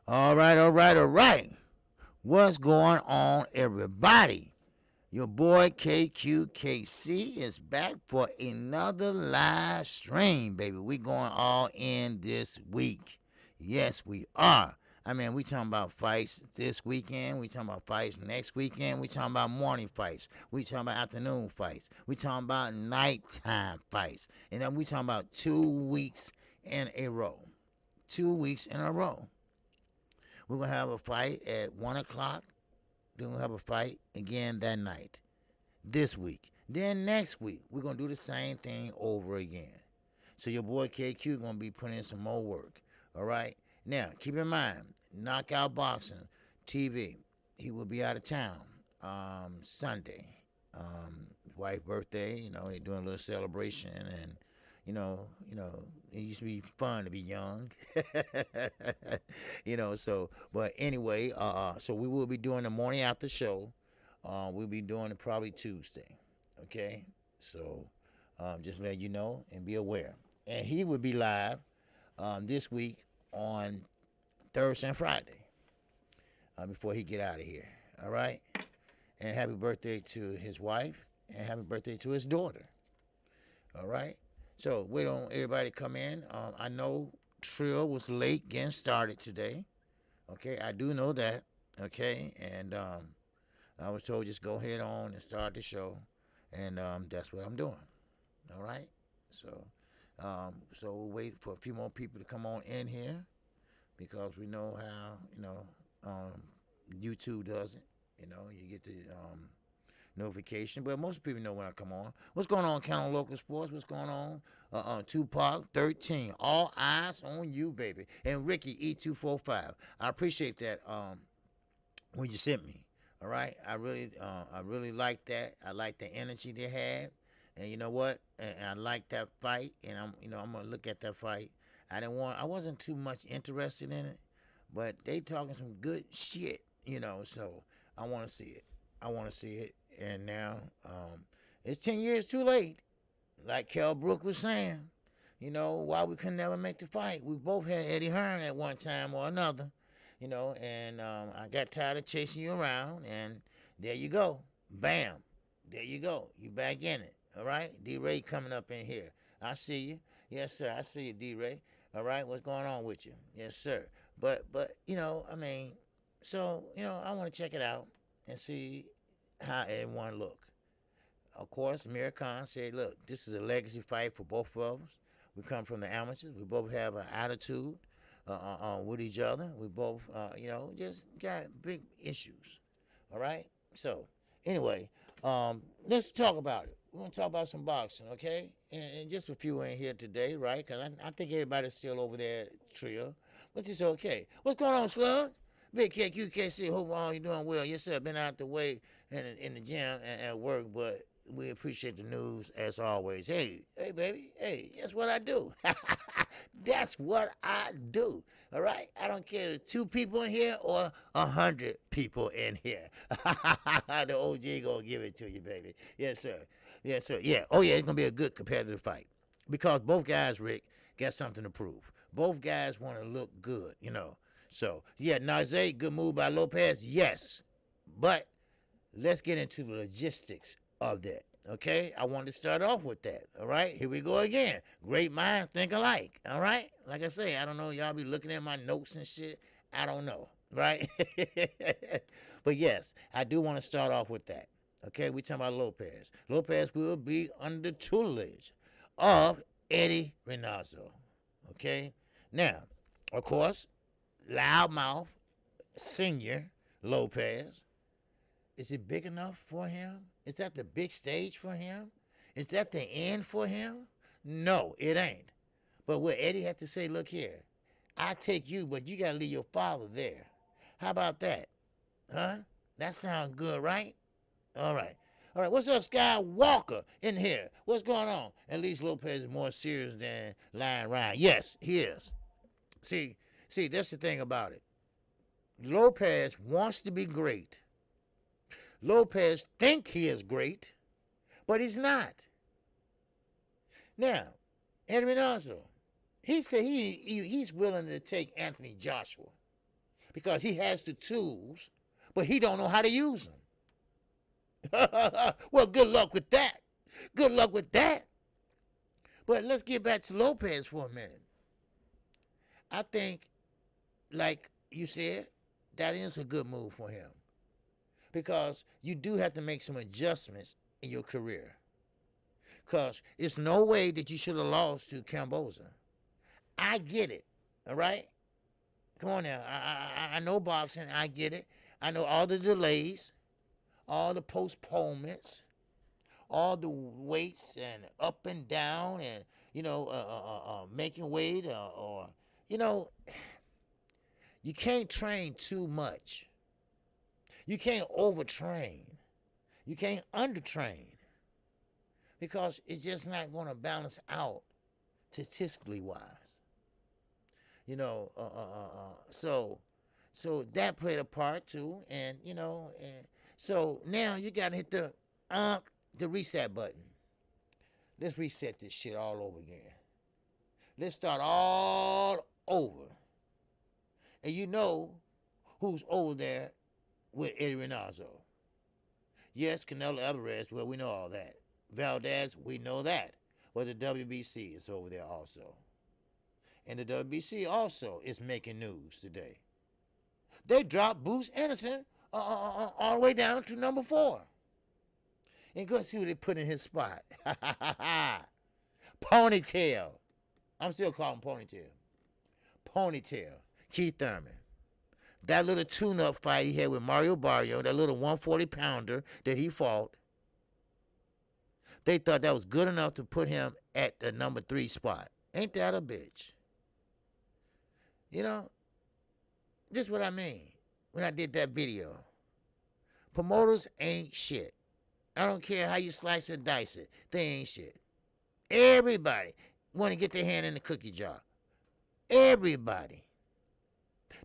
All right, all right, all right. What's going on, everybody? Your boy KQKC is back for another live stream, baby. We going all in this week. Yes, we are. I mean, we talking about fights this weekend. We talking about fights next weekend. We talking about morning fights. We talking about afternoon fights. We talking about nighttime fights. And then we talking about 2 weeks in a row. 2 weeks in a row. We're going to have a fight at 1 o'clock. Then we'll have a fight again that night. This week. Then next week, we're going to do the same thing over again. So your boy KQ going to be putting in some more work. All right? Now, keep in mind, Knockout Boxing TV, he will be out of town Sunday. His wife's birthday, they're doing a little celebration, and it used to be fun to be young, but anyway, so we will be doing the morning after show. We'll be doing it probably Tuesday, okay? So just let you know and be aware. And he will be live this week on Thursday and Friday before he get out of here, all right? And happy birthday to his wife, and happy birthday to his daughter, all right? So wait on everybody to come in. I know Trill was late getting started today. Okay, I do know that. Okay, and I was told just go ahead on and start the show, and that's what I'm doing. All right. So we'll wait for a few more people to come on in here because we know how YouTube does it. You get the notification, but most people know when I come on. What's going on, Canelo Local Sports? What's going on? Tupac 13. All eyes on you, baby. And Ricky E245. I appreciate that when you sent me. All right, I really like that. I like the energy they had, and you know what? And I like that fight, and I'm gonna look at that fight. I wasn't too much interested in it, but they talking some good shit, So I want to see it. And now it's 10 years too late. Like Kell Brook was saying, why we could never make the fight. We both had Eddie Hearn at one time or another, and I got tired of chasing you around, and there you go. Bam. There you go. You back in it. All right? D-Ray coming up in here. I see you. Yes, sir. I see you, D-Ray. All right? What's going on with you? Yes, sir. But so, I want to check it out and see how everyone look. Of course, Amir Khan said, look, this is a legacy fight for both of us. We come from the amateurs. We both have an attitude with each other. We both, just got big issues. All right? So, anyway, let's talk about it. We're going to talk about some boxing, okay? And just a few in here today, right? Because I think everybody's still over there at Trio. But it's okay. What's going on, Slug? Big KQKC, hope all you doing well. Yes, sir. Been out the way in the gym and at work, but we appreciate the news as always. Hey, baby. Hey, that's what I do. That's what I do. All right? I don't care if it's 2 people in here or 100 people in here. The OG gonna give it to you, baby. Yes, sir. Yes, sir. Yeah. Oh, yeah, it's gonna be a good competitive fight. Because both guys, Rick, got something to prove. Both guys want to look good, So, yeah, Nazé, good move by Lopez, yes. But let's get into the logistics of that, okay? I want to start off with that, all right? Here we go again. Great minds think alike, all right? Like I say, I don't know. Y'all be looking at my notes and shit. I don't know, right? But, yes, I do want to start off with that, okay? We talking about Lopez. Lopez will be under tutelage of Eddie Reynoso, okay? Now, of course, loudmouth senior Lopez, is it big enough for him? Is that the big stage for him? Is that the end for him? No, it ain't. But what Eddie had to say, look here, I take you, but you got to leave your father there. How about that? Huh? That sounds good, right? All right. All right, what's up, Sky Walker in here? What's going on? At least Lopez is more serious than lying around. Yes, he is. See, that's the thing about it. Lopez wants to be great. Lopez think he is great, but he's not. Now, Eddie Reynoso, he said he's willing to take Anthony Joshua. because he has the tools, but he don't know how to use them. Well, good luck with that. Good luck with that. But let's get back to Lopez for a minute. I think, like you said, that is a good move for him, because you do have to make some adjustments in your career. Because it's no way that you should have lost to Camboza. I get it, all right? Come on now. I know boxing. I get it. I know all the delays, all the postponements, all the weights and up and down and, making weight or you can't train too much. You can't overtrain. You can't undertrain, because it's just not going to balance out statistically wise. So that played a part too, and so now you got to hit the reset button. Let's reset this shit all over again. Let's start all over. And you know who's over there with Eddie Reynoso. Yes, Canelo Alvarez, well, we know all that. Valdez, we know that. Well, the WBC is over there also. And the WBC also is making news today. They dropped Bruce Anderson all the way down to number 4. And go see what they put in his spot. Ponytail. I'm still calling Ponytail. Ponytail. Keith Thurman. That little tune-up fight he had with Mario Barrio, that little 140-pounder that he fought, they thought that was good enough to put him at the number 3 spot. Ain't that a bitch? This is what I mean when I did that video. Promoters ain't shit. I don't care how you slice and dice it. They ain't shit. Everybody want to get their hand in the cookie jar. Everybody.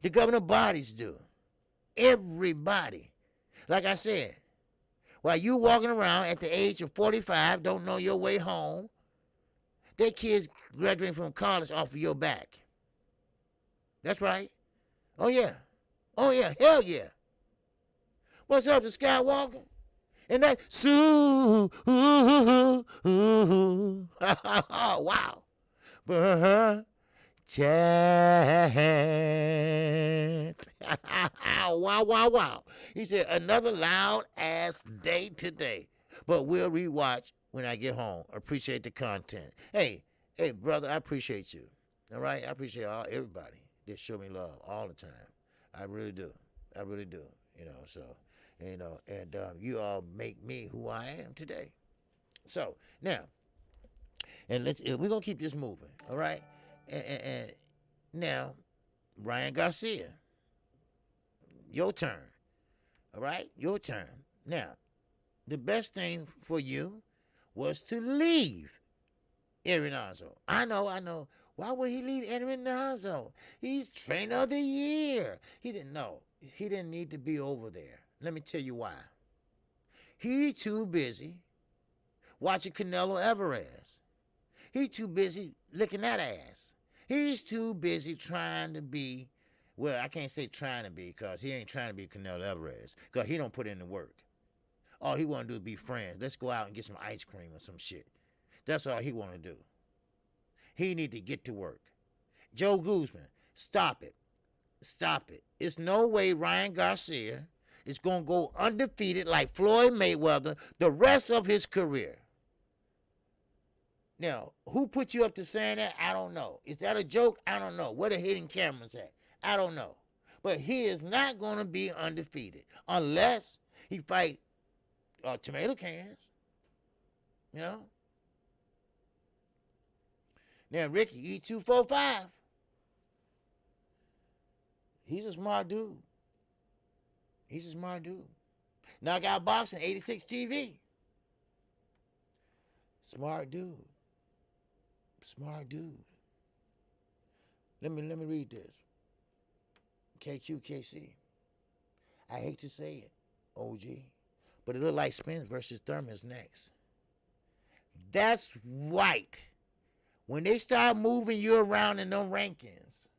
The governing bodies do. Everybody. Like I said, while you walking around at the age of 45, don't know your way home, their kids graduating from college off of your back. That's right. Oh, yeah. Oh, yeah. Hell yeah. What's up, the Skywalker? And that, wow. Chant. Wow. He said, another loud ass day today. But we'll rewatch when I get home. Appreciate the content. Hey, brother, I appreciate you. All right? I appreciate everybody that show me love all the time. I really do. And you all make me who I am today. So, now, and we're going to keep this moving, all right? And now, Ryan Garcia, your turn, all right? Your turn. Now, the best thing for you was to leave Eddie Reynoso. I know. Why would he leave Eddie Reynoso? He's trainer of the year. He didn't know. He didn't need to be over there. Let me tell you why. He too busy watching Canelo Alvarez. He too busy licking that ass. He's too busy trying to be, well, I can't say trying to be, because he ain't trying to be Canelo Alvarez, because he don't put in the work. All he want to do is be friends. Let's go out and get some ice cream or some shit. That's all he want to do. He need to get to work. Joe Guzman, stop it. Stop it. It's no way Ryan Garcia is going to go undefeated like Floyd Mayweather the rest of his career. Now, who put you up to saying that? I don't know. Is that a joke? I don't know. Where the hidden cameras at? I don't know. But he is not going to be undefeated unless he fight tomato cans. Now, Ricky, E245. He's a smart dude. Knockout Boxing, 86 TV. Smart dude. Let me read this. KQKC. I hate to say it, OG, but it looked like Spence versus Thurman's next. That's right. When they start moving you around in them rankings,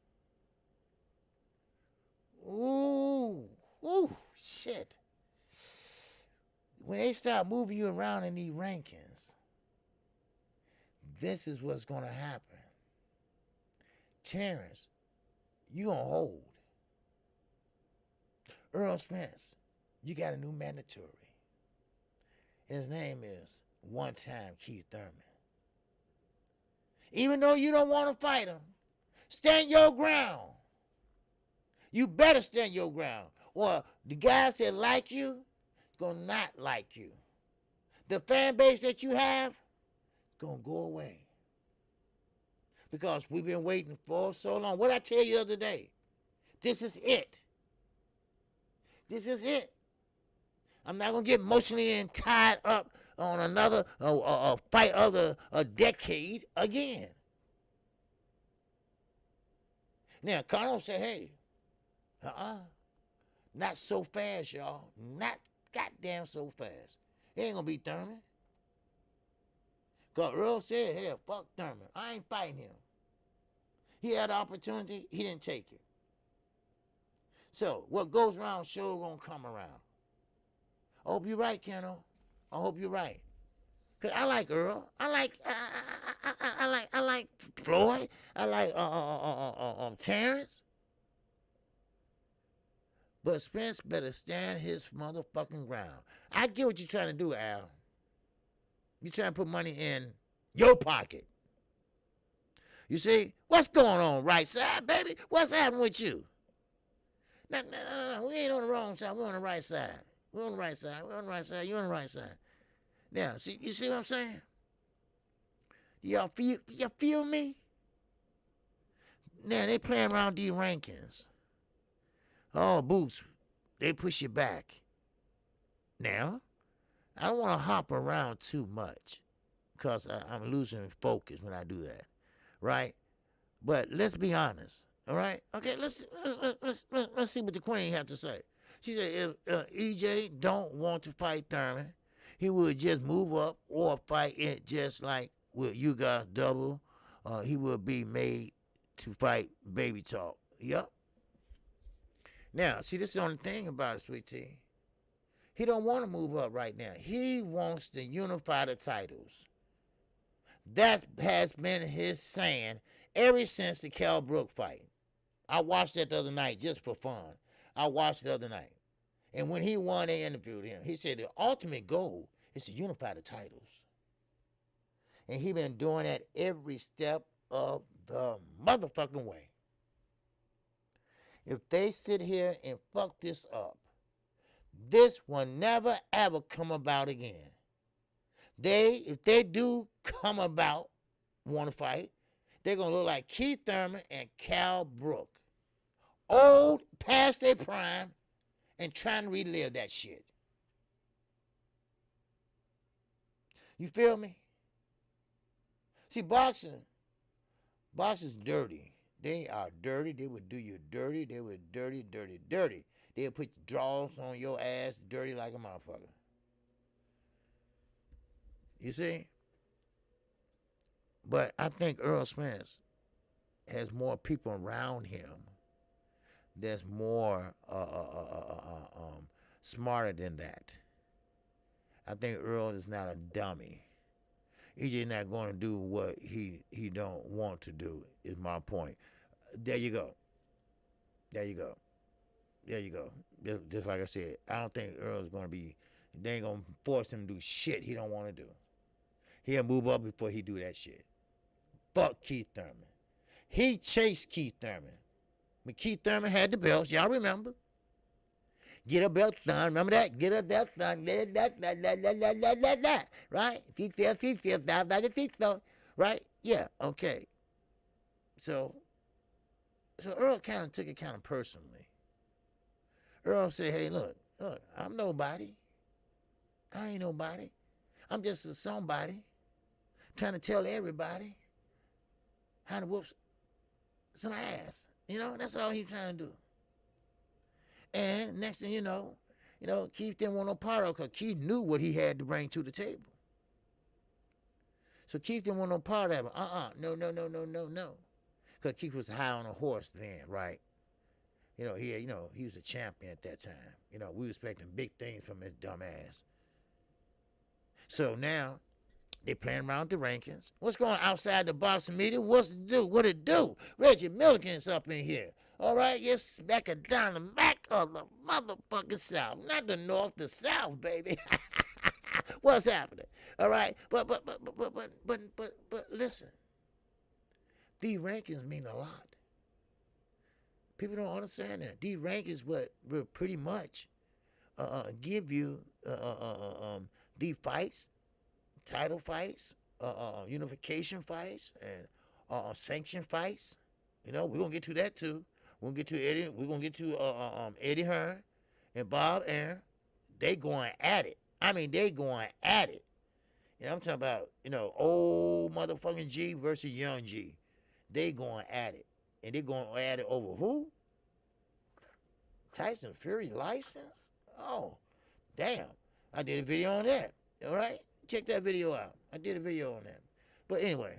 Ooh, ooh, shit. When they start moving you around in these rankings, this is what's going to happen. Terrence, you going to hold. Earl Spence, you got a new mandatory. His name is one-time Keith Thurman. Even though you don't want to fight him, stand your ground. You better stand your ground. Or the guys that like you gonna not like you. The fan base that you have gonna go away. Because we've been waiting for so long. What I tell you the other day? This is it. This is it. I'm not gonna get emotionally and tied up on another fight of a decade again. Now, Connell said, hey, not so fast, y'all. Not goddamn so fast. It ain't gonna be Thurman. Because Earl said, hey, fuck Thurman. I ain't fighting him. He had the opportunity, he didn't take it. So, what goes around sure gonna come around. I hope you're right, Keno. I hope you're right. Cause I like Earl. I like Floyd. I like Terrence. But Spence better stand his motherfucking ground. I get what you're trying to do, Al. You're trying to put money in your pocket. You see, what's going on right side, baby? What's happening with you? No, we ain't on the wrong side. We're on the right side. We're on the right side. We're on the right side. You're on the right side. Now, see, you see what I'm saying? Y'all feel me? Now, they playing around these rankings. Oh, Boots, they push you back. Now, I don't want to hop around too much because I'm losing focus when I do that, right? But let's be honest, all right? Okay, let's see what the Queen had to say. She said if EJ don't want to fight Thurman, he would just move up or fight it just like with you guys double. He would be made to fight Baby Talk. Yep. Now, see, this is the only thing about it, Sweet Tea. He don't want to move up right now. He wants to unify the titles. That has been his saying ever since the Cal Brook fight. I watched that the other night just for fun. I watched it the other night. And when he won, they interviewed him. He said the ultimate goal is to unify the titles. And he been doing that every step of the motherfucking way. If they sit here and fuck this up, this will never ever come about again. If they do come about, want to fight, they're going to look like Keith Thurman and Cal Brook. Old, past their prime, and trying to relive that shit. You feel me? See, boxing's dirty. They are dirty. They would do you dirty. They would dirty. They'll put draws on your ass dirty like a motherfucker. You see? But I think Earl Spence has more people around him that's more smarter than that. I think Earl is not a dummy. He's just not going to do what he don't want to do, is my point. There you go. Just like I said, I don't think Earl's going to be, they ain't going to force him to do shit he don't want to do. He'll move up before he do that shit. Fuck Keith Thurman. He chased Keith Thurman. When Keith Thurman had the belts, y'all remember? Get a belt done. Remember that? Get a belt done. Right? Right? Yeah, okay. So Earl kind of took it kind of personally. Earl said, hey, look, I'm nobody. I ain't nobody. I'm just a somebody trying to tell everybody how to whoop some ass. You know, that's all he's trying to do. And next thing you know, Keith didn't want no part of it because Keith knew what he had to bring to the table. So Keith didn't want no part of it. No. Because Keith was high on a horse then, right? He was a champion at that time. We were expecting big things from his dumb ass. So now they playing around with the rankings. What's going on outside the boxing media? What's to do? What it do? Reggie Milligan's up in here. All right, yes, back and down the back of the motherfucking South, not the North, the South, baby. What's happening? All right, but listen, these rankings mean a lot. People don't understand that. These rankings what will pretty much give you the fights, title fights, unification fights, and sanction fights. We're gonna get to that too. We're gonna get to Eddie. We're gonna get to Eddie Hearn and Bob Arum. They going at it. I mean, they going at it. I'm talking about old motherfucking G versus young G. They going at it, and they going at it over who? Tyson Fury license? Oh, damn! I did a video on that. All right, check that video out. I did a video on that. But anyway,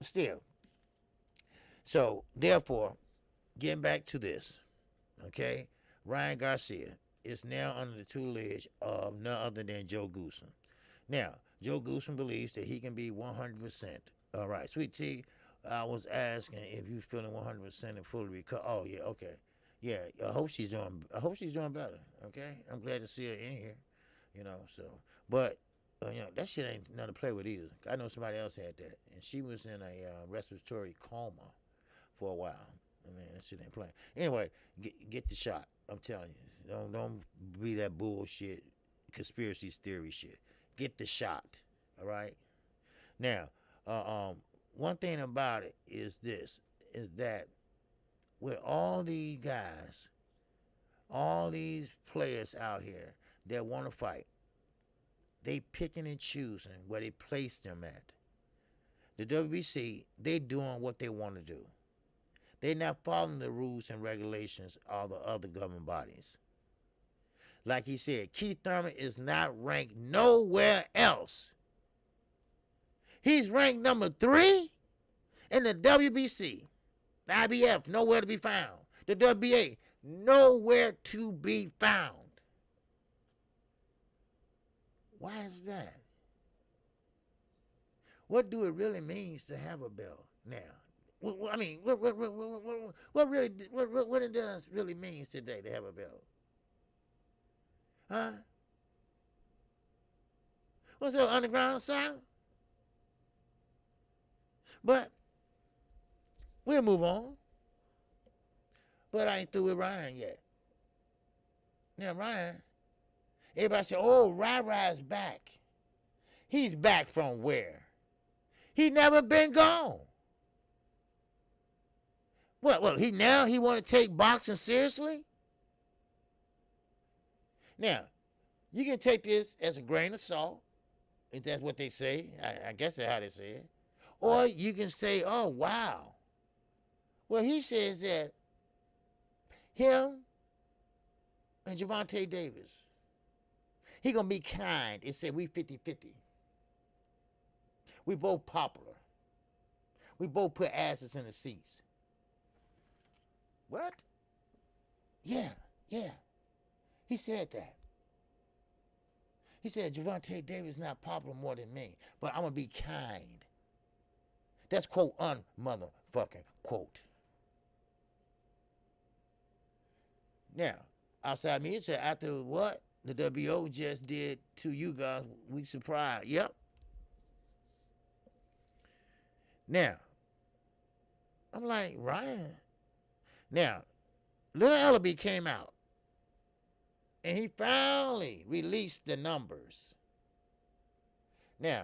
still. So therefore, getting back to this, okay? Ryan Garcia is now under the tutelage of none other than Joe Goosen. Now, Joe Goosen believes that he can be 100%. All right, Sweet Tea, I was asking if you feeling 100% and fully recovered. Oh yeah, okay, yeah. I hope she's doing better. Okay, I'm glad to see her in here. So, but that shit ain't nothing to play with either. I know somebody else had that, and she was in a respiratory coma for a while. I mean, that shit ain't playing. Anyway, get the shot. I'm telling you, don't be that bullshit, conspiracy theory shit. Get the shot. All right. Now, one thing about it is that with all these guys, all these players out here that want to fight, they picking and choosing where they place them at. The WBC, they doing what they want to do. They're not following the rules and regulations of the other government bodies. Like he said, Keith Thurman is not ranked nowhere else. He's ranked number 3 in the WBC. The IBF, nowhere to be found. The WBA, nowhere to be found. Why is that? What do it really means to have a belt now? I mean, what it does really means today to have a belt? Huh? What's up, underground asylum? But we'll move on. But I ain't through with Ryan yet. Now, Ryan, everybody say, oh, Ryder's back. He's back from where? He never been gone. What, he want to take boxing seriously? Now, you can take this as a grain of salt, if that's what they say. I guess that's how they say it. Or you can say, oh, wow. Well, he says that him and Gervonta Davis, he going to be kind and say we 50-50. We both popular. We both put asses in the seats. What? Yeah. He said that. He said Gervonta Davis not popular more than me, but I'm going to be kind. That's quote unmotherfucking quote. Now, outside me, it said after what the WO just did to you guys, we surprised. Yep. Now, I'm like, Ryan. Now, Little Ellaby came out, and he finally released the numbers. Now,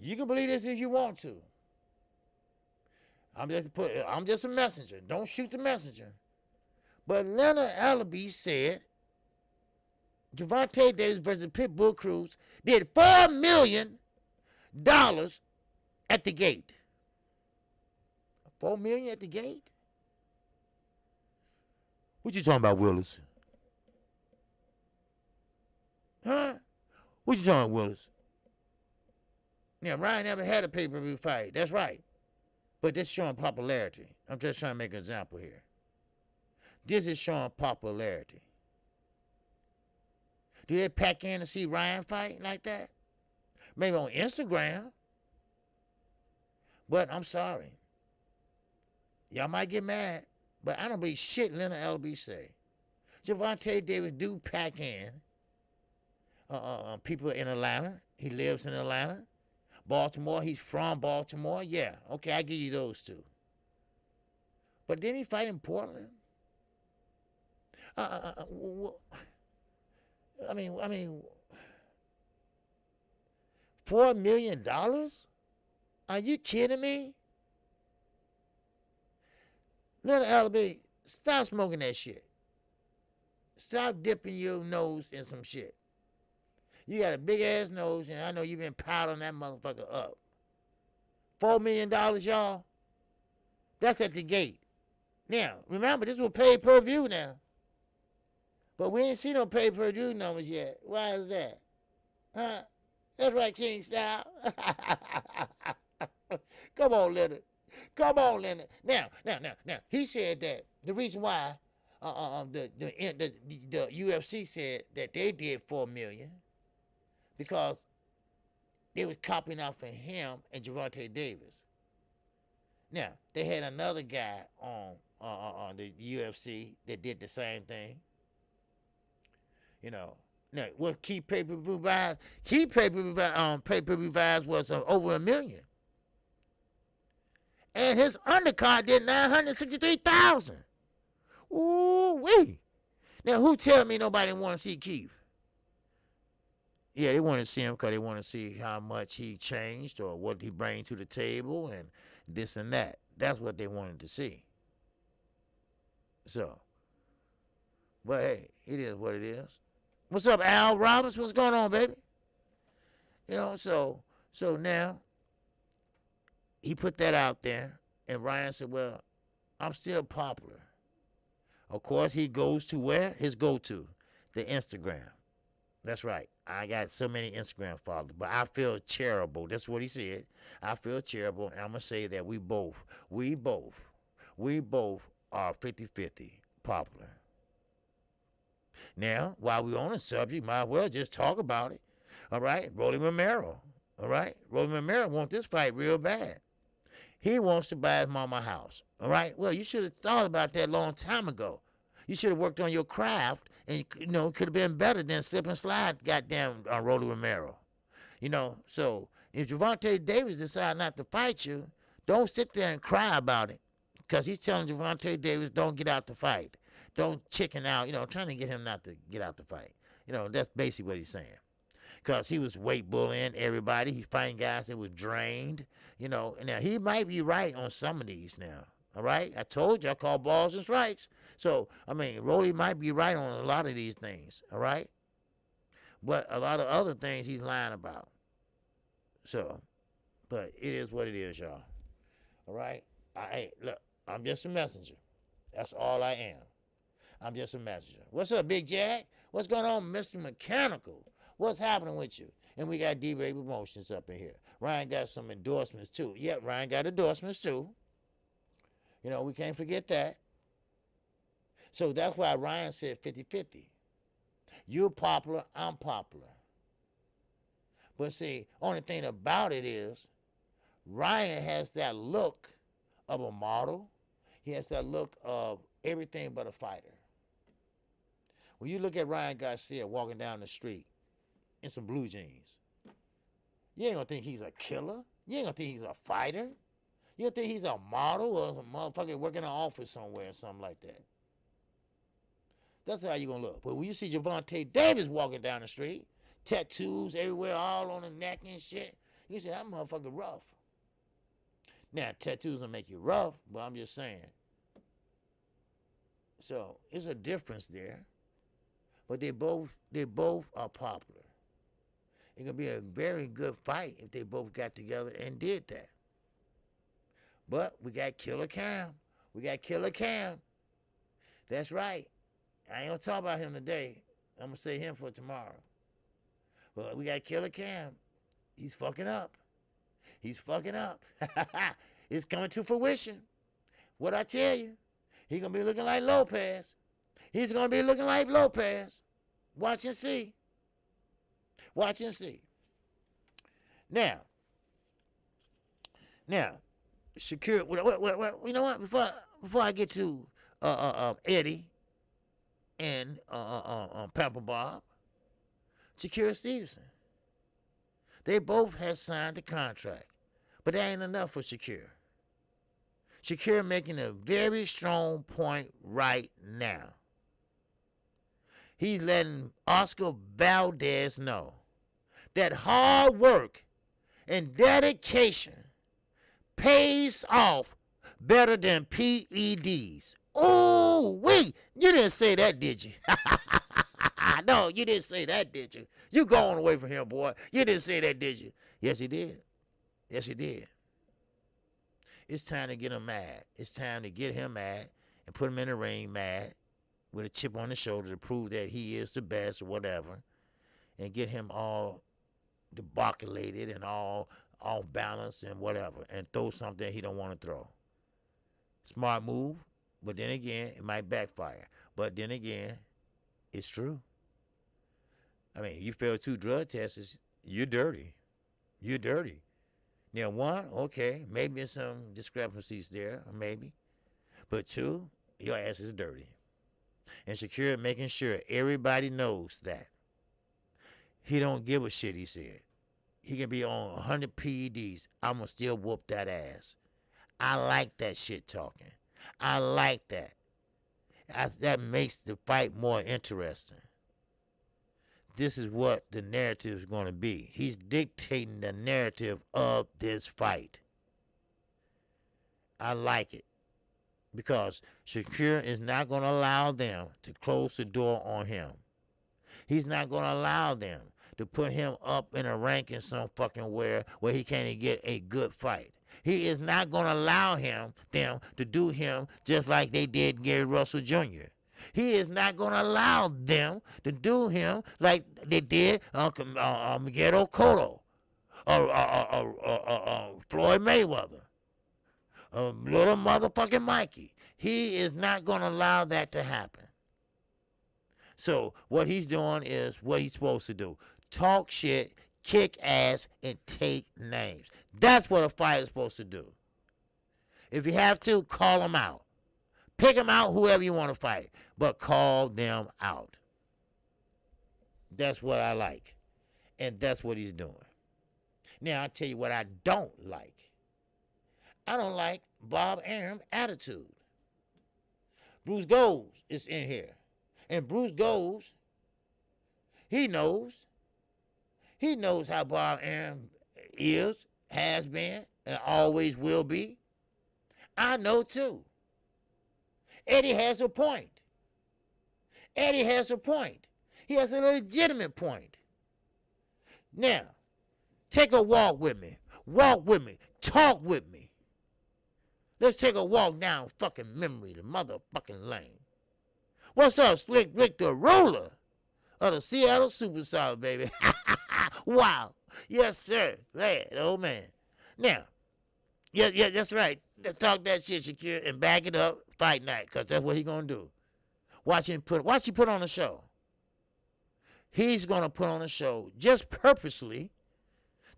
you can believe this if you want to. I'm just a messenger. Don't shoot the messenger. But Leonard Ellaby said Gervonta Davis versus Pitbull Cruz did $4 million at the gate. $4 million at the gate? What you talking about, Willis? Huh? What you talking about, Willis? Now, Ryan never had a pay-per-view fight. That's right. But that's showing popularity. I'm just trying to make an example here. This is showing popularity. Do they pack in to see Ryan fight like that? Maybe on Instagram. But I'm sorry. Y'all might get mad, but I don't believe shit Leonard LB say. Gervonta Davis do pack in people in Atlanta. He lives in Atlanta. Baltimore, he's from Baltimore. Yeah, okay, I give you those two. But didn't he fight in Portland? I mean, $4 million? Are you kidding me? Leonard LB, stop smoking that shit. Stop dipping your nose in some shit. You got a big ass nose, and I know you've been powdering that motherfucker up. $4 million, y'all? That's at the gate. Now, remember, this was pay-per-view now. But we ain't seen no pay-per-view numbers yet. Why is that? Huh? That's right, King Style. Come on, Leonard. Come on, Leonard. Now. He said that the reason why the UFC said that they did $4 million because they was copying off of him and Gervonta Davis. Now they had another guy on the UFC that did the same thing. You know. Now, what key pay-per-view buys? Key pay-per-view buys was over $1 million. And his undercard did 963,000. Ooh-wee. Now, who tell me nobody want to see Keith? Yeah, they want to see him because they want to see how much he changed or what he brings to the table and this and that. That's what they wanted to see. So, but hey, it is what it is. What's up, Al Roberts? What's going on, baby? You know, so now he put that out there, and Ryan said, well, I'm still popular. Of course, he goes to where? His go-to, the Instagram. That's right. I got so many Instagram followers, but I feel charitable. That's what he said. I feel charitable, and I'm going to say that we both are 50-50 popular. Now, while we're on the subject, might as well just talk about it. All right? Rolly Romero. All right? Rolly Romero wants this fight real bad. He wants to buy his mama a house. All right? Well, you should have thought about that a long time ago. You should have worked on your craft, and, you know, it could have been better than slip and slide, goddamn Rolly Romero. You know, so if Gervonta Davis decides not to fight you, don't sit there and cry about it, because he's telling Gervonta Davis, don't get out the fight. Don't chicken out, you know, trying to get him not to get out the fight. You know, that's basically what he's saying. Because he was weight bullying everybody. He's fighting guys that was drained. You know, now he might be right on some of these now. All right? I told you I call balls and strikes. So, I mean, Rolly might be right on a lot of these things. All right? But a lot of other things he's lying about. So, but it is what it is, y'all. All right? Hey, look, I'm just a messenger. That's all I am. I'm just a messenger. What's up, Big Jack? What's going on, Mr. Mechanical? What's happening with you? And we got D-Ray Promotions up in here. Ryan got some endorsements, too. Yep, Ryan got endorsements, too. You know, we can't forget that. So that's why Ryan said 50-50. You're popular, I'm popular. But see, only thing about it is, Ryan has that look of a model. He has that look of everything but a fighter. When you look at Ryan Garcia walking down the street in some blue jeans, you ain't gonna think he's a killer. You ain't gonna think he's a fighter. You don't think he's a model or a motherfucker working in an office somewhere or something like that. That's how you gonna look. But when you see Gervonta Davis walking down the street, tattoos everywhere, all on the neck and shit, you say that motherfucker rough. Now, tattoos don't make you rough, but I'm just saying. So, there's a difference there. But they both are popular. It could be a very good fight if they both got together and did that. But we got Killer Cam. That's right. I ain't gonna talk about him today. I'm gonna say him for tomorrow. But we got Killer Cam. He's fucking up. It's coming to fruition. What I tell you. He gonna be looking like Lopez. He's gonna be looking like Lopez. Watch and see. Watch and see. Now, Shakur. You know what? Before I get to Eddie and Pamper Bob, Shakur Stevenson. They both had signed the contract, but that ain't enough for Shakur. Shakur making a very strong point right now. He's letting Oscar Valdez know that hard work and dedication pays off better than PEDs. Oh, wait, you didn't say that, did you? No, you didn't say that, did you? You going away from him, boy. You didn't say that, did you? Yes, he did. Yes, he did. It's time to get him mad. It's time to get him mad and put him in the ring mad with a chip on his shoulder to prove that he is the best or whatever, and get him all debaculated and all off balance and whatever, and throw something he don't want to throw. Smart move, but then again, it might backfire. But then again, it's true. I mean, you fail 2 drug tests, you're dirty. You're dirty. Now, 1, okay, maybe some discrepancies there, maybe. But 2, your ass is dirty. And Shakur making sure everybody knows that. He don't give a shit, he said. He can be on 100 PEDs. I'm going to still whoop that ass. I like that shit talking. I like that. That makes the fight more interesting. This is what the narrative is going to be. He's dictating the narrative of this fight. I like it. Because Shakur is not going to allow them to close the door on him. He's not going to allow them to put him up in a ranking some fucking where he can't even get a good fight. He is not going to allow them to do him just like they did Gary Russell Jr. He is not going to allow them to do him like they did Miguel Cotto or Floyd Mayweather. Little motherfucking Mikey. He is not going to allow that to happen. So what he's doing is what he's supposed to do. Talk shit, kick ass, and take names. That's what a fighter is supposed to do. If you have to, call them out. Pick them out, whoever you want to fight. But call them out. That's what I like. And that's what he's doing. Now, I'll tell you what I don't like. I don't like Bob Arum's attitude. Bruce Gold is in here. And Bruce Gold, he knows. He knows how Bob Arum is, has been, and always will be. I know too. Eddie has a point. Eddie has a point. He has a legitimate point. Now, take a walk with me. Walk with me. Talk with me. Let's take a walk down fucking memory, the motherfucking lane. What's up, Slick Rick the ruler of the Seattle Superstars, baby? Wow. Yes, sir. Man, oh man. Now, yeah, that's right. Let's talk that shit, Shakur, and back it up fight night, because that's what he's going to do. Watch him put on a show. He's going to put on a show just purposely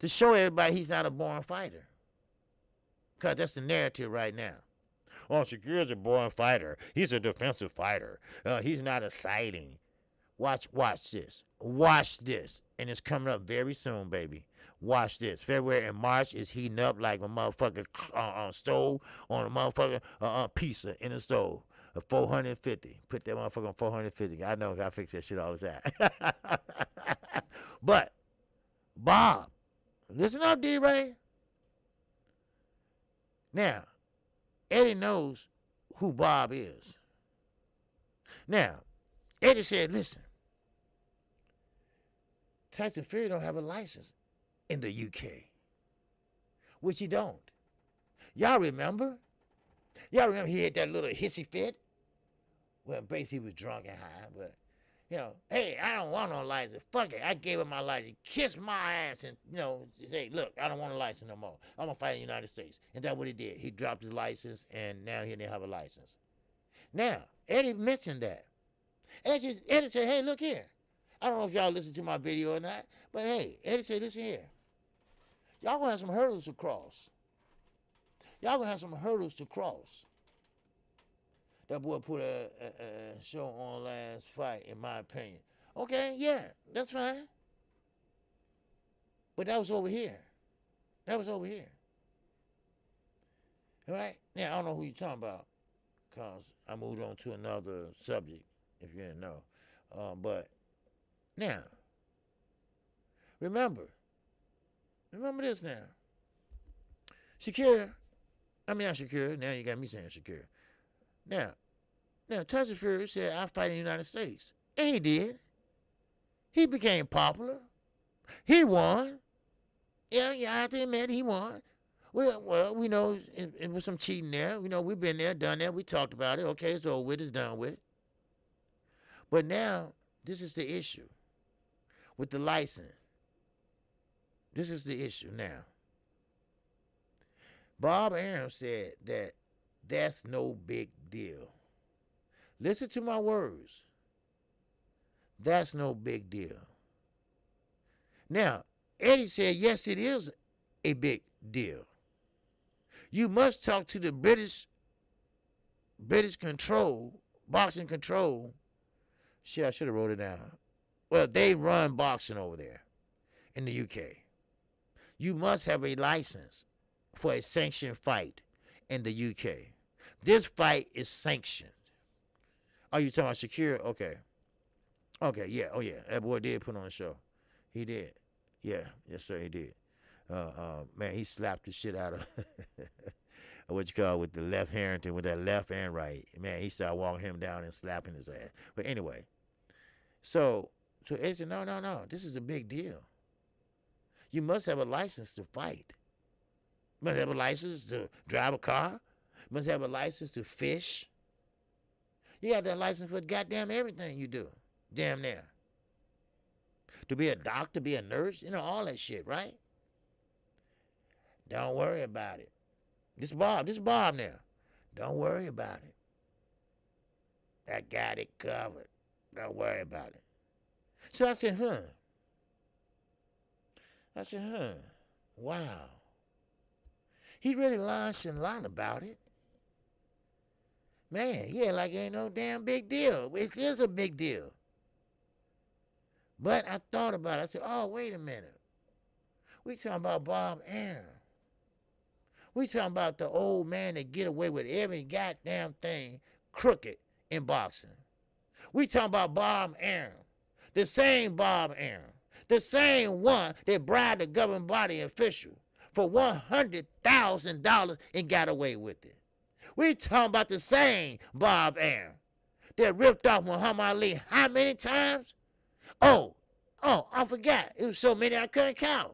to show everybody he's not a born fighter. Because that's the narrative right now. Oh, Shakur's a born fighter. He's a defensive fighter. He's not exciting. Watch this. Watch this. And it's coming up very soon, baby. Watch this. February and March is heating up like a motherfucking stove on a motherfucking pizza in the stove. A 450. Put that motherfucker on 450. I know I fix that shit all the time. But, Bob, listen up, D-Ray. Now, Eddie knows who Bob is. Now, Eddie said, listen, Tyson Fury don't have a license in the UK, which he don't. Y'all remember? He had that little hissy fit? Well, basically he was drunk and high, but, hey, I don't want no license. Fuck it, I gave him my license. Kiss my ass and, say, look, I don't want a license no more. I'm going to fight in the United States. And that's what he did. He dropped his license, and now he didn't have a license. Now, Eddie mentioned that. Eddie said, hey, look here. I don't know if y'all listened to my video or not, but hey, Eddie said, listen here. Y'all gonna have some hurdles to cross. Y'all gonna have some hurdles to cross. That boy put a show on last fight, in my opinion. Okay, yeah, that's fine. But that was over here. That was over here. All right? Now, I don't know who you're talking about, because I moved on to another subject, if you didn't know. But now, remember this now. Not Shakur, now you got me saying Shakur. Now, Tyson Fury said, I fight in the United States. And he did. He became popular. He won. Yeah, I have to admit, he won. Well, we know it was some cheating there. You know, we've been there, done that. We talked about it. Okay, it's over with. It's done with. But now, this is the issue with the license. This is the issue now. Bob Arum said that that's no big deal. Listen to my words. That's no big deal. Now, Eddie said, yes, it is a big deal. You must talk to the British control, boxing control. Shit, I should have wrote it down. Well, they run boxing over there in the UK. You must have a license for a sanctioned fight in the UK. This fight is sanctioned. Are you talking about Shakur? Okay. Okay, yeah. Oh, yeah. That boy did put on a show. He did. Yeah. Yes, sir, he did. Man, he slapped the shit out of what you call with the left Harrington, with that left and right. Man, he started walking him down and slapping his ass. But anyway, so Eddie said, no. This is a big deal. You must have a license to fight. You must have a license to drive a car. You must have a license to fish. You got that license for goddamn everything you do. Damn near. To be a doctor, be a nurse, you know, all that shit, right? Don't worry about it. This Bob now. Don't worry about it. I got it covered. Don't worry about it. So I said, wow. He really launched and lied about it. Man, yeah, like it ain't no damn big deal. It is a big deal. But I thought about it. I said, oh, wait a minute. We talking about Bob Arum. We talking about the old man that get away with every goddamn thing crooked in boxing. We talking about Bob Arum. The same Bob Arum. The same one that bribed the government body official for $100,000 and got away with it. We talking about the same Bob Arum that ripped off Muhammad Ali how many times? Oh, I forgot. It was so many I couldn't count.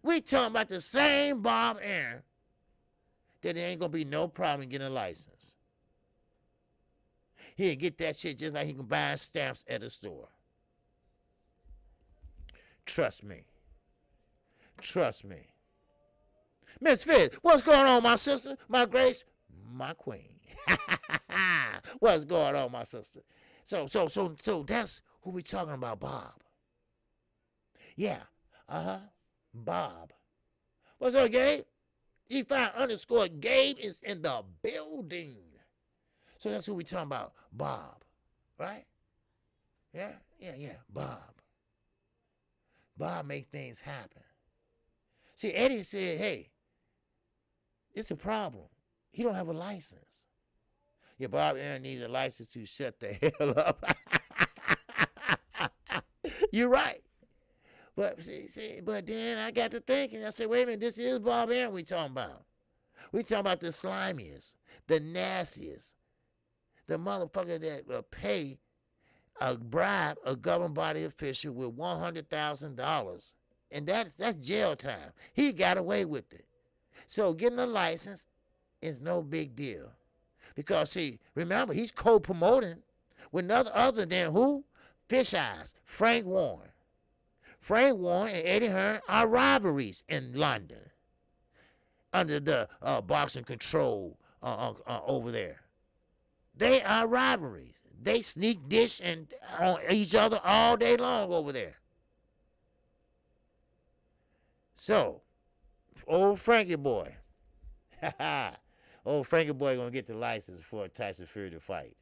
We talking about the same Bob Arum that there ain't gonna be no problem getting a license. He'll get that shit just like he can buy stamps at a store. Trust me. Trust me. Miss Fitz, what's going on, my sister, my grace, my queen? What's going on, my sister? So that's who we talking about, Bob. Yeah, Bob. What's up, Gabe? G5_Gabe is in the building. So that's who we talking about, Bob, right? Yeah, Bob. Bob makes things happen. See, Eddie said, hey, it's a problem. He don't have a license. Yeah, Bob Arum needs a license to shut the hell up. You're right. But but then I got to thinking. I said, wait a minute, this is Bob Arum we talking about. We talking about the slimiest, the nastiest, the motherfucker that will pay a bribe a government body official with $100,000. And that's jail time. He got away with it. So getting a license is no big deal. Because, see, remember, he's co-promoting with none other than who? Fish Eyes, Frank Warren. Frank Warren and Eddie Hearn are rivalries in London under the boxing control over there. They are rivalries. They sneak dish and on each other all day long over there. So, old Frankie boy, old Frankie boy gonna get the license for Tyson Fury to fight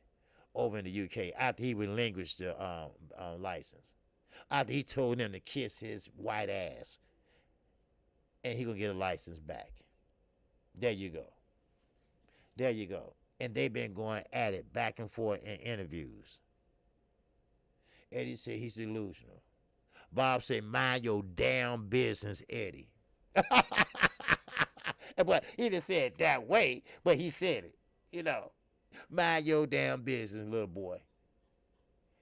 over in the UK after he relinquished the license. After he told them to kiss his white ass, and he gonna get a license back. There you go. There you go. And they've been going at it back and forth in interviews. Eddie said he's delusional. Bob said, mind your damn business, Eddie. But he didn't say it that way, but he said it. You know, mind your damn business, little boy.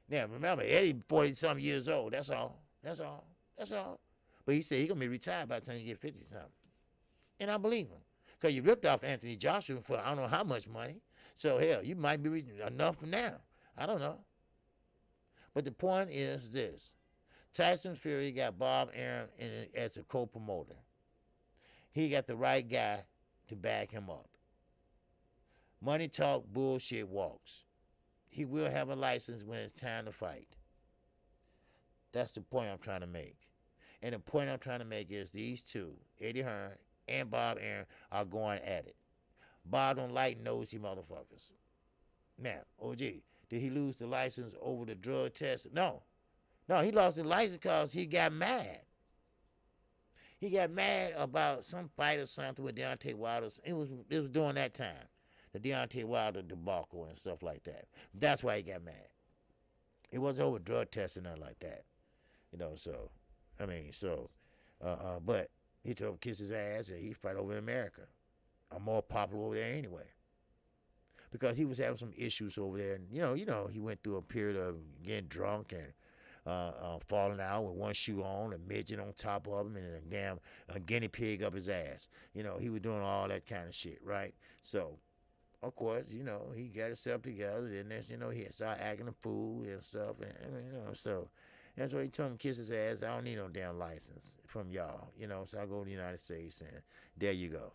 Now, remember, Eddie 40-something years old. That's all. That's all. That's all. But he said he's going to be retired by the time you get 50-something. And I believe him. Because you ripped off Anthony Joshua for I don't know how much money. So, hell, you might be enough for now. I don't know. But the point is this. Tyson Fury got Bob Arum as a co-promoter. He got the right guy to back him up. Money talk, bullshit walks. He will have a license when it's time to fight. That's the point I'm trying to make. And the point I'm trying to make is these two, Eddie Hearn and Bob Arum, are going at it. Bob don't like nosy motherfuckers. Now, OG, did he lose the license over the drug test? No. No, he lost the license because he got mad. He got mad about some fight or something with Deontay Wilder. It was during that time, the Deontay Wilder debacle and stuff like that. That's why he got mad. It wasn't over drug testing or nothing like that. You know, so, I mean, so, but he told him to kiss his ass and he fight over in America. I'm more popular over there anyway. Because he was having some issues over there. And, you know, he went through a period of getting drunk and falling out with one shoe on, a midget on top of him, and a damn guinea pig up his ass. You know, he was doing all that kind of shit, right? So, of course, you know, he got himself together. Then, you know, he started acting a fool and stuff. And, you know, so that's why he told him to kiss his ass. I don't need no damn license from y'all, you know. So I go to the United States, and there you go.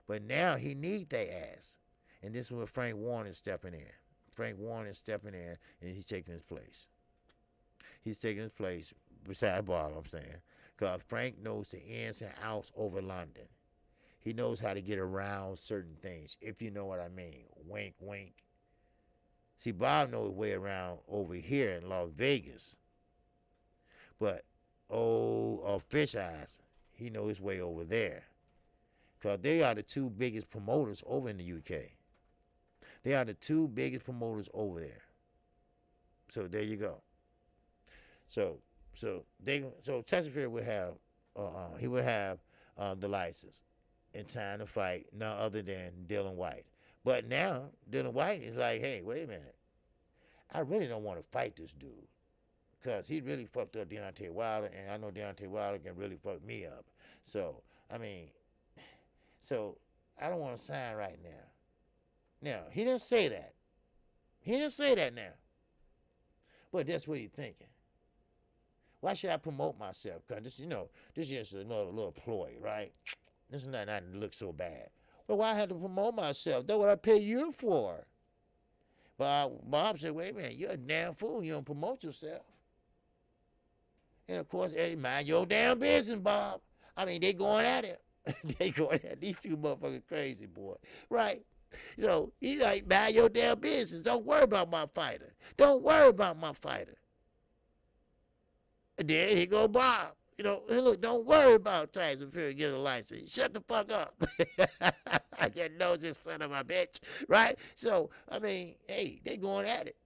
But now he need their ass. And this is where Frank Warren is stepping in. Frank Warren is stepping in, and he's taking his place. He's taking his place beside Bob, I'm saying. Because Frank knows the ins and outs over London. He knows how to get around certain things, if you know what I mean. Wink, wink. See, Bob knows his way around over here in Las Vegas. But, Fish Eyes, he knows his way over there. Because they are the two biggest promoters over in the UK. They are the two biggest promoters over there. So there you go. So Tyson Fury will have the license in time to fight none other than Dillian Whyte. But now Dillian Whyte is like, hey, wait a minute, I really don't want to fight this dude because he really fucked up Deontay Wilder, and I know Deontay Wilder can really fuck me up. So I mean, I don't want to sign right now. Now he didn't say that. He didn't say that now. But that's what he's thinking. Why should I promote myself? Because this, this is just another little ploy, right? This is not to look so bad. Well, why I have to promote myself? That's what I pay you for. But Bob said, wait a minute, you're a damn fool. You don't promote yourself. And of course, Eddie, mind your damn business, Bob. I mean, they going at it. They going at it. These two motherfuckers crazy, boy. Right? So he's like, mind your damn business. Don't worry about my fighter. Don't worry about my fighter. And then here go Bob. Hey, look, don't worry about Tyson Fury getting a license. Shut the fuck up. You nosy son of a bitch. Right? So, I mean, hey, they going at it.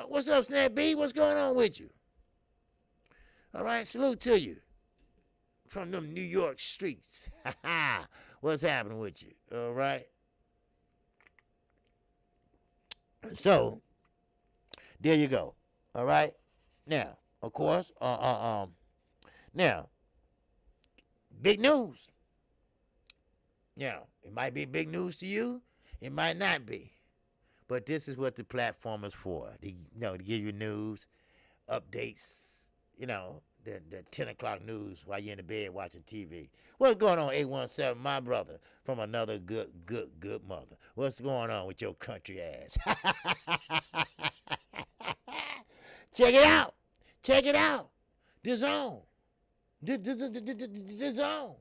What's up, Snap B? What's going on with you? All right, salute to you. From them New York streets. What's happening with you? All right? So, there you go. All right? Now, of course, now, big news. Now, it might be big news to you. It might not be. But this is what the platform is for. To give you news, updates, the 10 o'clock news while you're in the bed watching TV. What's going on, 817, my brother, from another good mother? What's going on with your country ass? Check it out. Check it out. The Zone. The Zone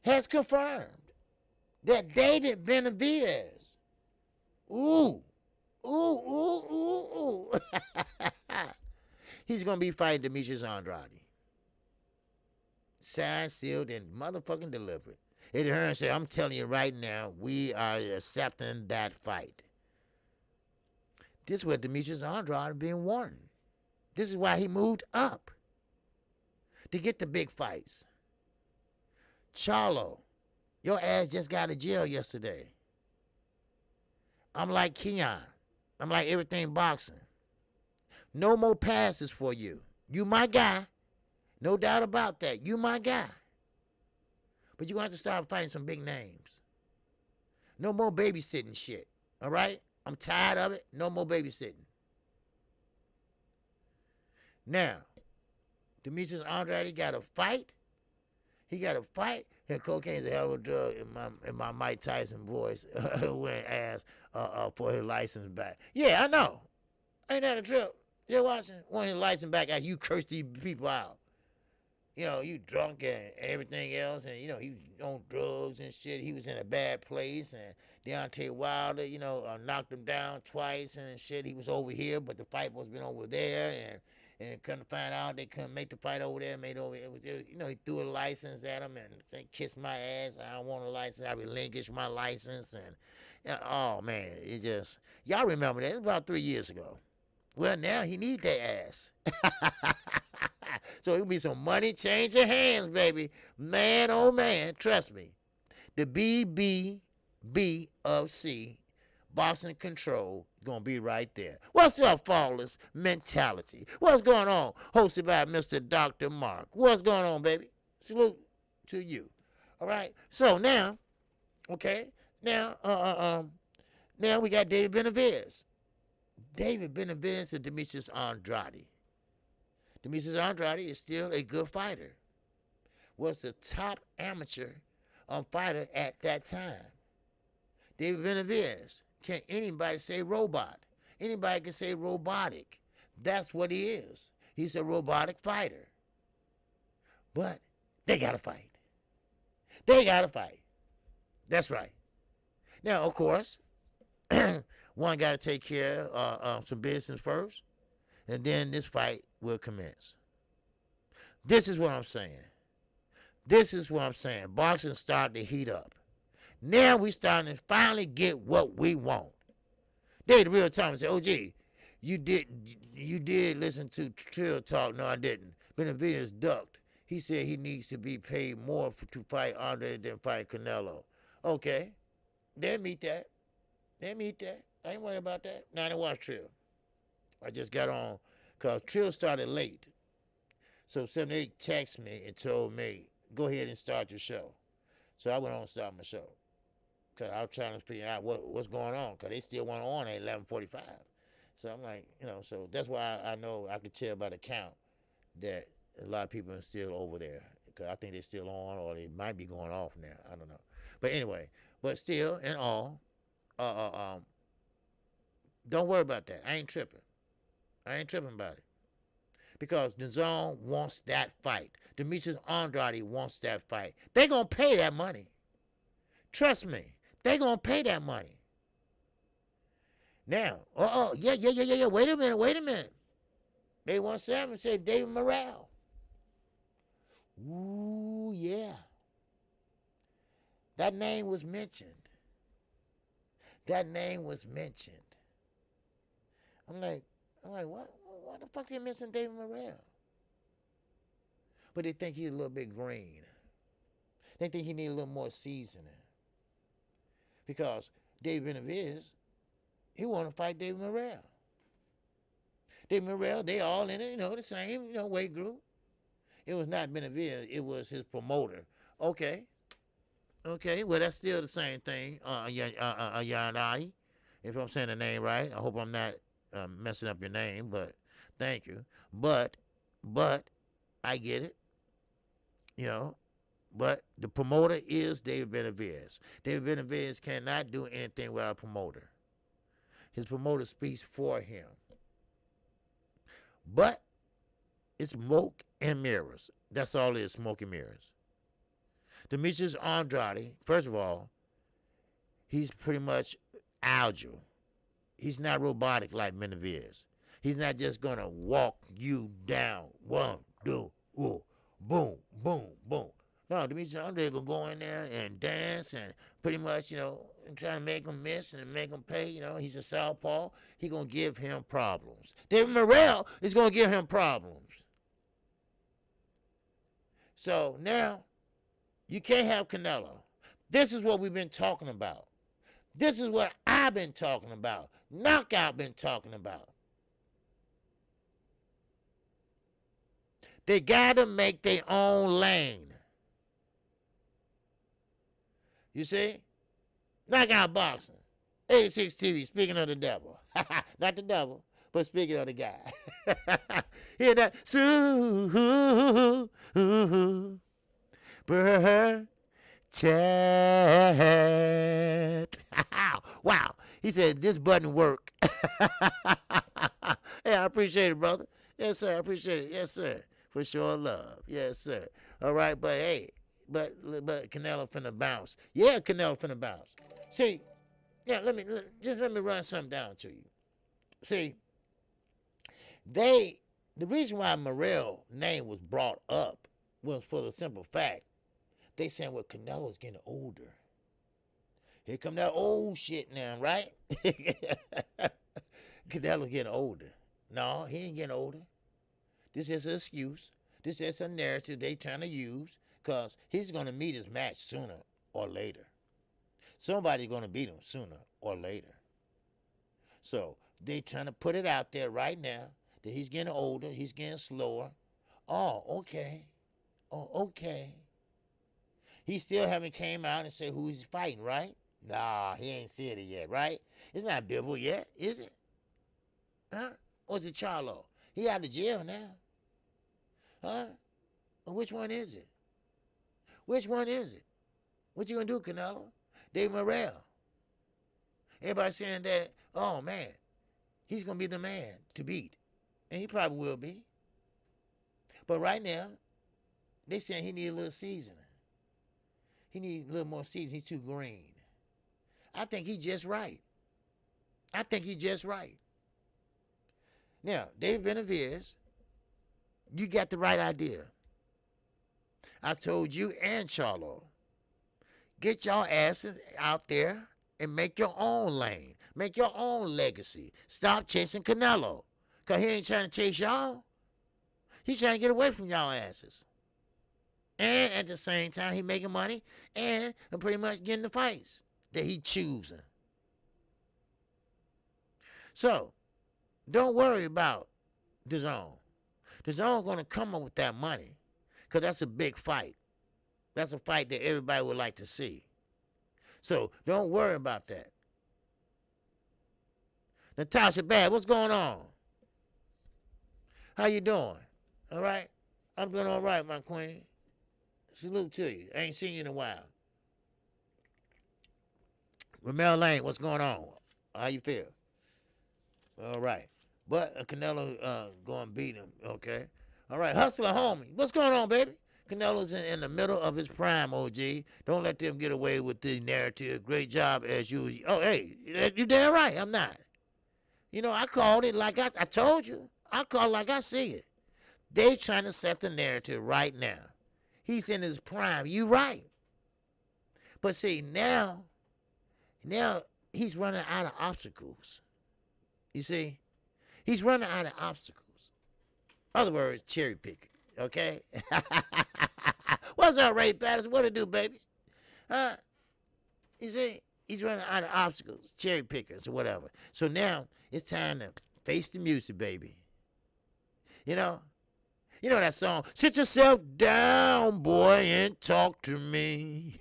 has confirmed that David Benavidez, ooh, he's going to be fighting Demetrius Andrade. Signed, sealed, and motherfucking delivered. Eddie Hearn said, I'm telling you right now, we are accepting that fight. This is what Demetrius Andrade being wanting. This is why he moved up. To get the big fights. Charlo, your ass just got out of jail yesterday. I'm like Keon. I'm like everything boxing. No more passes for you. You my guy. No doubt about that. You my guy. But you're going to have to start fighting some big names. No more babysitting shit. All right? I'm tired of it. No more babysitting. Now, Demetrius Andrade got a fight. He got a fight. And cocaine's a hell of a drug in my Mike Tyson voice when asked for his license back. Yeah, I know. Ain't that a trip? You're watching. Want his license back after you curse these people out. You know, you drunk and everything else, and, you know, he was on drugs and shit. He was in a bad place, and Deontay Wilder, you know, knocked him down twice and shit. He was over here, but the fight was been over there, and couldn't find out they couldn't make the fight over there. Made over it was, you know, he threw a license at him and said, "Kiss my ass. I don't want a license. I relinquished my license." And oh man, it just y'all remember that? It was about 3 years ago. Well, now he need that ass. So it'll be some money changing hands, baby. Man, oh man, trust me. The BBB of C, Boxing Control, gonna be right there. What's up, Flawless Mentality? What's going on? Hosted by Mr. Dr. Mark. What's going on, baby? Salute to you. All right. So now, okay. Now, now we got David Benavidez. David Benavidez and Demetrius Andrade. Demetrius Andrade is still a good fighter. Was the top amateur fighter at that time. David Benavidez. Can anybody say robot? Anybody can say robotic. That's what he is. He's a robotic fighter. But they got to fight. They got to fight. That's right. Now, of course, one got to take care of some business first, and then this fight will commence. This is what I'm saying. This is what I'm saying. Boxing started to heat up. Now we starting to finally get what we want. They the real time and say, "OG, you did listen to Trill talk." No, I didn't. Benavidez ducked. He said he needs to be paid more to fight Andrade than fight Canelo. Okay, they'll meet that. They'll meet that. I ain't worried about that. Now I didn't watch Trill. I just got on because Trill started late. So 78 texted me and told me, "Go ahead and start your show." So I went on and started my show. Because I was trying to figure out what's going on. Because they still went on at 11:45. So I'm like, you know, so that's why I know I could tell by the count that a lot of people are still over there. Because I think they're still on or they might be going off now. I don't know. But anyway, but still in all, don't worry about that. I ain't tripping. I ain't tripping about it. Because the Zone wants that fight. Demetrius Andrade wants that fight. They're going to pay that money. Trust me. They're going to pay that money. Now, yeah. Wait a minute. They 17 say David Morrell. Ooh, yeah. That name was mentioned. I'm like, what? Why the fuck they missing David Morrell? But they think he's a little bit green. They think he need a little more seasoning. Because David Benavidez, he want to fight David Morrell. David Morrell, they all in it, you know, the same, you know, weight group. It was not Benavidez, it was his promoter. Okay, well, that's still the same thing, Yanai, if I'm saying the name right. I hope I'm not messing up your name, but thank you. But but I get it, you know. But the promoter is David Benavidez. David Benavidez cannot do anything without a promoter. His promoter speaks for him. But it's smoke and mirrors. That's all it is, smoke and mirrors. Demetrius Andrade, first of all, he's pretty much agile. He's not robotic like Benavidez. He's not just going to walk you down. 1, 2, boom, boom, boom. No, Demetrius Andrade will go in there and dance and pretty much, and trying to make him miss and make him pay. He's a southpaw. He's going to give him problems. David Morrell is going to give him problems. So now, you can't have Canelo. This is what we've been talking about. This is what I've been talking about. Knockout been talking about. They got to make their own lane. You see? Knockout boxing. 86 TV, speaking of the devil. Not the devil, but speaking of the guy. Hear that? Super chat. Wow. He said this button work. Hey, I appreciate it, brother. Yes, sir. I appreciate it. Yes, sir. For sure love. Yes, sir. All right, but hey, but Canelo finna bounce. Yeah, Canelo finna bounce. See, yeah, let me run something down to you. See, the reason why Morrell's name was brought up was for the simple fact they saying, well, Canelo's getting older. Here come that old shit now, right? Canelo's getting older. No, he ain't getting older. This is an excuse. This is a narrative they trying to use because he's going to meet his match sooner or later. Somebody's going to beat him sooner or later. So they trying to put it out there right now that he's getting older, he's getting slower. Oh, okay. Oh, okay. He still haven't came out and said who he's fighting, right? Nah, he ain't said it yet, right? It's not Bibble yet, is it? Huh? Or is it Charlo? He out of jail now. Huh? Well, which one is it? Which one is it? What you gonna do, Canelo? Dave Morrell. Everybody saying that, oh man, he's gonna be the man to beat. And he probably will be. But right now, they saying he need a little seasoning. He need a little more seasoning. He's too green. I think he's just right. I think he's just right. Now, Dave Benavidez, you got the right idea. I told you and Charlo, get y'all asses out there and make your own lane. Make your own legacy. Stop chasing Canelo. Because he ain't trying to chase y'all. He's trying to get away from y'all asses. And at the same time, he making money and pretty much getting the fights that he choosing. So, don't worry about DAZN. DAZN going to come up with that money because that's a big fight. That's a fight that everybody would like to see. So, don't worry about that. Natasha Bad, what's going on? How you doing? All right? I'm doing all right, my queen. Salute to you. I ain't seen you in a while. Ramel Lane, what's going on? How you feel? All right. But Canelo going to beat him, okay? All right, Hustler Homie, what's going on, baby? Canelo's in the middle of his prime, OG. Don't let them get away with the narrative. Great job as you. Oh, hey, you damn right, I'm not. I called it like I told you. I call it like I see it. They trying to set the narrative right now. He's in his prime. You right. But see, now he's running out of obstacles. You see? He's running out of obstacles. In other words, cherry picking. Okay? What's up, Ray Patterson? What it do, baby? You see? He's running out of obstacles, cherry pickers or whatever. So now it's time to face the music, baby. You know that song, sit yourself down, boy, and talk to me.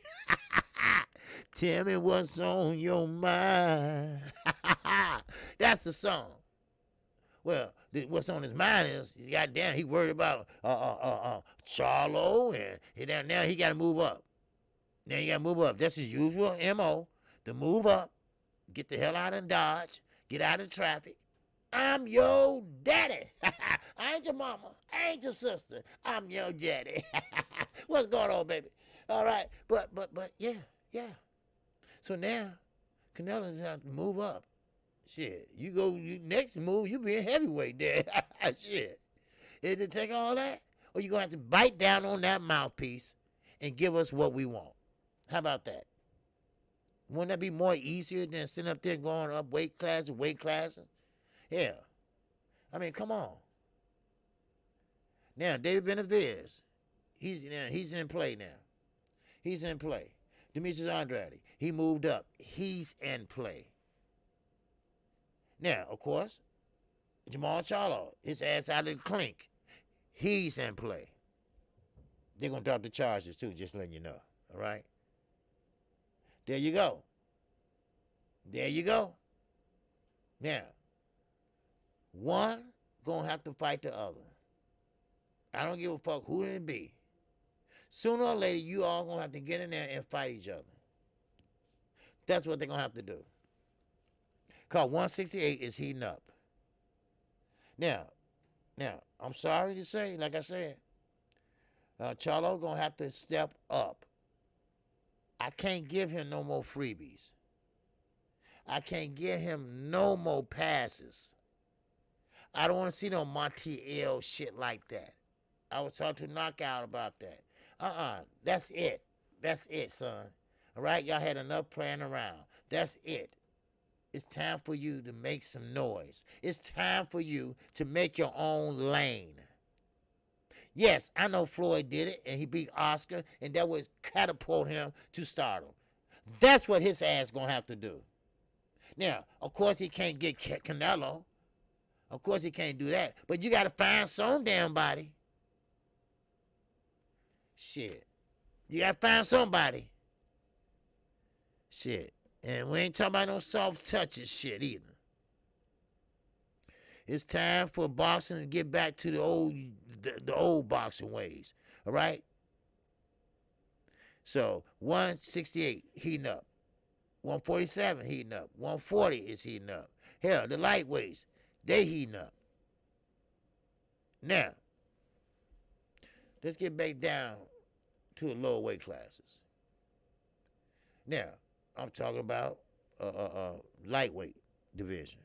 Tell me what's on your mind. That's the song. Well, what's on his mind is, goddamn, he worried about Charlo, and now he got to move up. Now you got to move up. That's his usual MO, to move up, get the hell out of Dodge, get out of traffic. I'm your daddy. I ain't your mama. I ain't your sister. I'm your daddy. What's going on, baby? All right, but yeah. So now, Canelo's have to move up. Shit, you next move, you be a heavyweight there. Shit. Is it take all that? Or you gonna have to bite down on that mouthpiece and give us what we want? How about that? Wouldn't that be more easier than sitting up there going up weight classes? Yeah. I mean, come on. Now, David Benavidez, he's in play now. He's in play. Demetrius Andrade, he moved up. He's in play. Now, of course, Jamal Charlo, his ass out of the clink. He's in play. They're going to drop the charges, too, just letting you know. All right? There you go. There you go. Now, one going to have to fight the other. I don't give a fuck who it be. Sooner or later, you all going to have to get in there and fight each other. That's what they're going to have to do. Because 168 is heating up. Now, I'm sorry to say, like I said, Charlo going to have to step up. I can't give him no more freebies. I can't give him no more passes. I don't want to see no Montiel shit like that. I was talking to Knockout about that. That's it. That's it, son. All right? Y'all had enough playing around. That's it. It's time for you to make some noise. It's time for you to make your own lane. Yes, I know Floyd did it, and he beat Oscar, and that would catapult him to stardom. That's what his ass gonna have to do. Now, of course, he can't get Canelo. Of course, he can't do that. But you got to find some damn body. Shit. You got to find somebody. Shit. And we ain't talking about no soft touches shit either. It's time for boxing to get back to the old boxing ways. All right? So, 168 heating up. 147 heating up. 140 is heating up. Hell, the lightweights, they heating up. Now, let's get back down to the lower weight classes. Now, I'm talking about lightweight division.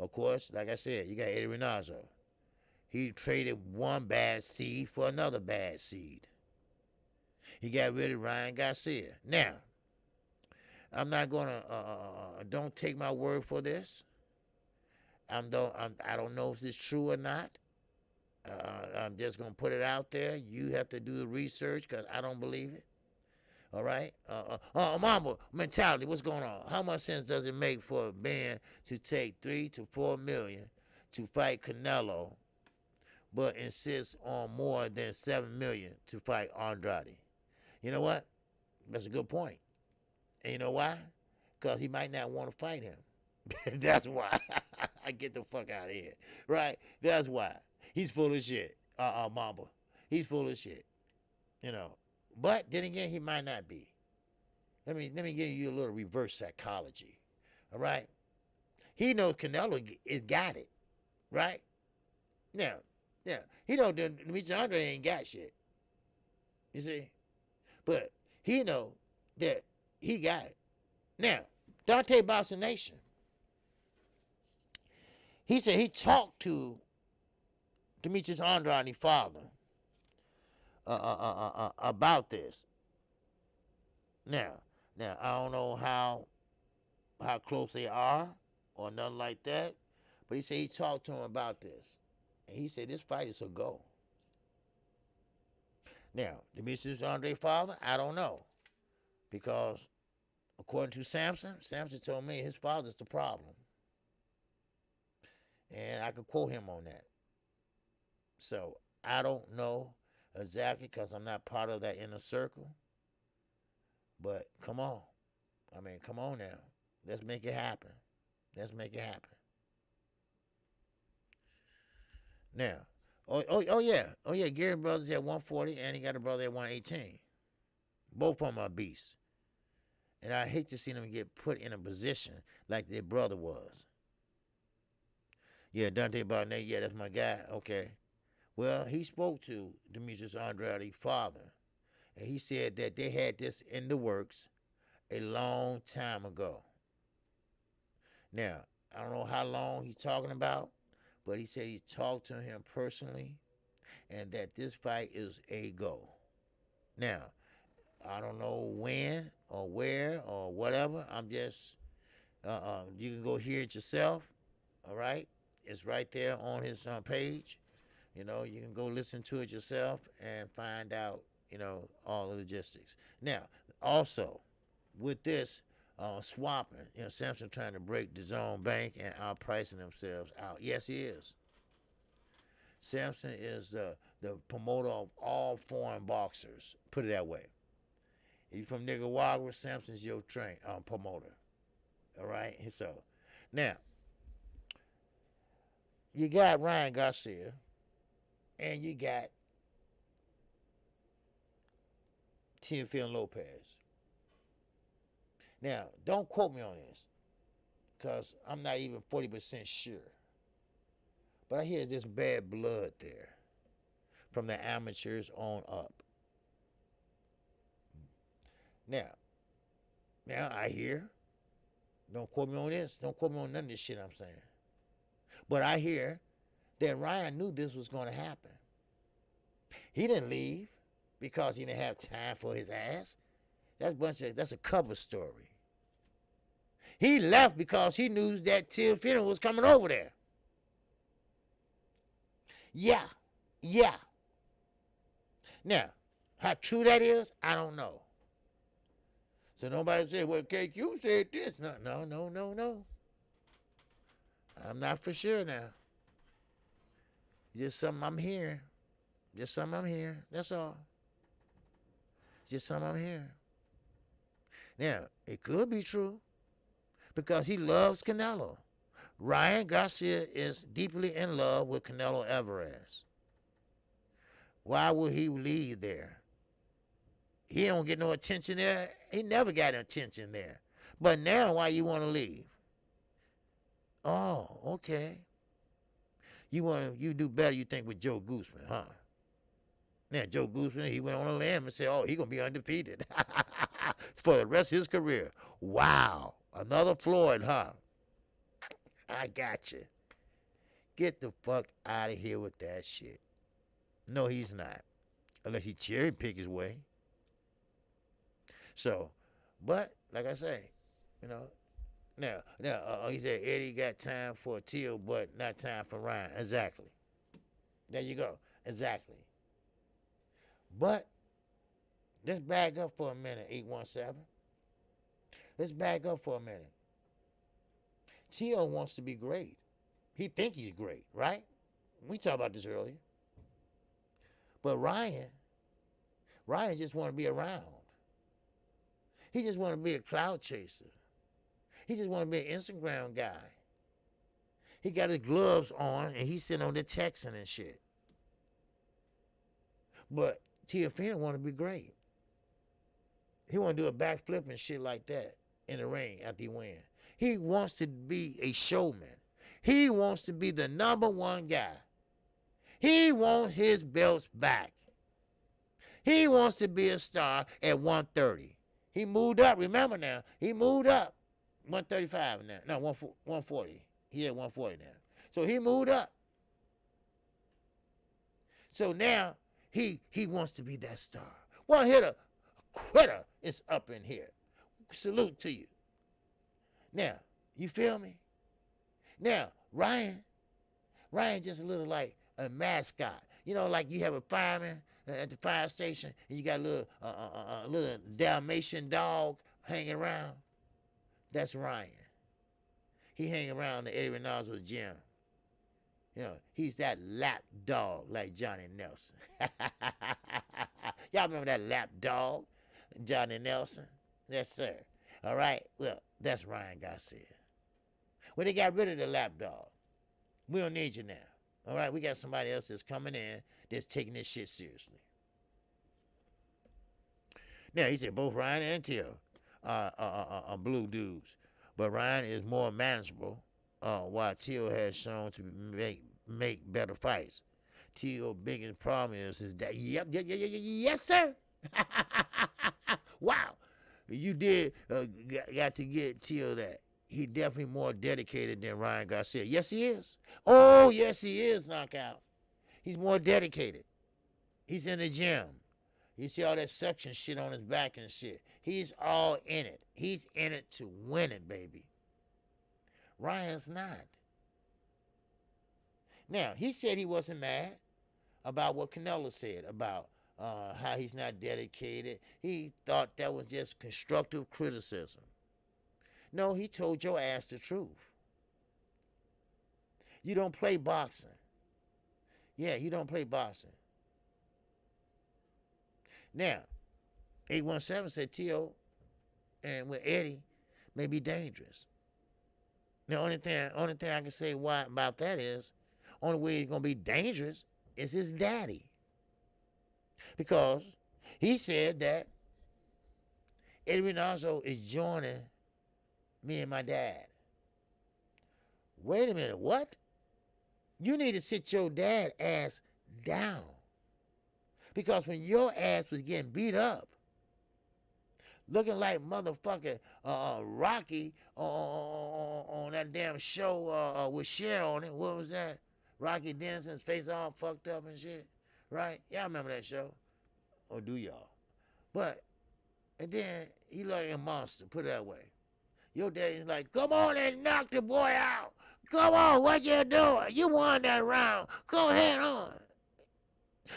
Of course, like I said, you got Eddie Reynoso. He traded one bad seed for another bad seed. He got rid of Ryan Garcia. Now, I'm not gonna. Don't take my word for this. I don't know if it's true or not. I'm just gonna put it out there. You have to do the research because I don't believe it. All right. Mamba mentality. What's going on? How much sense does it make for a man to take $3 to $4 million to fight Canelo, but insists on more than $7 million to fight Andrade? You know what? That's a good point. And you know why? Because he might not want to fight him. That's why. I get the fuck out of here. Right? That's why. He's full of shit. Mamba. He's full of shit. You know. But then again, he might not be. Let me give you a little reverse psychology. All right? He knows Canelo got it. Right? Now, yeah. He knows that Demetrius Andrade ain't got shit. You see? But he know that he got it. Now, Dante Boxing Nation. He said he talked to Demetrius Andrade's father about this. Now, I don't know how close they are or nothing like that, but he said he talked to him about this. And he said this fight is a go. Now, Demetrius Andrade's father, I don't know. Because according to Samson told me his father's the problem. And I could quote him on that. So, I don't know exactly because I'm not part of that inner circle. But come on. I mean, come on now. Let's make it happen. Let's make it happen. Now, oh yeah. Gary brothers at 140, and he got a brother at 118. Both of them are beasts, and I hate to see them get put in a position like their brother was. Yeah, Dante Barnett. Yeah, that's my guy. Okay. Well, he spoke to Demetrius Andrade's father, and he said that they had this in the works a long time ago. Now, I don't know how long he's talking about, but he said he talked to him personally and that this fight is a go. Now, I don't know when or where or whatever. I'm just, you can go hear it yourself, all right? It's right there on his page. You know, you can go listen to it yourself and find out, you know, all the logistics. Now, also, with this swapping, you know, Samson trying to break the zone bank and outpricing themselves out. Yes, he is. Samson is the promoter of all foreign boxers. Put it that way. If you're from Nicaragua, Samson's your promoter. All right? So, now, you got Ryan Garcia, and you got Teofimo Lopez. Now, don't quote me on this, because I'm not even 40% sure. But I hear there's bad blood there from the amateurs on up. Now I hear, don't quote me on this, don't quote me on none of this shit I'm saying. But I hear that Ryan knew this was going to happen. He didn't leave because he didn't have time for his ass. That's a cover story. He left because he knew that Teofimo was coming over there. Yeah. Now, how true that is, I don't know. So nobody say, well, KQ said this. No. I'm not for sure now. Just something I'm hearing. That's all. Just something I'm hearing. Now, it could be true because he loves Canelo. Ryan Garcia is deeply in love with Canelo Alvarez. Why would he leave there? He don't get no attention there. He never got attention there. But now, why you want to leave? Oh, okay. You do better, you think, with Joe Gooseman, huh? Now, Joe Gooseman, he went on a limb and said, oh, he going to be undefeated for the rest of his career. Wow. Another Floyd, huh? I got you. Get the fuck out of here with that shit. No, he's not. Unless he cherry pick his way. So, but, like I say, you know, now, he said Eddie got time for Teo, but not time for Ryan. Exactly. There you go. Exactly. But let's back up for a minute, 817. Let's back up for a minute. Teo wants to be great. He think he's great, right? We talked about this earlier. But Ryan just want to be around. He just want to be a cloud chaser. He just want to be an Instagram guy. He got his gloves on and he's sitting on the texting and shit. But Teofimo want to be great. He want to do a backflip and shit like that in the ring after he wins. He wants to be a showman. He wants to be the #1 guy. He wants his belts back. He wants to be a star at 130. He moved up. Remember now, he moved up. 135 now. No, 140. He at 140 now. So he moved up. So now he wants to be that star. One hitter, a quitter is up in here. Salute to you. Now, you feel me? Now, Ryan just a little like a mascot. You know, like you have a fireman at the fire station and you got a little Dalmatian dog hanging around. That's Ryan. He hang around the Eddie Reynoso gym. You know, he's that lap dog like Johnny Nelson. Y'all remember that lap dog, Johnny Nelson? Yes, sir. All right? Well, that's Ryan Garcia. When they got rid of the lap dog, we don't need you now. All right, we got somebody else that's coming in that's taking this shit seriously. Now, he said both Ryan and Teal are blue dudes, but Ryan is more manageable, while Teal has shown to make better fights. Teal's biggest problem is that, yes, sir. Wow. You did got to get Teal that. He definitely more dedicated than Ryan Garcia. Yes, he is. Oh, yes, he is, knockout. He's more dedicated. He's in the gym. You see all that suction shit on his back and shit. He's all in it. He's in it to win it, baby. Ryan's not. Now, he said he wasn't mad about what Canelo said about how he's not dedicated. He thought that was just constructive criticism. No, he told your ass the truth. You don't play boxing. Yeah, you don't play boxing. Now, 817 said Tio and with Eddie may be dangerous. The only thing I can say why about that is, only way he's gonna be dangerous is his daddy. Because he said that Eddie Reynoso is joining me and my dad. Wait a minute, what? You need to sit your dad ass down. Because when your ass was getting beat up, looking like motherfucking Rocky on that damn show with Cher on it. What was that? Rocky Dennison's face all fucked up and shit. Right? Y'all remember that show? Or do y'all? But, and then he like a monster, put it that way. Your daddy's like, come on and knock the boy out. Come on, what you doing? You won that round. Go ahead on.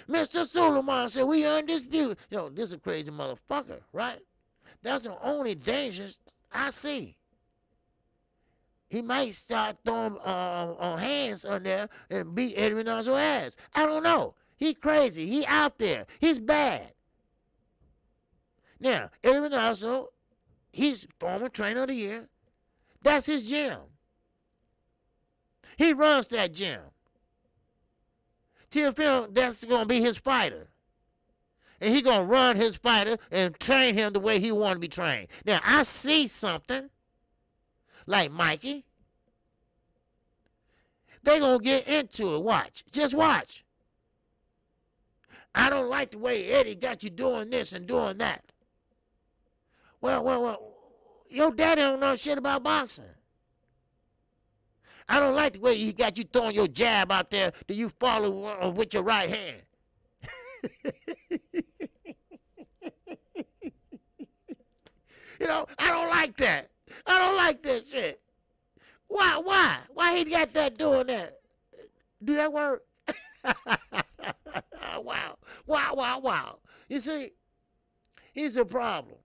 Mr. Suleiman said, we undisputed. Yo, this is a crazy motherfucker, right? That's the only danger I see. He might start throwing hands on there and beat Eddie Reynoso's ass. I don't know. He crazy. He out there. He's bad. Now, Eddie Reynoso, he's former trainer of the year. That's his gym. He runs that gym. Teofimo, that's going to be his fighter. And he going to run his fighter and train him the way he want to be trained. Now, I see something like Mikey. They going to get into it. Watch. Just watch. I don't like the way Eddie got you doing this and doing that. Well, your daddy don't know shit about boxing. I don't like the way he got you throwing your jab out there that you follow with your right hand. You know, I don't like that. I don't like that shit. Why? Why he got that doing that? Do that work? Wow. You see, here's a problem.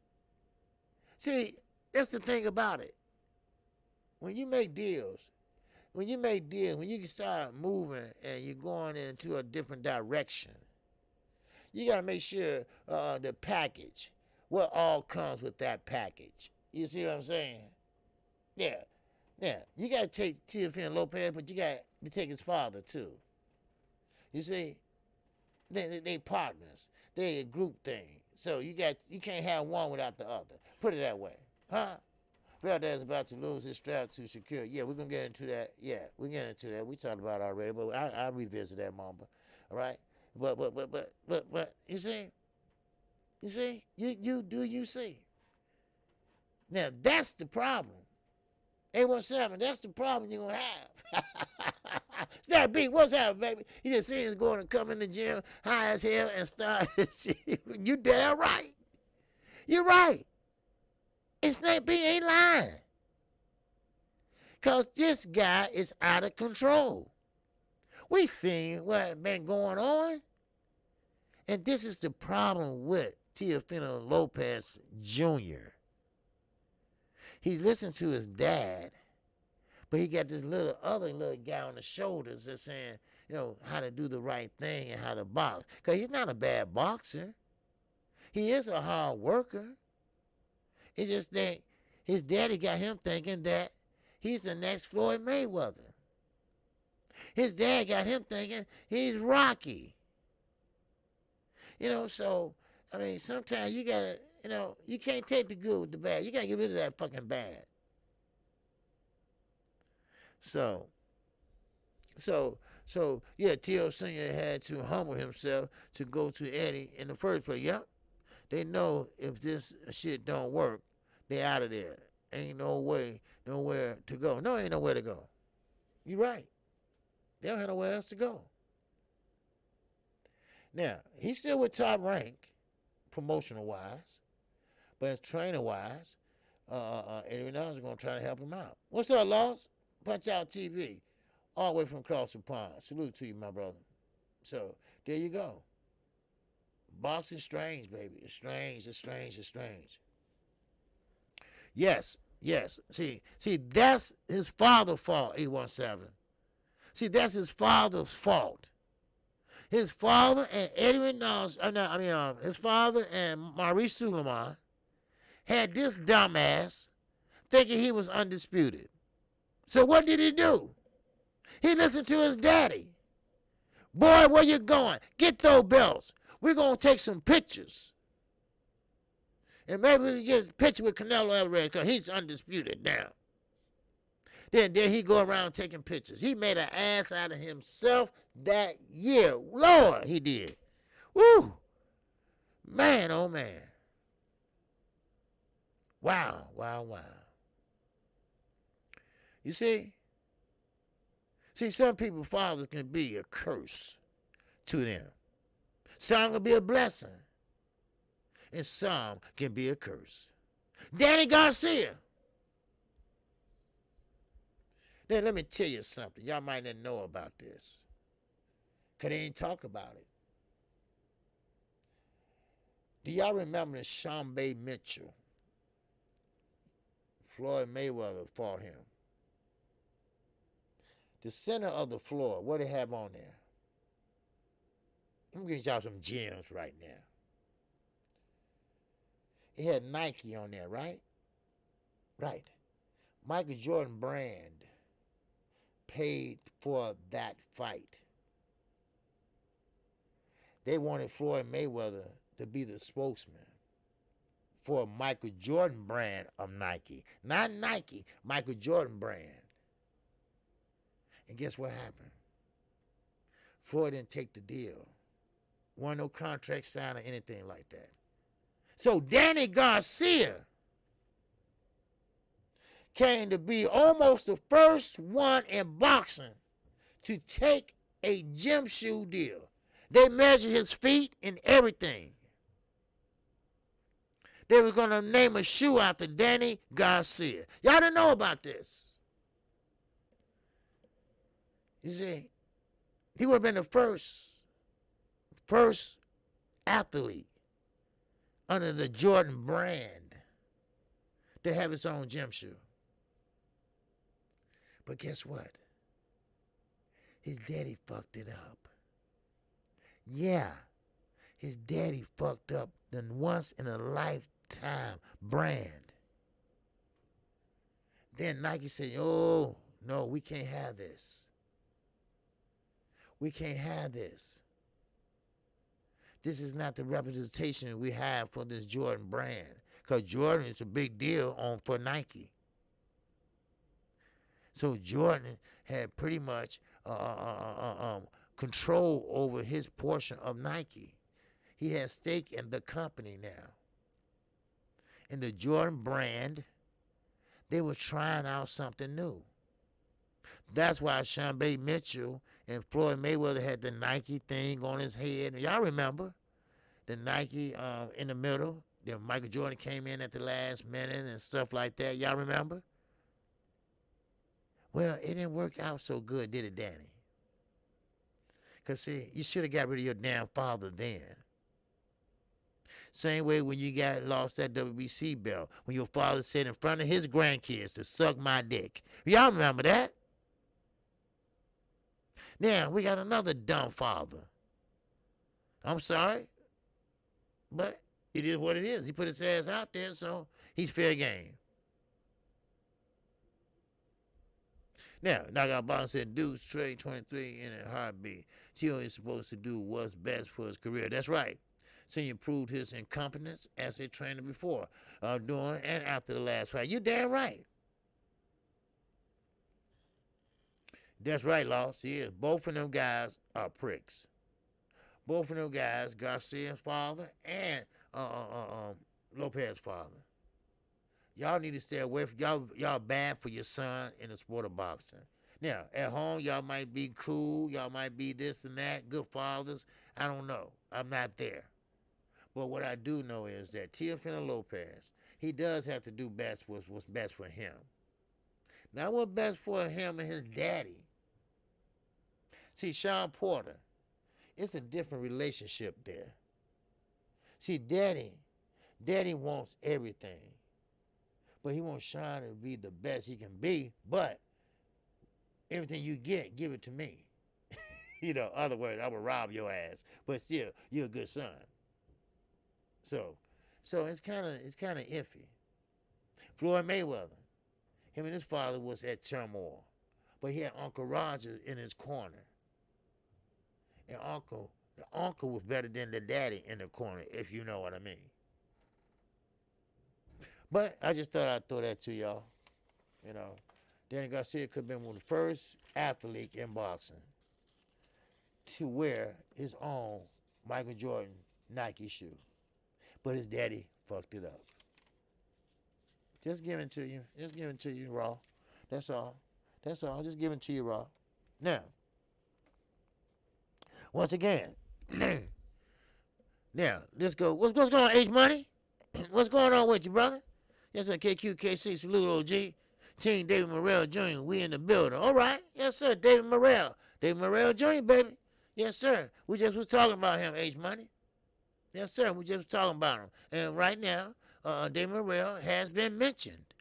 See, that's the thing about it. When you make deals, when you can start moving and you're going into a different direction, you got to make sure the package, what all comes with that package. You see what I'm saying? Yeah. Now, you got to take Teofimo Lopez, but you got to take his father, too. You see? They partners. They a group thing. So you can't have one without the other. Put it that way. Huh? Valdez about to lose his strap to Shakur. Yeah, we're going to get into that. Yeah, we're getting into that. We talked about it already, but I'll revisit that moment. All right? But you see? You see? Now, that's the problem. 817, that's the problem you're going to have. Snap beat, what's happening, baby? You just see us going to come in the gym high as hell and start shit. You damn right. You're right. And Snap beat ain't lying. Because this guy is out of control. We seen what been going on. And this is the problem with Teofimo Lopez Jr. He's listening to his dad, but he got this other little guy on the shoulders that's saying, you know, how to do the right thing and how to box. Because he's not a bad boxer. He is a hard worker. It's just that his daddy got him thinking that he's the next Floyd Mayweather. His dad got him thinking he's Rocky. So, I mean, sometimes you gotta, you can't take the good with the bad. You gotta get rid of that fucking bad. So, yeah, Tio Sr. had to humble himself to go to Eddie in the first place. Yep. They know if this shit don't work, they out of there. Ain't no way, nowhere to go. No, ain't nowhere to go. You right. They don't have nowhere else to go. Now, he's still with Top Rank, promotional wise, but as trainer wise, Eddie Reynoso is gonna try to help him out. What's up, Lost? Punch Out TV, all the way from across the pond. Salute to you, my brother. So there you go. Boxing strange, baby. It's strange. It's strange. It's strange. Yes. See, that's his father's fault. 817. See, that's his father's fault. His father and Eddie Reynoso, his father and Maurice Suleiman had this dumbass thinking he was undisputed. So what did he do? He listened to his daddy. Boy, where you going? Get those belts. We're going to take some pictures. And maybe we can get a picture with Canelo Alvarez because he's undisputed now. Then he go around taking pictures. He made an ass out of himself that year. Lord, he did. Woo. Man, oh man. Wow. You see? See, some people's fathers can be a curse to them. Some can be a blessing. And some can be a curse. Danny Garcia. Then let me tell you something. Y'all might not know about this. Because they ain't talk about it. Do y'all remember the Shambe Mitchell? Floyd Mayweather fought him. The center of the floor, what do they have on there? I'm giving y'all some gems right now. It had Nike on there, right? Right. Michael Jordan brand paid for that fight. They wanted Floyd Mayweather to be the spokesman for Michael Jordan brand of Nike. Not Nike, Michael Jordan brand. And guess what happened? Floyd didn't take the deal. Wasn't no contract signed or anything like that. So Danny Garcia came to be almost the first one in boxing to take a gym shoe deal. They measured his feet and everything. They were going to name a shoe after Danny Garcia. Y'all didn't know about this. You see, he would have been the first athlete under the Jordan brand to have his own gym shoe. But guess what? His daddy fucked it up. Yeah, his daddy fucked up the once in a lifetime brand. Then Nike said, oh, no, we can't have this. We can't have this. This is not the representation we have for this Jordan brand. Because Jordan is a big deal for Nike. So Jordan had pretty much control over his portion of Nike. He has stake in the company now. In the Jordan brand, they were trying out something new. That's why Shambe Mitchell and Floyd Mayweather had the Nike thing on his head. Y'all remember the Nike in the middle? Then Michael Jordan came in at the last minute and stuff like that. Y'all remember? Well, it didn't work out so good, did it, Danny? Because, see, you should have got rid of your damn father then. Same way when you lost that WBC belt, when your father said in front of his grandkids to suck my dick. Y'all remember that? Now, we got another dumb father. I'm sorry, but it is what it is. He put his ass out there, so he's fair game. Now, Knockout Boxing said, Dude's trade 23 in a heartbeat. Tio is supposed to do what's best for his career. That's right. Senior proved his incompetence as a trainer before, during, and after the last fight. You damn right. That's right, Loss. He is. Both of them guys are pricks. Both of them guys, Garcia's father and Lopez's father. Y'all need to stay away from y'all bad for your son in the sport of boxing. Now, at home, y'all might be cool, y'all might be this and that, good fathers. I don't know. I'm not there. But what I do know is that Teofimo Lopez, he does have to do best what's best for him. Not what's best for him and his daddy. See, Sean Porter, it's a different relationship there. See, daddy wants everything. But he wants Sean to be the best he can be, but everything you get, give it to me. You know, other words, I will rob your ass, but still, you're a good son. So it's kind of iffy. Floyd Mayweather, him and his father was at turmoil, but he had Uncle Roger in his corner, and the uncle was better than the daddy in the corner, if you know what I mean. But I just thought I'd throw that to y'all. You know, Danny Garcia could have been one of the first athletes in boxing to wear his own Michael Jordan Nike shoe. But his daddy fucked it up. Just giving it to you. Just giving it to you raw. That's all. That's all. Just giving it to you raw. Now, once again, now, let's go. What's going on, H Money? What's going on with you, brother? Yes, sir. KQKC, salute, OG. Team David Morrell Jr., we in the building. All right. Yes, sir. David Morrell. David Morrell Jr., baby. Yes, sir. We just was talking about him, H Money. Yes, sir. We just was talking about him. And right now, David Morrell has been mentioned.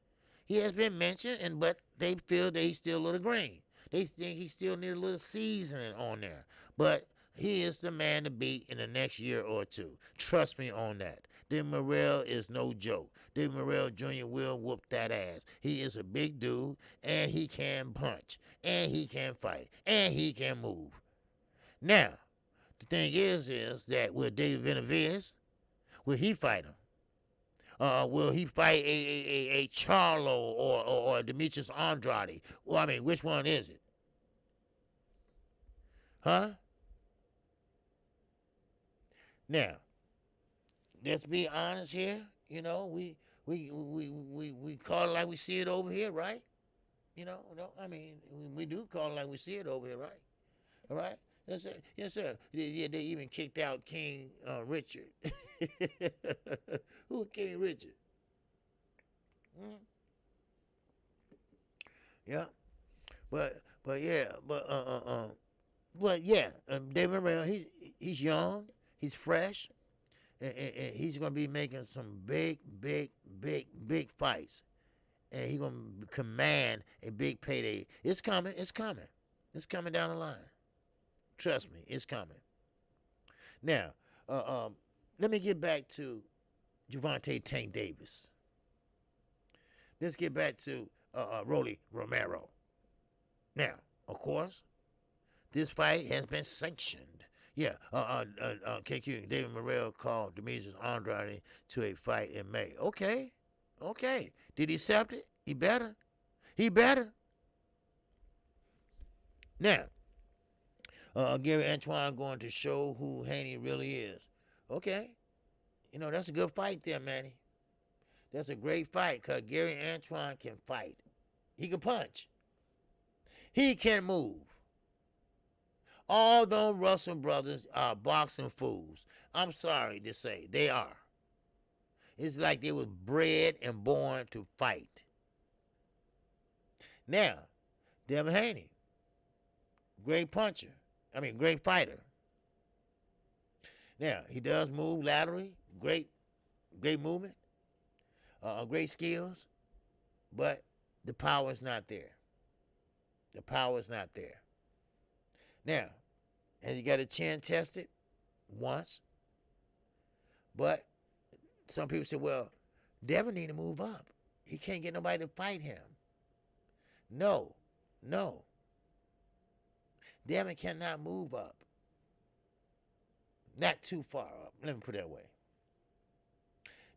He has been mentioned, but they feel that he's still a little green. They think he still needs a little seasoning on there. But he is the man to beat in the next year or two. Trust me on that. David Morrell is no joke. David Morrell Jr. will whoop that ass. He is a big dude, and he can punch, and he can fight, and he can move. Now, the thing is that with David Benavidez, will he fight him? Will he fight a Charlo or Demetrius Andrade? Well, I mean, which one is it? Huh? Now, let's be honest here. You know, we call it like we see it over here, right? You know, no, I mean, we do call it like we see it over here, right? All right? Yes, sir. Yes, sir. They even kicked out King Richard. Who King Richard? Yeah, but yeah, David Morrell, he's young, he's fresh, and he's gonna be making some big fights, and he's gonna command a big payday. It's coming down the line. Trust me, it's coming. Now, let me get back to Gervonta Tank Davis. Let's get back to Rolly Romero. Now, of course, this fight has been sanctioned. Yeah, KQ, David Morrell called Demetrius Andrade to a fight in May. Okay. Did he accept it? He better. Now, Gary Antoine going to show who Haney really is. Okay. You know, that's a good fight there, Manny. That's a great fight because Gary Antoine can fight. He can punch. He can move. All those Russell brothers are boxing fools. I'm sorry to say, they are. It's like they were bred and born to fight. Now, Devin Haney, great puncher. Great fighter. Now, he does move laterally. Great movement. Great skills. But the power is not there. Now, has he got a chin tested? Once. But some people say, well, Devin need to move up. He can't get nobody to fight him. No. No. Devin cannot move up. Not too far up. Let me put it that way.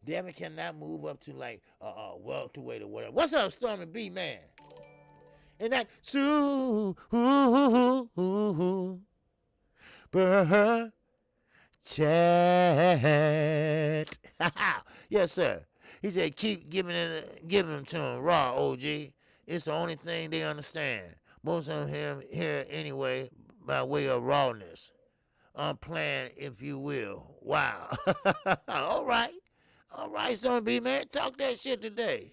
Devin cannot move up to like welterweight or whatever. What's up, Stormy B, man? And that super chat. Yes, sir. He said, keep giving them to him raw, OG. It's the only thing they understand. Most of him here anyway by way of rawness. Unplanned, if you will. Wow. All right. All right, Stormy B, man. Talk that shit today.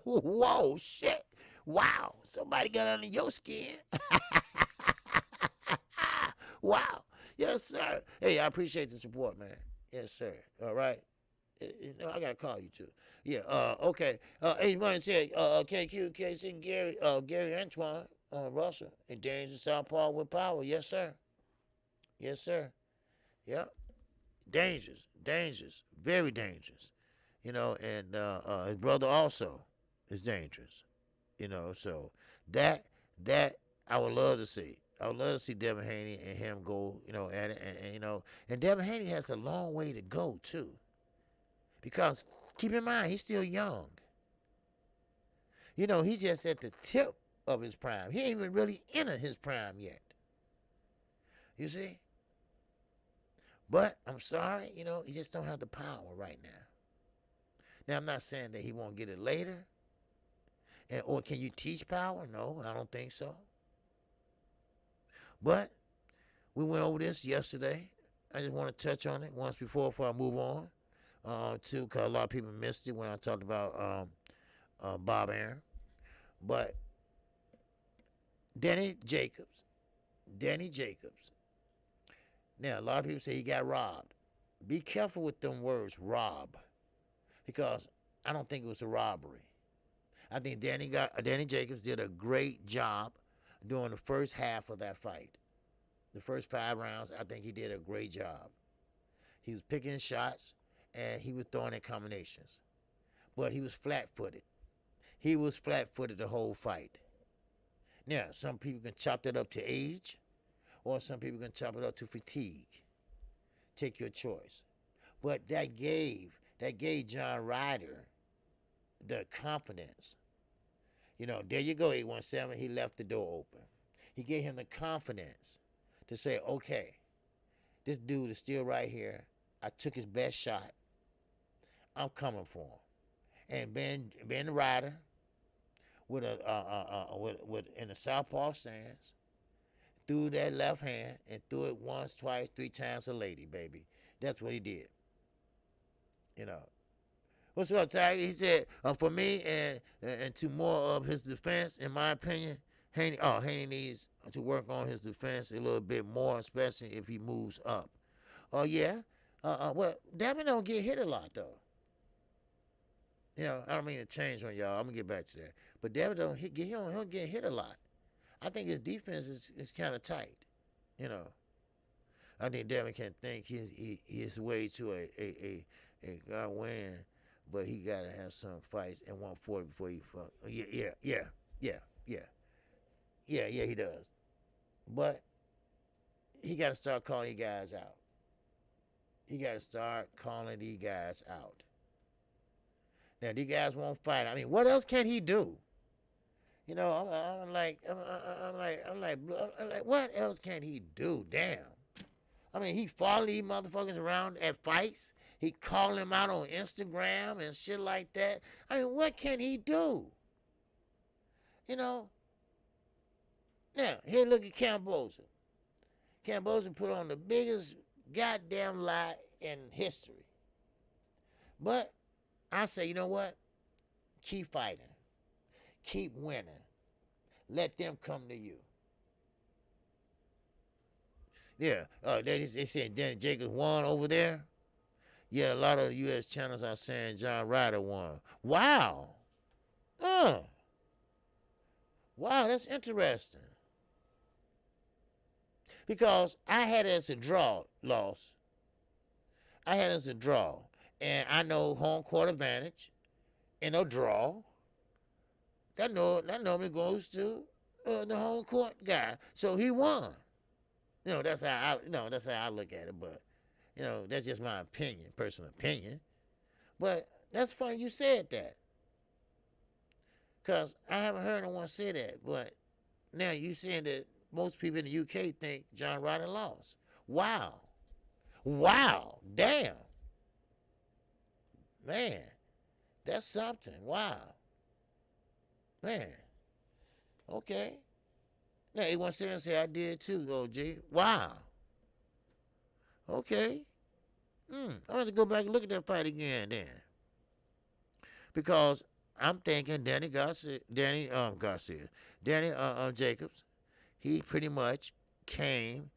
Whoa, shit. Wow. Somebody got under your skin. Wow. Yes, sir. Hey, I appreciate the support, man. Yes, sir. All right. You know, I gotta call you too. Yeah. Okay. Hey, Money said, KQKC Gary Antoine Russell and Dangerous Southpaw with power. Yes, sir. Yes, sir. Yep. Dangerous. Very dangerous. You know, and his brother also is dangerous. You know, so that I would love to see. I would love to see Devin Haney and him go, you know, at it, and you know, and Devin Haney has a long way to go too, because keep in mind he's still young. You know, he's just at the tip of his prime. He ain't even really entered his prime yet. You see? But I'm sorry, you know, he just don't have the power right now. Now I'm not saying that he won't get it later. Or can you teach power? No, I don't think so. But we went over this yesterday. I just want to touch on it once before I move on. Too, because a lot of people missed it when I talked about Bob Arum. But Danny Jacobs. Now, a lot of people say he got robbed. Be careful with them words, rob. Because I don't think it was a robbery. I think Danny Jacobs did a great job during the first half of that fight. The first 5 rounds, I think he did a great job. He was picking shots, and he was throwing in combinations. But he was flat-footed. He was flat-footed the whole fight. Now, some people can chop that up to age, or some people can chop it up to fatigue. Take your choice. But that gave John Ryder the confidence. You know, there you go, 817. He left the door open. He gave him the confidence to say, okay, this dude is still right here. I took his best shot. I'm coming for him. And Ben the Ryder with in a southpaw stance, threw that left hand and threw it once, twice, 3 times a lady, baby. That's what he did. You know. What's up, Tiger? He said, for me and to more of his defense, in my opinion, Haney needs to work on his defense a little bit more, especially if he moves up. Oh, yeah? Well, Devin don't get hit a lot, though. You know, I don't mean to change on y'all. I'm going to get back to that. But Devin don't get hit a lot. I think his defense is kind of tight, you know. I think Devin can think his way to a win. But he got to have some fights and 140 before he fuck. Yeah, he does. But he got to start calling these guys out. Now, these guys won't fight. I mean, what else can he do? You know, I'm like, what else can he do? Damn. I mean, he follow these motherfuckers around at fights. He call him out on Instagram and shit like that. I mean, what can he do? You know? Now, here look at Camboza. Camboza put on the biggest goddamn lie in history. But I say, you know what? Keep fighting. Keep winning. Let them come to you. Yeah, they said Danny Jacobs won over there. Yeah, a lot of U.S. channels are saying John Ryder won. Wow. Wow, that's interesting. Because I had it as a draw loss. And I know home court advantage in a draw. That normally goes to the home court guy. So he won. That's how that's how I look at it. But that's just my opinion, personal opinion. But that's funny you said that, cause I haven't heard no one say that. But now you saying that most people in the UK think John Ryder lost. Wow, wow, damn, man, that's something. Wow, man. Okay. Now 817 say I did too, OG. Wow. Okay. I have to go back and look at that fight again then. Because I'm thinking Danny Jacobs, he pretty much came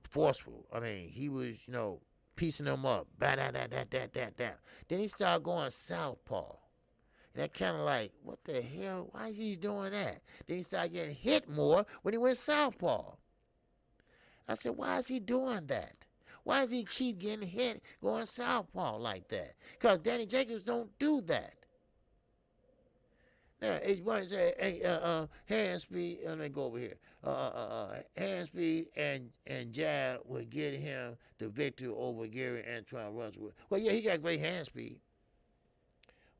forceful. I mean, he was, piecing them up. Then he started going southpaw. And that kind of like, what the hell? Why is he doing that? Then he started getting hit more when he went southpaw. I said, why is he doing that? Why does he keep getting hit going southpaw like that? Because Danny Jacobs don't do that. Now, H1 said, hey, hand speed, let me go over here. Hand speed and jab would get him the victory over Gary Antoine Russell. Well, yeah, he got great hand speed.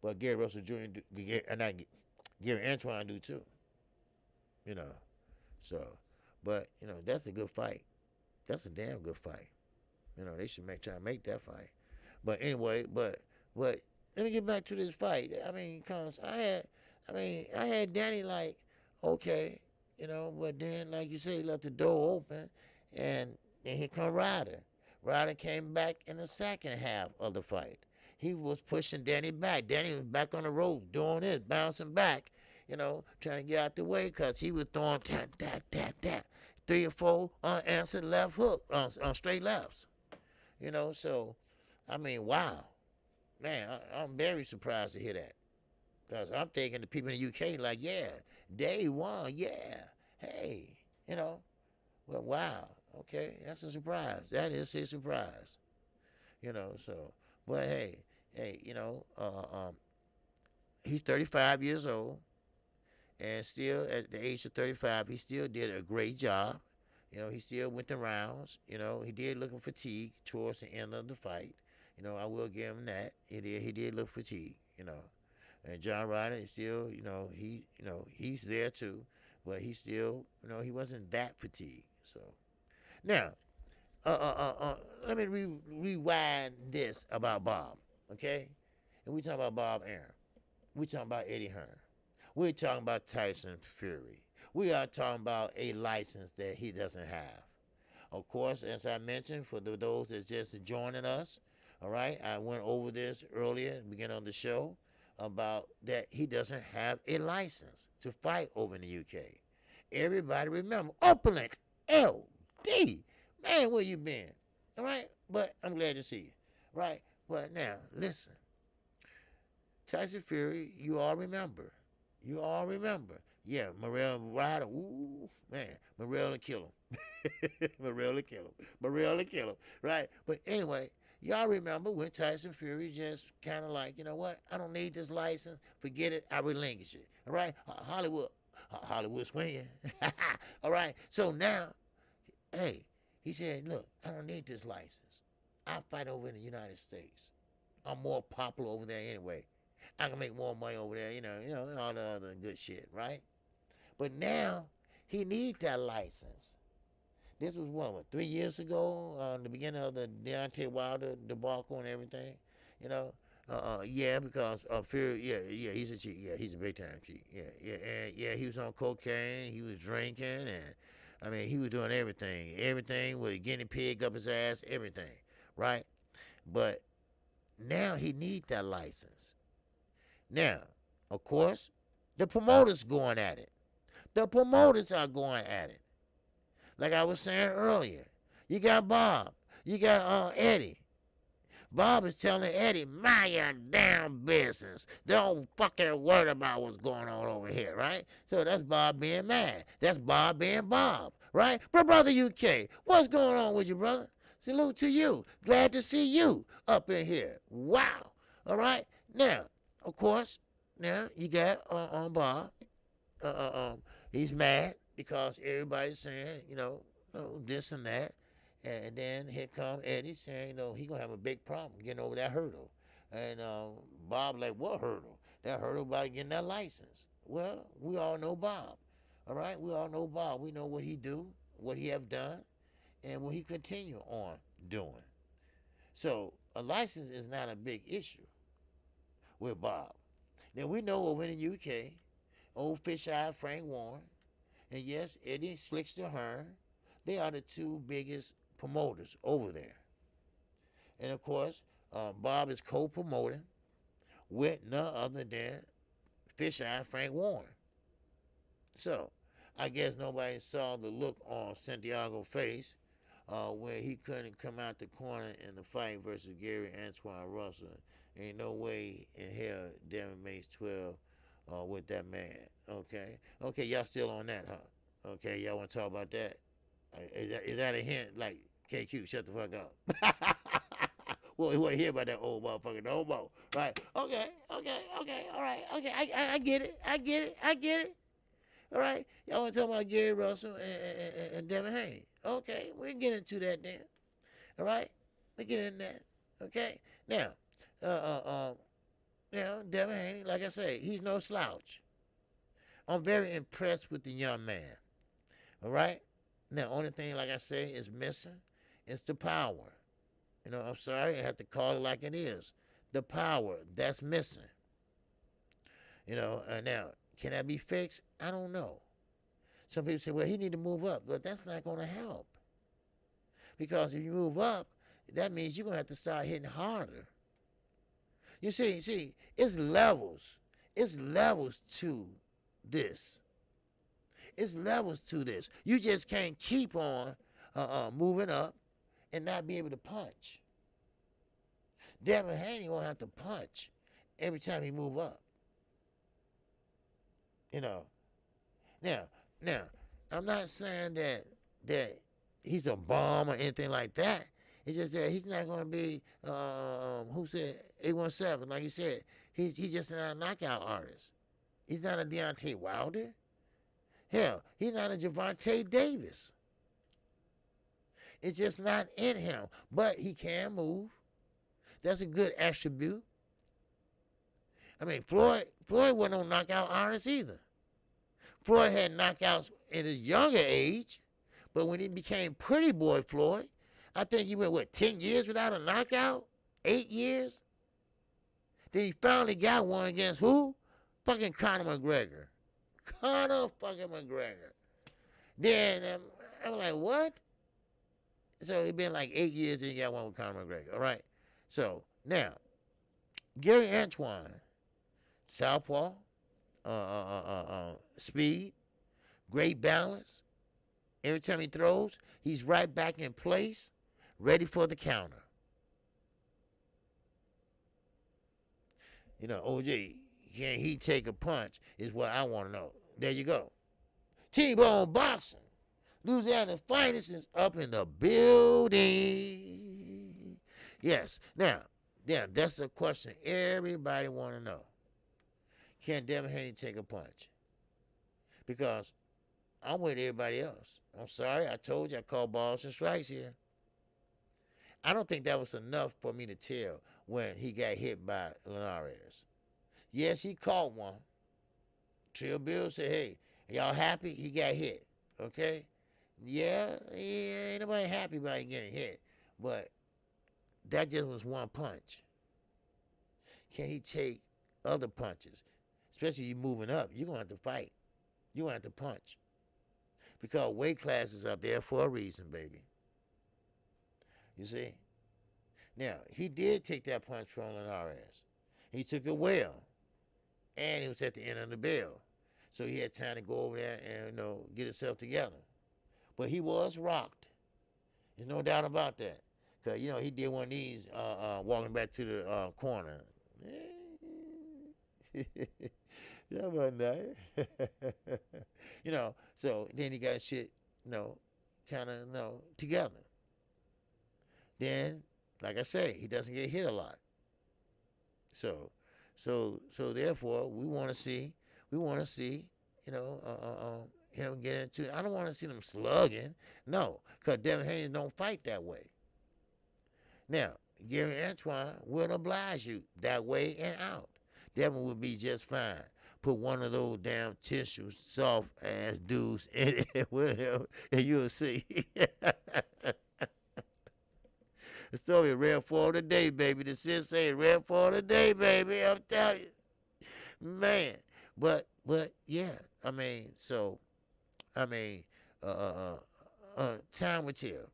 But Gary Russell Jr. Gary Antoine do too. So, but, that's a good fight. That's a damn good fight. They should try to make that fight. But anyway, but let me get back to this fight. I mean, cause I had Danny like, okay, but then like you say, he left the door open, and then here come Ryder. Ryder came back in the second half of the fight. He was pushing Danny back. Danny was back on the rope doing this, bouncing back, trying to get out the way because he was throwing tap, 3 or 4 unanswered left hook on straight lefts. So, I mean, wow. Man, I'm very surprised to hear that. Because I'm thinking the people in the UK like, yeah, day one, yeah, hey, well, wow, okay, that's a surprise. That is a surprise. So, but hey, he's 35 years old, and still at the age of 35, he still did a great job. He still went the rounds. He did look fatigued towards the end of the fight. I will give him that. He did look fatigued. And John Ryder is still, he's there too, but he still, he wasn't that fatigued. So now, let me rewind this about Bob, okay? And we talking about Bob Arum. We talking about Eddie Hearn. We're talking about Tyson Fury. We are talking about a license that he doesn't have. Of course, as I mentioned, for those that's just joining us, all right, I went over this earlier at the beginning of the show about that he doesn't have a license to fight over in the UK. Everybody remember, Opulent LD. Man, where you been? All right? But I'm glad to see you. Right? But now, listen. Tyson Fury, you all remember. Yeah, Morrell Ryder. Ooh, man. Morrell will kill him. Morrell will kill him. Right? But anyway, y'all remember when Tyson Fury just kind of like, you know what? I don't need this license. Forget it. I relinquish it. All right? Hollywood swinging. All right? So now, hey, he said, look, I don't need this license. I fight over in the United States. I'm more popular over there anyway. I can make more money over there, and all the other good shit, right? But now, he needs that license. This was what 3 years ago, the beginning of the Deontay Wilder debacle and everything, yeah, because Fury, yeah, he's a cheat, yeah, he's a big time cheat, yeah, he was on cocaine, he was drinking, and I mean, he was doing everything with a guinea pig up his ass, everything, right? But now he needs that license. Now, of course, the promoters going at it. The promoters are going at it. Like I was saying earlier, you got Bob, you got Eddie. Bob is telling Eddie, mind your damn business. Don't fucking worry about what's going on over here, right? So that's Bob being mad. That's Bob being Bob, right? But Brother UK, what's going on with you, brother? Salute to you. Glad to see you up in here. Wow. All right? Now, of course, now you got on Bob. uh, uh, um, he's mad because everybody's saying, this and that. And then here come Eddie saying, he going to have a big problem getting over that hurdle. And Bob like, what hurdle? That hurdle about getting that license. Well, we all know Bob. All right? We all know Bob. We know what he do, what he have done, and what he continue on doing. So a license is not a big issue with Bob. Now we know over in the UK, old fish-eyed Frank Warren, and yes, Eddie Slickster Hearn, they are the two biggest promoters over there. And of course, Bob is co-promoting with none other than fish-eyed Frank Warren. So I guess nobody saw the look on Santiago's face where he couldn't come out the corner in the fight versus Gary Antoine Russell. Ain't no way in hell Devin makes 12 with that man. Okay, y'all still on that, huh? Okay, y'all want to talk about that? Is that a hint? Like, KQ, shut the fuck up. Well, he wasn't hear about that old motherfucker no more. Right? Okay, all right, okay, I get it. All right, y'all want to talk about Gary Russell and Devin Haney? Okay, we'll get into that then. All right, we get in that. Okay, now, Devin Haney, like I say, he's no slouch. I'm very impressed with the young man. All right, now, only thing, like I say, is missing is the power. I'm sorry, I have to call it like it is. The power, that's missing. Now, can that be fixed? I don't know. Some people say, well, he need to move up. But that's not going to help. Because if you move up, that means you're going to have to start hitting harder. You see, it's levels. It's levels to this. It's levels to this. You just can't keep on moving up and not be able to punch. Devin Haney going to have to punch every time he move up. Now, I'm not saying that he's a bum or anything like that. It's just that he's not going to be, who said 817, like you said. He's just not a knockout artist. He's not a Deontay Wilder. Hell, he's not a Gervonta Davis. It's just not in him. But he can move. That's a good attribute. I mean, Floyd wasn't no knockout artist either. Floyd had knockouts in his younger age, but when he became Pretty Boy Floyd, I think he went, 10 years without a knockout? 8 years? Then he finally got one against who? Fucking Conor McGregor. Conor fucking McGregor. Then I'm like, what? So it's been like 8 years, then he got one with Conor McGregor, all right? So, now, Gary Antoine, southpaw, speed, great balance. Every time he throws, he's right back in place, ready for the counter. OJ, can he take a punch is what I want to know. There you go. T-Bone Boxing. Louisiana's finest is up in the building. Yes. Now, that's the question everybody want to know. Can Devin Haney take a punch? Because I'm with everybody else. I'm sorry, I told you I called balls and strikes here. I don't think that was enough for me to tell when he got hit by Linares. Yes, he caught one. Trill Bill said, hey, y'all happy? He got hit. Okay? Yeah, ain't nobody happy about him getting hit. But that just was one punch. Can he take other punches? Especially you moving up, you're going to have to fight. You're going to have to punch. Because weight classes up there for a reason, baby. You see? Now, he did take that punch from Linares. He took it well. And he was at the end of the bell. So he had time to go over there and, get himself together. But he was rocked. There's no doubt about that. Because, he did one of these walking back to the corner. Yeah, about that. So then he got shit, kind of, together. Then, like I say, he doesn't get hit a lot. So therefore, we want to see him get into. I don't want to see them slugging. No, because Devin Haney don't fight that way. Now, Gary Antoine will oblige you that way and out. Devin will be just fine. Put one of those damn tissue soft ass dudes in it with him, and you'll see. The story red for today, baby. The sensei red for today, baby. I'm telling you, man. But yeah. I mean, time will tell.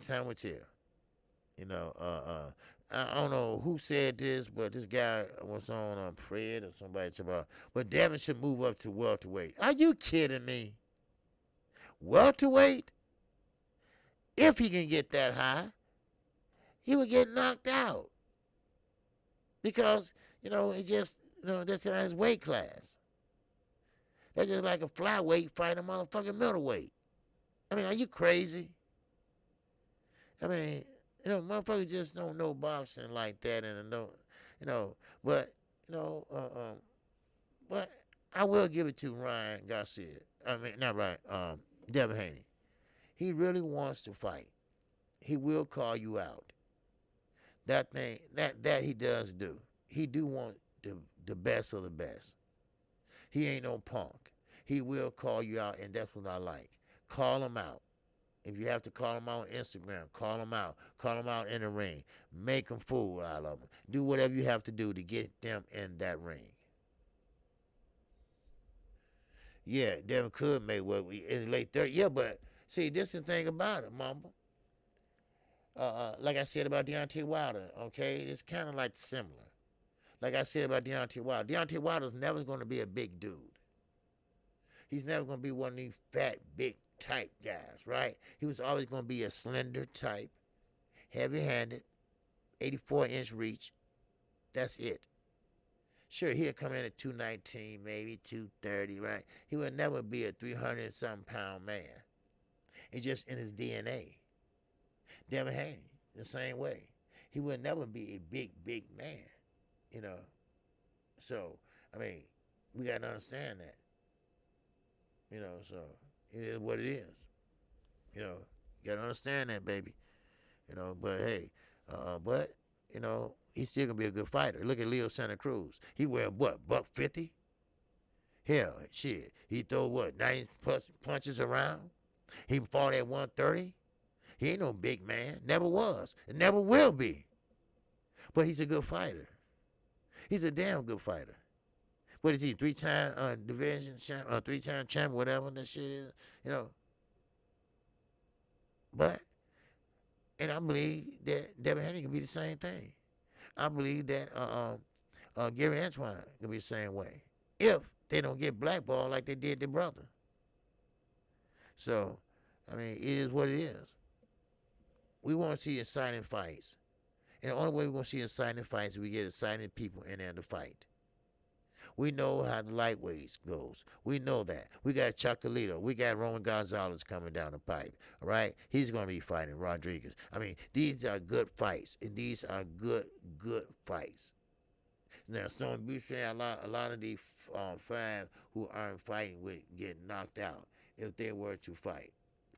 Time will tell. I don't know who said this, but this guy was on Fred or somebody talking about, but Devin should move up to welterweight. Are you kidding me? Welterweight? If he can get that high, he would get knocked out. Because, he just, that's not his weight class. That's just like a flyweight fighting a motherfucking middleweight. I mean, are you crazy? I mean, motherfuckers just don't know boxing like that, and but I will give it to Ryan Garcia. I mean, not Ryan, Devin Haney. He really wants to fight. He will call you out. That thing, that he does do. He do want the best of the best. He ain't no punk. He will call you out, and that's what I like. Call him out. If you have to call him out on Instagram, call him out. Call him out in the ring. Make him fool out of him. Do whatever you have to do to get them in that ring. Yeah, Devin could make what we in the late 30s. Yeah, but see, this is the thing about it, Mamba. Like I said about Deontay Wilder, okay? It's kind of like similar. Like I said about Deontay Wilder. Deontay Wilder's never going to be a big dude. He's never going to be one of these fat, big type guys, right? He was always going to be a slender type, heavy-handed, 84-inch reach. That's it. Sure, he'll come in at 219, maybe 230, right? He would never be a 300-something pound man. It's just in his DNA. Devin Haney, the same way. He would never be a big, big man, So, I mean, we got to understand that. So it is what it is. You got to understand that, baby. But hey, he's still going to be a good fighter. Look at Leo Santa Cruz. He wear what, $150? Hell, shit. He throw what, 90 punches around? He fought at 130? He ain't no big man. Never was. And never will be. But he's a good fighter. He's a damn good fighter. What is he, 3-time division champ, 3-time champ, whatever that shit is, But, and I believe that Devin Haney can be the same thing. I believe that Gary Antoine can be the same way. If they don't get blackballed like they did their brother. So, I mean, it is what it is. We want to see exciting fights. And the only way we're going to see exciting fights is we get exciting people in there to fight. We know how the lightweights goes. We know that. We got Chocolito. We got Roman Gonzalez coming down the pipe. All right? He's going to be fighting Rodriguez. I mean, these are good fights. And these are good fights. Now, Stone Boucher, a lot of these fans who aren't fighting with get knocked out if they were to fight.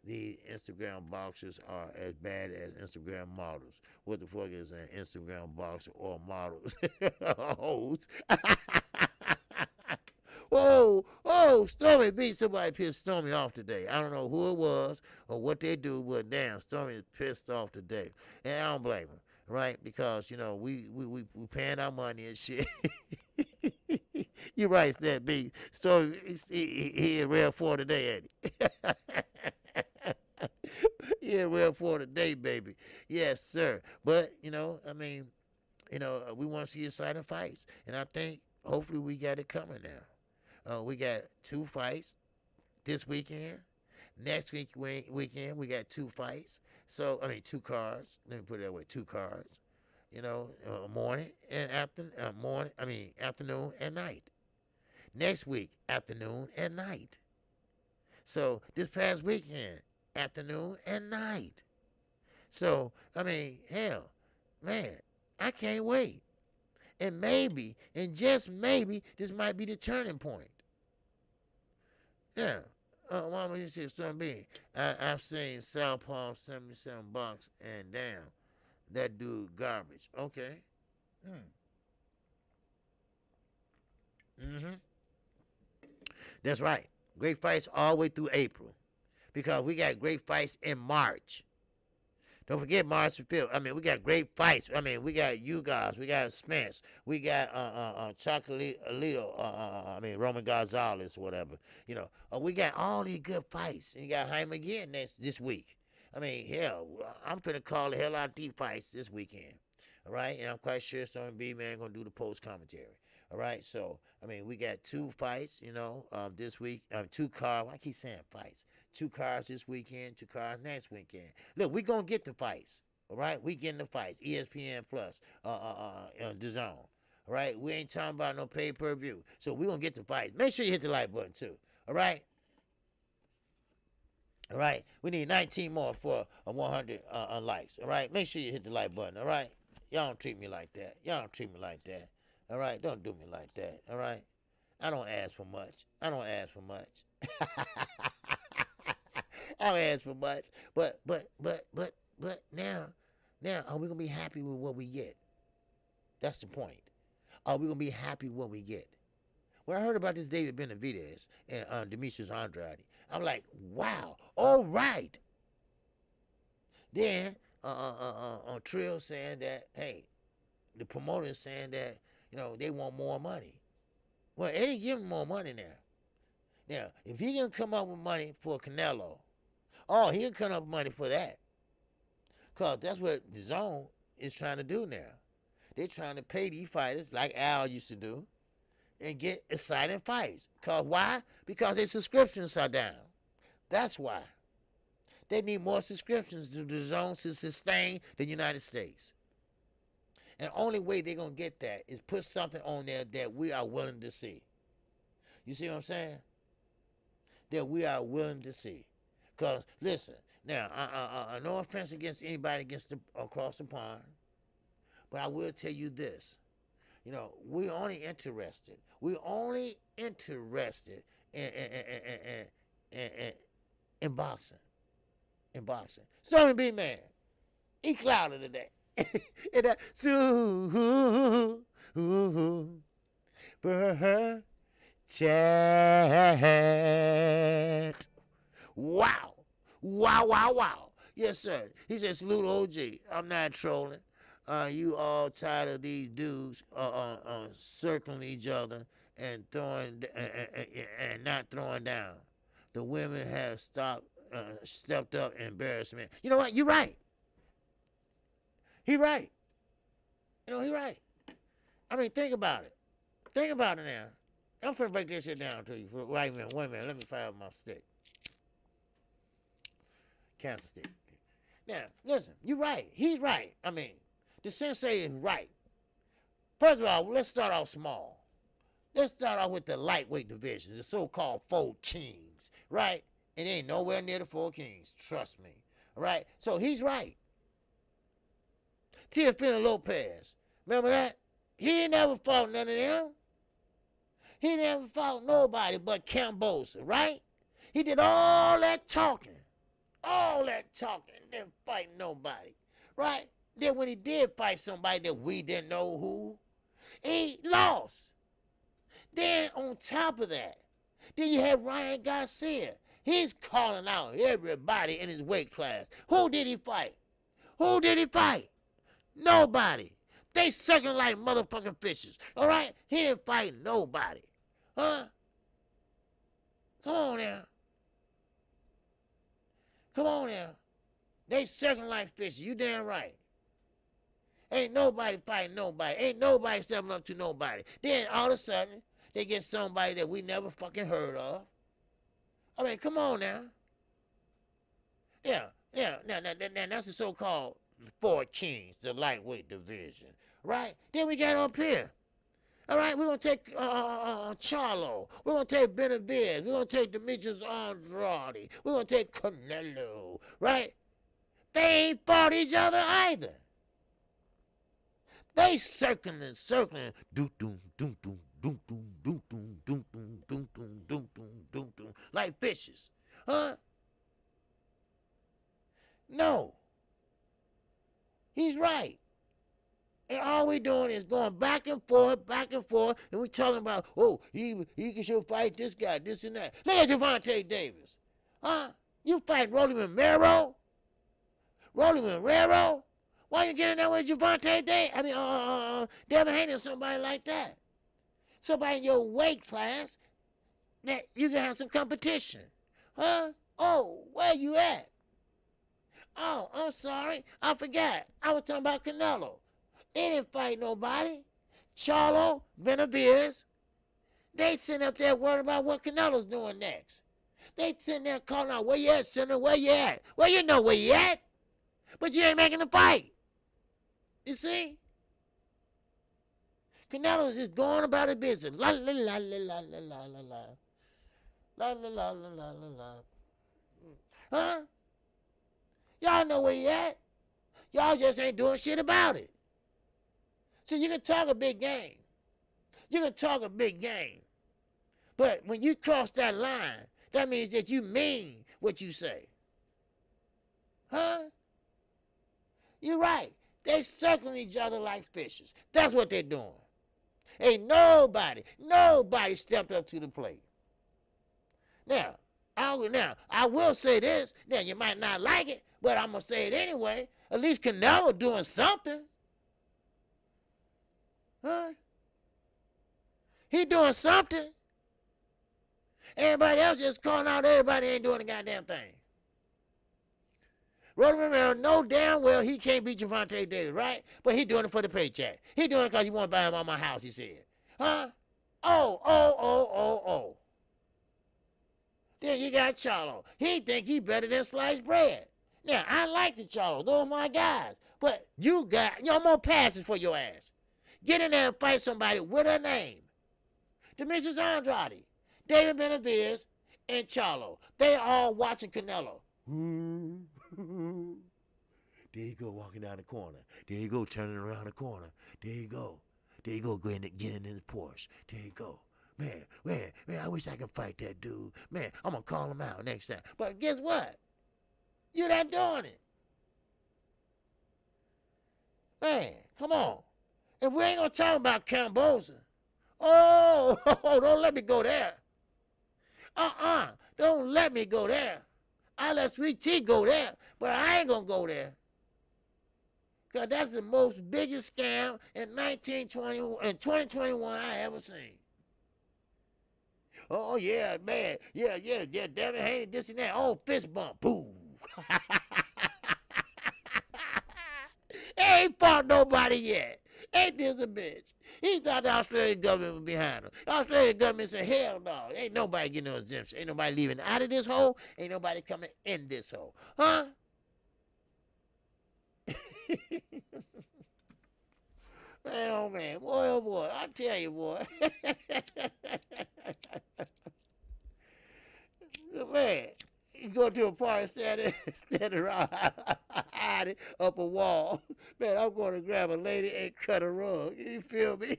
These Instagram boxers are as bad as Instagram models. What the fuck is an Instagram boxer or models? Hoes. Whoa, Stormy beat somebody pissed Stormy off today. I don't know who it was or what they do, but damn, Stormy is pissed off today. And I don't blame her, right? Because, we paying our money and shit. You're right, that B. Stormy, he in real for today, ain't he? Yeah, real for today, baby. Yes, sir. But, we want to see exciting fights. And I think, hopefully, we got it coming now. We got 2 fights this weekend. Next weekend, we got 2 fights. So, 2 cards. Let me put it that way, 2 cards. Morning and afternoon and night. Next week, afternoon and night. So, this past weekend, afternoon and night. So, hell, man, I can't wait. And maybe, and just maybe, this might be the turning point. Yeah. Why would you say Storm B? I've seen Southpaw $77 and damn, that dude garbage. Okay. Hmm. Mm-hmm. That's right. Great fights all the way through April. Because we got great fights in March. Don't forget March the 5th. I mean, we got great fights. I mean, we got you guys. We got Spence. We got Chocolatito. Roman Gonzalez, whatever. We got all these good fights. And you got Jaime again this week. I mean, hell, I'm finna call the hell out these fights this weekend. All right? And I'm quite sure Storm B, man, going to do the post commentary. All right? So, I mean, we got two fights, this week. Two cars. I keep saying fights. Two cars this weekend, two cars next weekend. Look, we gonna get the fights, all right? We getting the fights. ESPN Plus, DAZN, all right? We ain't talking about no pay-per-view. So we gonna get the fights. Make sure you hit the like button too, all right? All right? We need 19 more for 100 likes, all right? Make sure you hit the like button, all right? Y'all don't treat me like that. Y'all don't treat me like that, all right? Don't do me like that, all right? I don't ask for much. I don't ask for much. I don't ask for much, but now, are we gonna be happy with what we get? That's the point. Are we gonna be happy with what we get? When I heard about this David Benavidez and Demetrius Andrade, I'm like, wow, all right. Then on Trill saying that, hey, the promoters saying that they want more money. Well, they ain't giving more money now. Now, if he can come up with money for Canelo. Oh, he can come up with money for that. Because that's what the zone is trying to do now. They're trying to pay these fighters like Al used to do and get exciting fights. Because why? Because their subscriptions are down. That's why. They need more subscriptions to the zone to sustain the United States. And the only way they're going to get that is put something on there that we are willing to see. You see what I'm saying? That we are willing to see. Because, listen, now, no offense against anybody across the pond, but I will tell you this. We're only interested. We're only interested in boxing. In boxing. Stormy B, man, eat clouder today. Chat. Wow. Wow, wow, wow. Yes, sir. He said, salute OG. I'm not trolling. You all tired of these dudes circling each other and throwing and not throwing down. The women have stepped up embarrassment. You know what? You're right. He right. He right. I mean, think about it. Think about it now. I'm finna break this shit down to you for right a minute. 1 minute. Let me fire up my stick. Cancer stick. Now, listen, you're right. He's right. I mean, the sensei is right. First of all, let's start off small. Let's start off with the lightweight division, the so-called 4 kings, right? It ain't nowhere near the 4 kings. Trust me. All right? So he's right. Teofimo Lopez. Remember that? He ain't never fought none of them. He never fought nobody but Cambosa, right? He did all that talking. All that talking, didn't fight nobody, right? Then when he did fight somebody that we didn't know who, he lost. Then on top of that, then you have Ryan Garcia. He's calling out everybody in his weight class. Who did he fight? Who did he fight? Nobody. They sucking like motherfucking fishes, all right? He didn't fight nobody. Huh? Come on now. Come on now. They sucking like fishes. You damn right. Ain't nobody fighting nobody. Ain't nobody stepping up to nobody. Then all of a sudden, they get somebody that we never fucking heard of. I mean, come on now. Yeah. Now that's the so-called 4 kings, the lightweight division. Right? Then we got up here. All right, we're going to take Charlo. We're going to take Benavidez. We're going to take Demetrius Andrade. We're going to take Canelo, right? They ain't fought each other either. They circling, doom, doom, doom, doom, doom, doom, doom, doom, doom, doom, doom, doom, doom, doom, doom, doom, like fishes. Huh? No. He's right. And all we doing is going back and forth, and we talking about, oh, he should fight this guy, this and that. Look at Gervonta Davis. Huh? You fight Rolly Romero? Rolly Romero? Why you getting there with Gervonta Davis? I mean, Devin Haney or somebody like that. Somebody in your weight class that you can have some competition. Huh? Oh, where you at? Oh, I'm sorry. I forgot. I was talking about Canelo. He didn't fight nobody. Charlo, Benavidez. They sitting up there worried about what Canelo's doing next. They sitting there calling out, where you at, Senator? Where you at? Well, you know where you at. But you ain't making the fight. You see? Canelo's just going about his business. La la la la la la la la la. La la la la la la la. Huh? Y'all know where you at. Y'all just ain't doing shit about it. So you can talk a big game. You can talk a big game. But when you cross that line, that means that you mean what you say. Huh? You're right. They circling each other like fishes. That's what they're doing. Ain't nobody stepped up to the plate. Now, I will say this. Now, you might not like it, but I'm going to say it anyway. At least Canelo doing something. Huh? He doing something. Everybody else just calling out everybody ain't doing a goddamn thing. Rolly Romero know damn well he can't beat Gervonta Davis, right? But he doing it for the paycheck. He doing it because he want to buy him on my house, he said. Huh? Oh. Then you got Charlo. He think he better than sliced bread. Now, I like the Charlo. Those are my guys. But you got, more passes for your ass. Get in there and fight somebody with a name. Demetrius Andrade, David Benavidez, and Charlo. They all watching Canelo. There you go, walking down the corner. There you go, turning around the corner. There you go. There you go, go in, get in his Porsche. There you go. Man, I wish I could fight that dude. Man, I'm going to call him out next time. But guess what? You're not doing it. Man, come on. And we ain't going to talk about Camboza. Oh, don't let me go there. Don't let me go there. I let Sweet Tea go there, but I ain't going to go there. Because that's the most biggest scam in 2021 I ever seen. Oh, yeah, man. Yeah, Devin Haney, this and that. Oh, fist bump. Boom. Ain't fought nobody yet. Ain't this a bitch? He thought the Australian government was behind him. The Australian government said, hell no. Ain't nobody getting no exemption. Ain't nobody leaving out of this hole. Ain't nobody coming in this hole. Huh? Man, oh man. Boy, oh boy. I tell you, boy. Man, you go to a party, stand around, hiding up a wall. Man, I'm going to grab a lady and cut a rug. You feel me?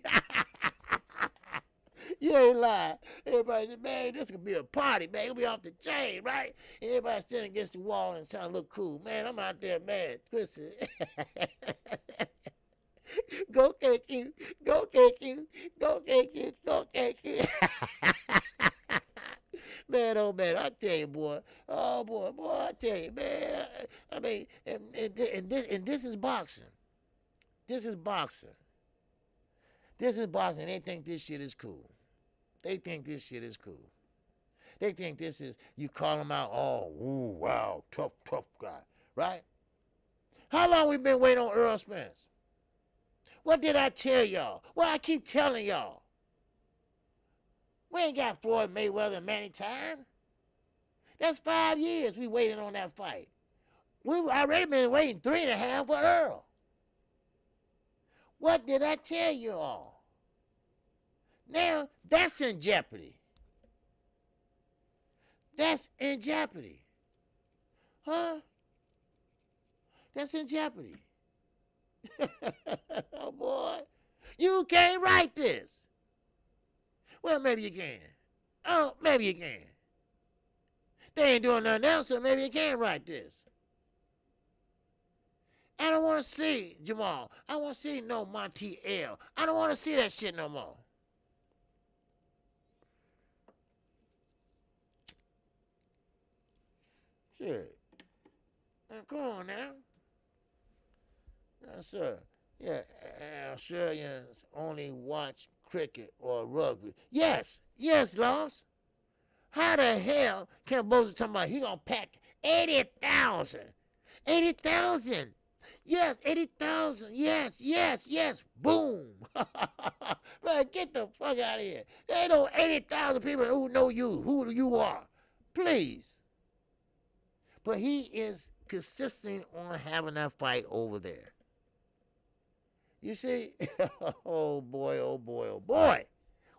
You ain't lying. Everybody said, man, this could be a party, man. It'll be off the chain, right? And everybody standing against the wall and trying to look cool. Man, I'm out there, man, twisted. Go KQ, go KQ, go KQ, go KQ. Man, oh man, I tell you, boy. Oh boy, I tell you, man. I mean, and this is boxing. This is boxing. This is boxing. They think this shit is cool. They think this shit is cool. They think this is, you call them out, oh, ooh, wow, tough guy, right? How long we been waiting on Earl Spence? What did I tell y'all? Well, I keep telling y'all. We ain't got Floyd Mayweather and Manny time. That's 5 years we waiting on that fight. We've already been waiting 3.5 for Earl. What did I tell you all? Now, that's in jeopardy. That's in jeopardy. Huh? That's in jeopardy. Oh, boy. You can't write this. maybe you can. Oh, maybe you can. They ain't doing nothing else, so maybe you can write this. I don't want to see Jamal. I want to see no Montiel. I don't want to see that shit no more. Shit. Come on now. Yes, sir. Yeah, Australians only watch cricket or rugby. Yes, Loss. How the hell can Bosa talking about he gonna pack 80,000? 80,000. Yes, 80,000. Yes. Boom. Man, get the fuck out of here. There ain't no 80,000 people who know you, who you are. Please. But he is consistent on having that fight over there. You see? Oh boy.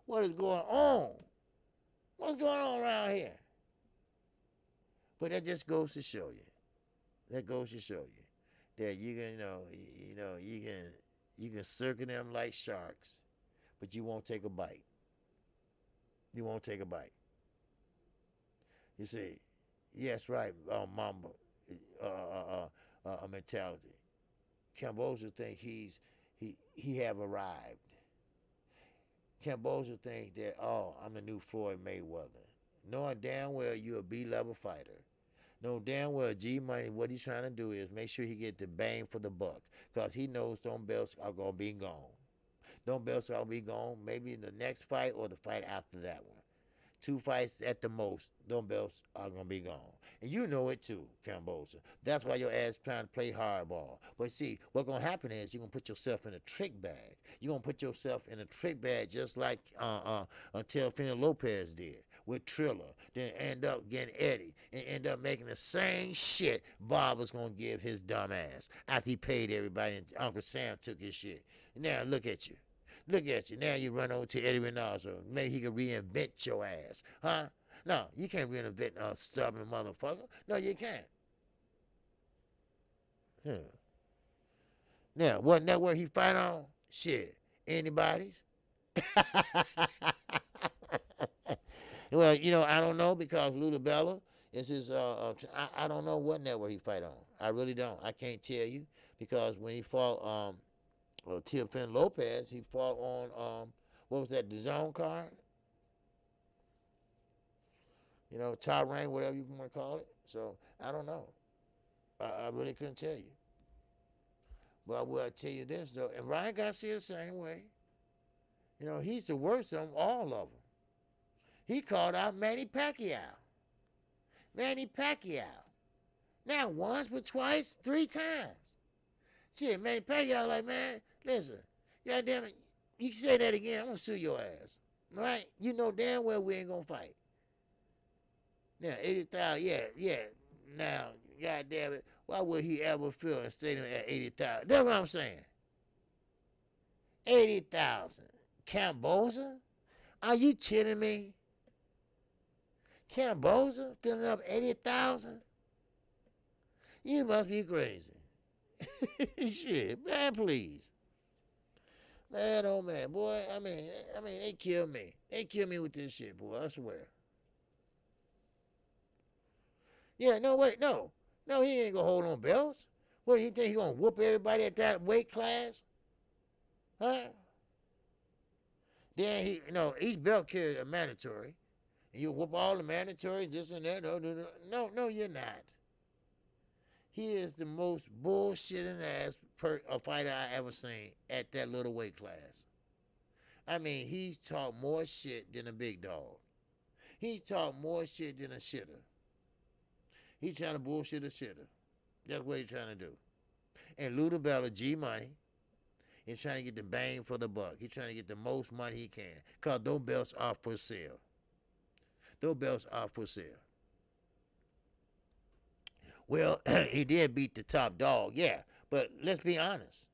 What is going on? What's going on around here? But that just goes to show you. That goes to show you that you can, you can circle them like sharks, but you won't take a bite. You won't take a bite. You see? Yes, right. Mamba mentality. Camboza think he have arrived. Camboza think that, oh, I'm the new Floyd Mayweather. Knowing damn well you're a B-level fighter. Knowing damn well G-Money, what he's trying to do is make sure he get the bang for the buck. Because he knows them belts are going to be gone. Them belts are going to be gone maybe in the next fight or the fight after that one. 2 fights at the most, them belts are going to be gone. And you know it too, Camboza. That's why your ass trying to play hardball. But see, what's going to happen is you're going to put yourself in a trick bag. You're going to put yourself in a trick bag just like Teofimo Lopez did with Triller. Then end up getting Eddie and end up making the same shit Bob was going to give his dumb ass after he paid everybody and Uncle Sam took his shit. Now look at you. Look at you. Now you run over to Eddie Reynoso. Maybe he can reinvent your ass. Huh? No, you can't reinvent a stubborn motherfucker. No, you can't. Now, what network he fight on? Shit. Anybody's? Well, I don't know because Ludabella is his, I don't know what network he fight on. I really don't. I can't tell you because when he fought, Teofimo Lopez, he fought on, what was that, the zone card? Top rank, whatever you want to call it. So, I don't know. I really couldn't tell you. But I will tell you this, though. And Ryan Garcia the same way. He's the worst of all of them. He called out Manny Pacquiao. Not once, but twice, 3 times. Shit, Manny Pacquiao like, man, listen, goddamn it, you can say that again, I'm going to sue your ass. All right? You know damn well we ain't going to fight. Now, 80,000, yeah. Now, goddamn it, why would he ever feel in stadium at 80,000? That's what I'm saying. 80,000. Camboza? Are you kidding me? Camboza filling up 80,000? You must be crazy. Shit, man, please. Man, oh man, boy, I mean, they kill me. They kill me with this shit, boy, I swear. Yeah, no, wait, no. No, he ain't gonna hold on belts. What, you think he gonna whoop everybody at that weight class? Huh? Then each belt carries a mandatory. And you whoop all the mandatories, this and that. No, you're not. He is the most bullshitting ass fighter I ever seen at that little weight class. I mean, he's talked more shit than a big dog. He's talked more shit than a shitter. He's trying to bullshit a shitter. That's what he's trying to do. And Ludabella, G-Money, is trying to get the bang for the buck. He's trying to get the most money he can. Because those belts are for sale. Those belts are for sale. Well, he did beat the top dog, yeah. But let's be honest.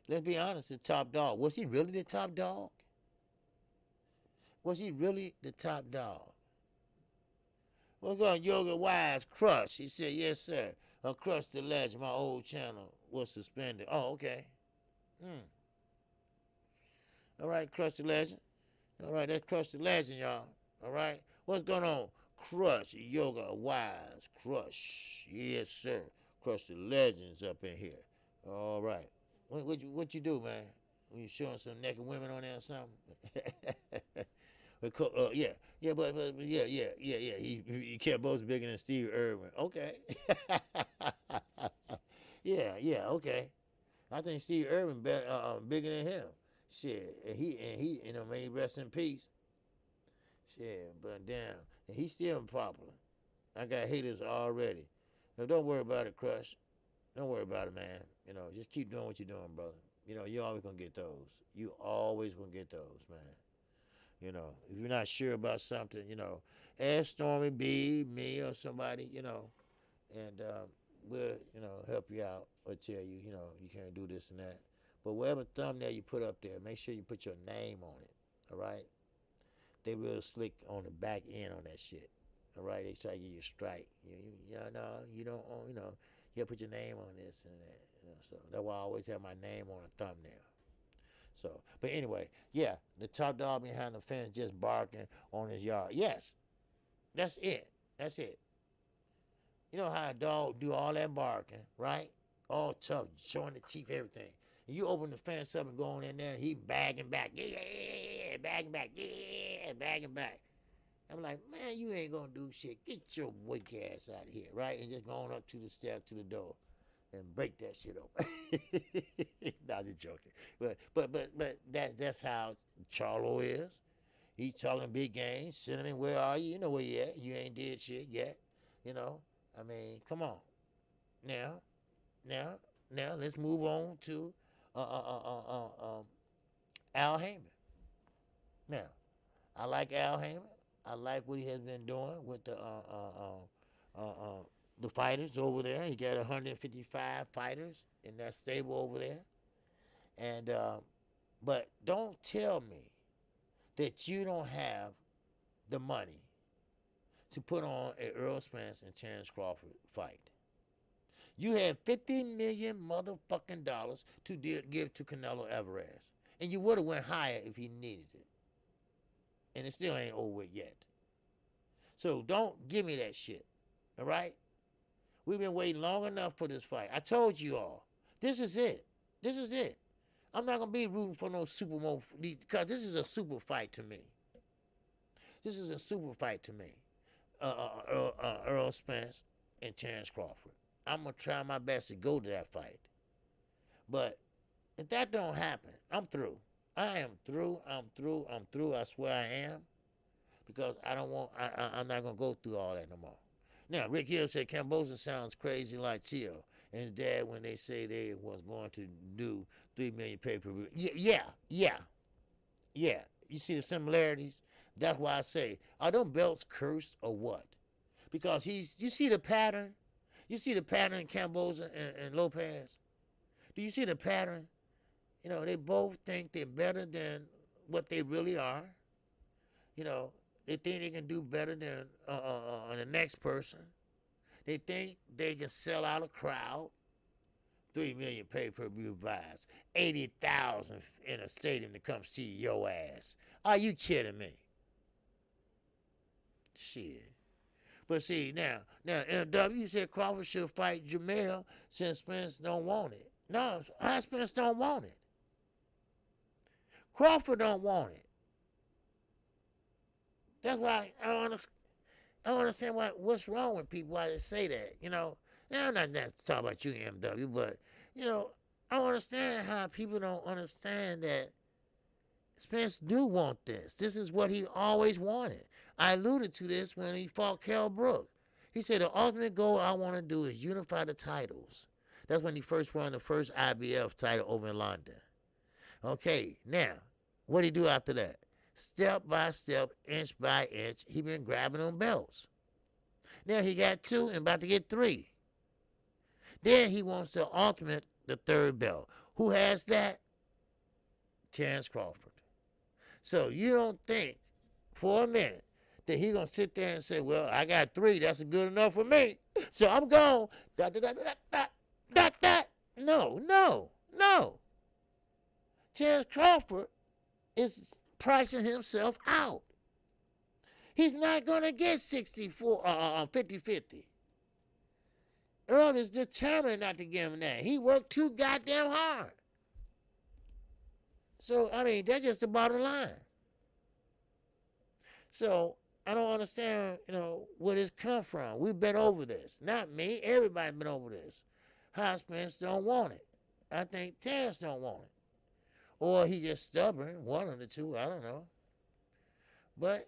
Let's be honest, the top dog. Was he really the top dog? Was he really the top dog? What's going on, Yoga Wise? Crush. He said, yes, sir. Crush the Legend. My old channel was suspended. Oh, okay. All right, Crush the Legend. All right, that's Crush the Legend, y'all. All right, what's going on? Crush Yoga Wise Crush, yes sir. Crush the Legends up in here. All right, what you do, man? When you showing some naked women on there or something? Yeah, yeah, but yeah. He kept both bigger than Steve Irwin. Okay. Yeah, okay. I think Steve Irwin better, bigger than him. Shit, and he, may he rest in peace. Shit, but damn, and he's still popular. I got haters already. So don't worry about it, Crush. Don't worry about it, man. Just keep doing what you're doing, brother. You always gonna get those. You always gonna get those, man. If you're not sure about something, ask Stormy B, me, or somebody, and we'll, help you out or tell you, you can't do this and that. But whatever thumbnail you put up there, make sure you put your name on it, all right? They real slick on the back end on that shit, all right? They try to give you a strike. No, you don't own, you gotta put your name on this and that, so that's why I always have my name on a thumbnail. So, but anyway, yeah, the top dog behind the fence just barking on his yard. Yes, that's it. That's it. You know how a dog do all that barking, right? All tough, showing the teeth, everything. And you open the fence up and go on in there, he bagging back. Yeah, bagging back. Yeah, bagging back. I'm like, man, you ain't gonna do shit. Get your weak ass out of here, right? And just going up to the step to the door and break that shit open. Nah, just joking. But that's how Charlo is. He's talking big game. Cinnamon, where are you? You know where you at. You ain't did shit yet. I mean, come on. Now, let's move on to Al Heyman. Now, I like Al Heyman. I like what he has been doing with the fighters over there. He got 155 fighters in that stable over there. And but don't tell me that you don't have the money to put on a Earl Spence and Terrence Crawford fight. You had $50 million motherfucking dollars to give to Canelo Alvarez, and you would have went higher if he needed it. And it still ain't over with yet. So don't give me that shit. All right? We've been waiting long enough for this fight. I told you all. This is it. This is it. I'm not going to be rooting for no Super Bowl because this is a super fight to me. This is a super fight to me. Earl Spence and Terrence Crawford. I'm going to try my best to go to that fight. But if that don't happen, I'm through. I am through. I'm through. I swear I am. Because I'm not going to go through all that no more. Now, Rick Hill said Cambosa sounds crazy like Tio and his dad when they say they was going to do 3 million pay-per-view. Yeah. You see the similarities? That's why I say, are them belts cursed or what? Because you see the pattern? You see the pattern in Cambosa and Lopez? Do you see the pattern? They both think they're better than what they really are. They think they can do better than the next person. They think they can sell out a crowd. 3 million pay-per-view buys. 80,000 in a stadium to come see your ass. Are you kidding me? Shit. But see, now, MW said Crawford should fight Jamel since Spence don't want it. No, Spence don't want it. Crawford don't want it. That's why I don't understand what's wrong with people why they say that. Now, I'm not talking about you, MW, but, I don't understand how people don't understand that Spence do want this. This is what he always wanted. I alluded to this when he fought Kell Brook. He said, the ultimate goal I want to do is unify the titles. That's when he first won the first IBF title over in London. Okay, now, what did he do after that? Step by step, inch by inch, he been grabbing them belts. Now he got 2 and about to get 3. Then he wants the ultimate, the 3rd belt. Who has that? Terrence Crawford. So you don't think for a minute that he gonna sit there and say, well, I got 3, that's good enough for me, so I'm gone. No. Terrence Crawford is pricing himself out. He's not going to get 50-50. Earl is determined not to give him that. He worked too goddamn hard. So, I mean, that's just the bottom line. So, I don't understand, where this come from. We've been over this. Not me. Everybody been over this. Spence don't want it. I think Terrence don't want it. Or he just stubborn. One of the two. I don't know. But,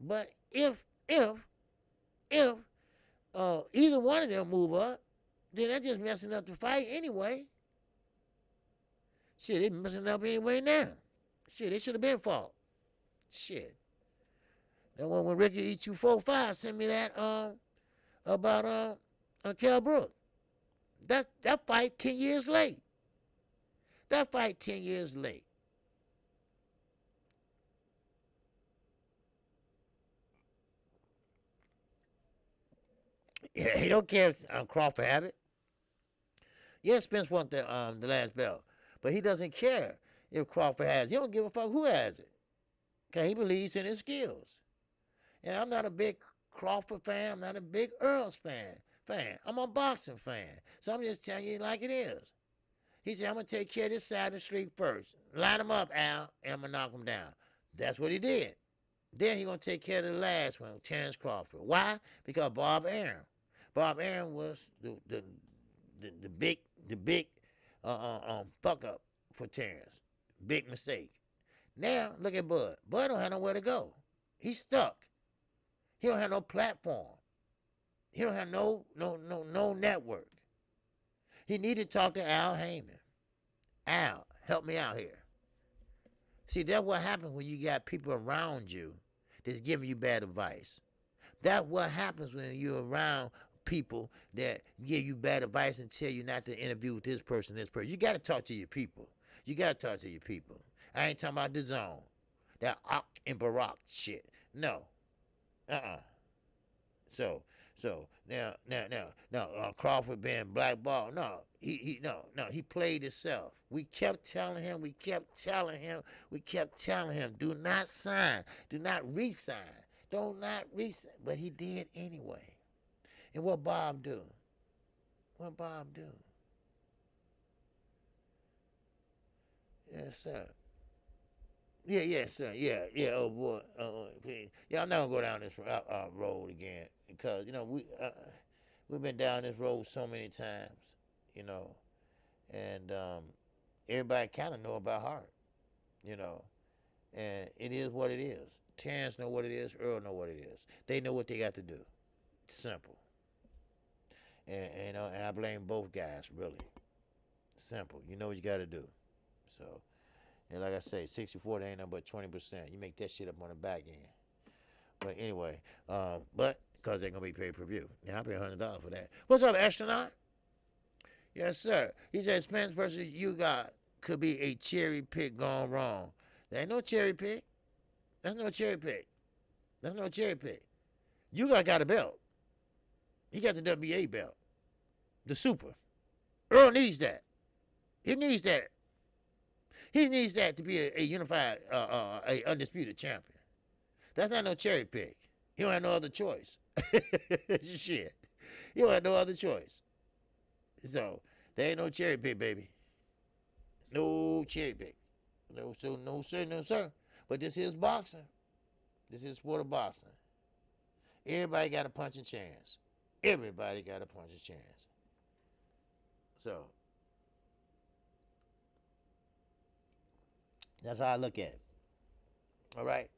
but if either one of them move up, then that's just messing up the fight anyway. Shit, they messing up anyway now. Shit, they should have been fought. Shit. That one when Ricky E245 sent me that about Kell Brook. That fight 10 years late. That fight 10 years late. He don't care if Crawford have it. Yeah, Spence won the last belt, but he doesn't care if Crawford has it. He don't give a fuck who has it, because he believes in his skills. And I'm not a big Crawford fan. I'm not a big Earls fan. I'm a boxing fan. So I'm just telling you like it is. He said, I'm going to take care of this side of the street first. Line him up, Al, and I'm going to knock him down. That's what he did. Then he going to take care of the last one, Terrence Crawford. Why? Because Bob Arum. Bob Arum was the big fuck up for Terrence. Big mistake. Now, look at Bud. Bud don't have nowhere to go. He's stuck. He don't have no platform. He don't have no network. He need to talk to Al Heyman. Al, help me out here. See, that's what happens when you got people around you that's giving you bad advice. That's what happens when you're around people that give you bad advice and tell you not to interview with this person, this person. You got to talk to your people. You got to talk to your people. I ain't talking about the zone. That Ak and Barack shit. No. So now, Crawford being blackballed. No, he played himself. We kept telling him, do not sign, do not re-sign, do not re-sign. But he did anyway. And what Bob do? Yes, sir. Yeah, sir. Yeah. Oh boy. Yeah, I'm not gonna go down this road again because we've been down this road so many times, and everybody kind of know about Hart, and it is what it is. Terrence know what it is. Earl know what it is. They know what they got to do. Simple. And and I blame both guys really. Simple. You know what you got to do. So. And like I say, 64 ain't nothing but 20%. You make that shit up on the back end. But anyway, but because they're going to be pay-per-view. Now, I pay $100 for that. What's up, astronaut? Yes, sir. He said Spence versus Ugas could be a cherry pick gone wrong. There ain't no cherry pick. That's no cherry pick. Ugas got a belt. He got the WA belt. The super. Earl needs that. He needs that. He needs that to be a unified, a undisputed champion. That's not no cherry pick. He don't have no other choice. Shit. He don't have no other choice. So, there ain't no cherry pick, baby. No cherry pick. No, sir. But this is boxing. This is sport of boxing. Everybody got a punching chance. So, that's how I look at it. All right.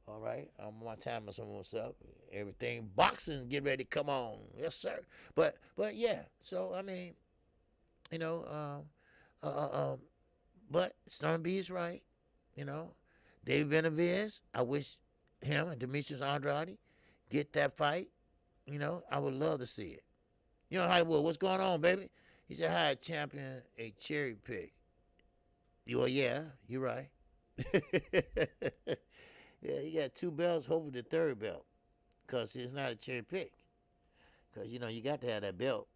I'm on my time or what's up. Everything boxing get ready to come on. Yes, sir. But yeah. So I mean, but Storm B is right. David Benavidez. I wish him and Demetrius Andrade get that fight. I would love to see it. Hollywood, what's going on, baby? He said, "Hi, champion, a cherry pick." Yeah, you're right. Yeah, he got 2 belts, hoping the 3rd belt, because it's not a cherry pick. Because, you got to have that belt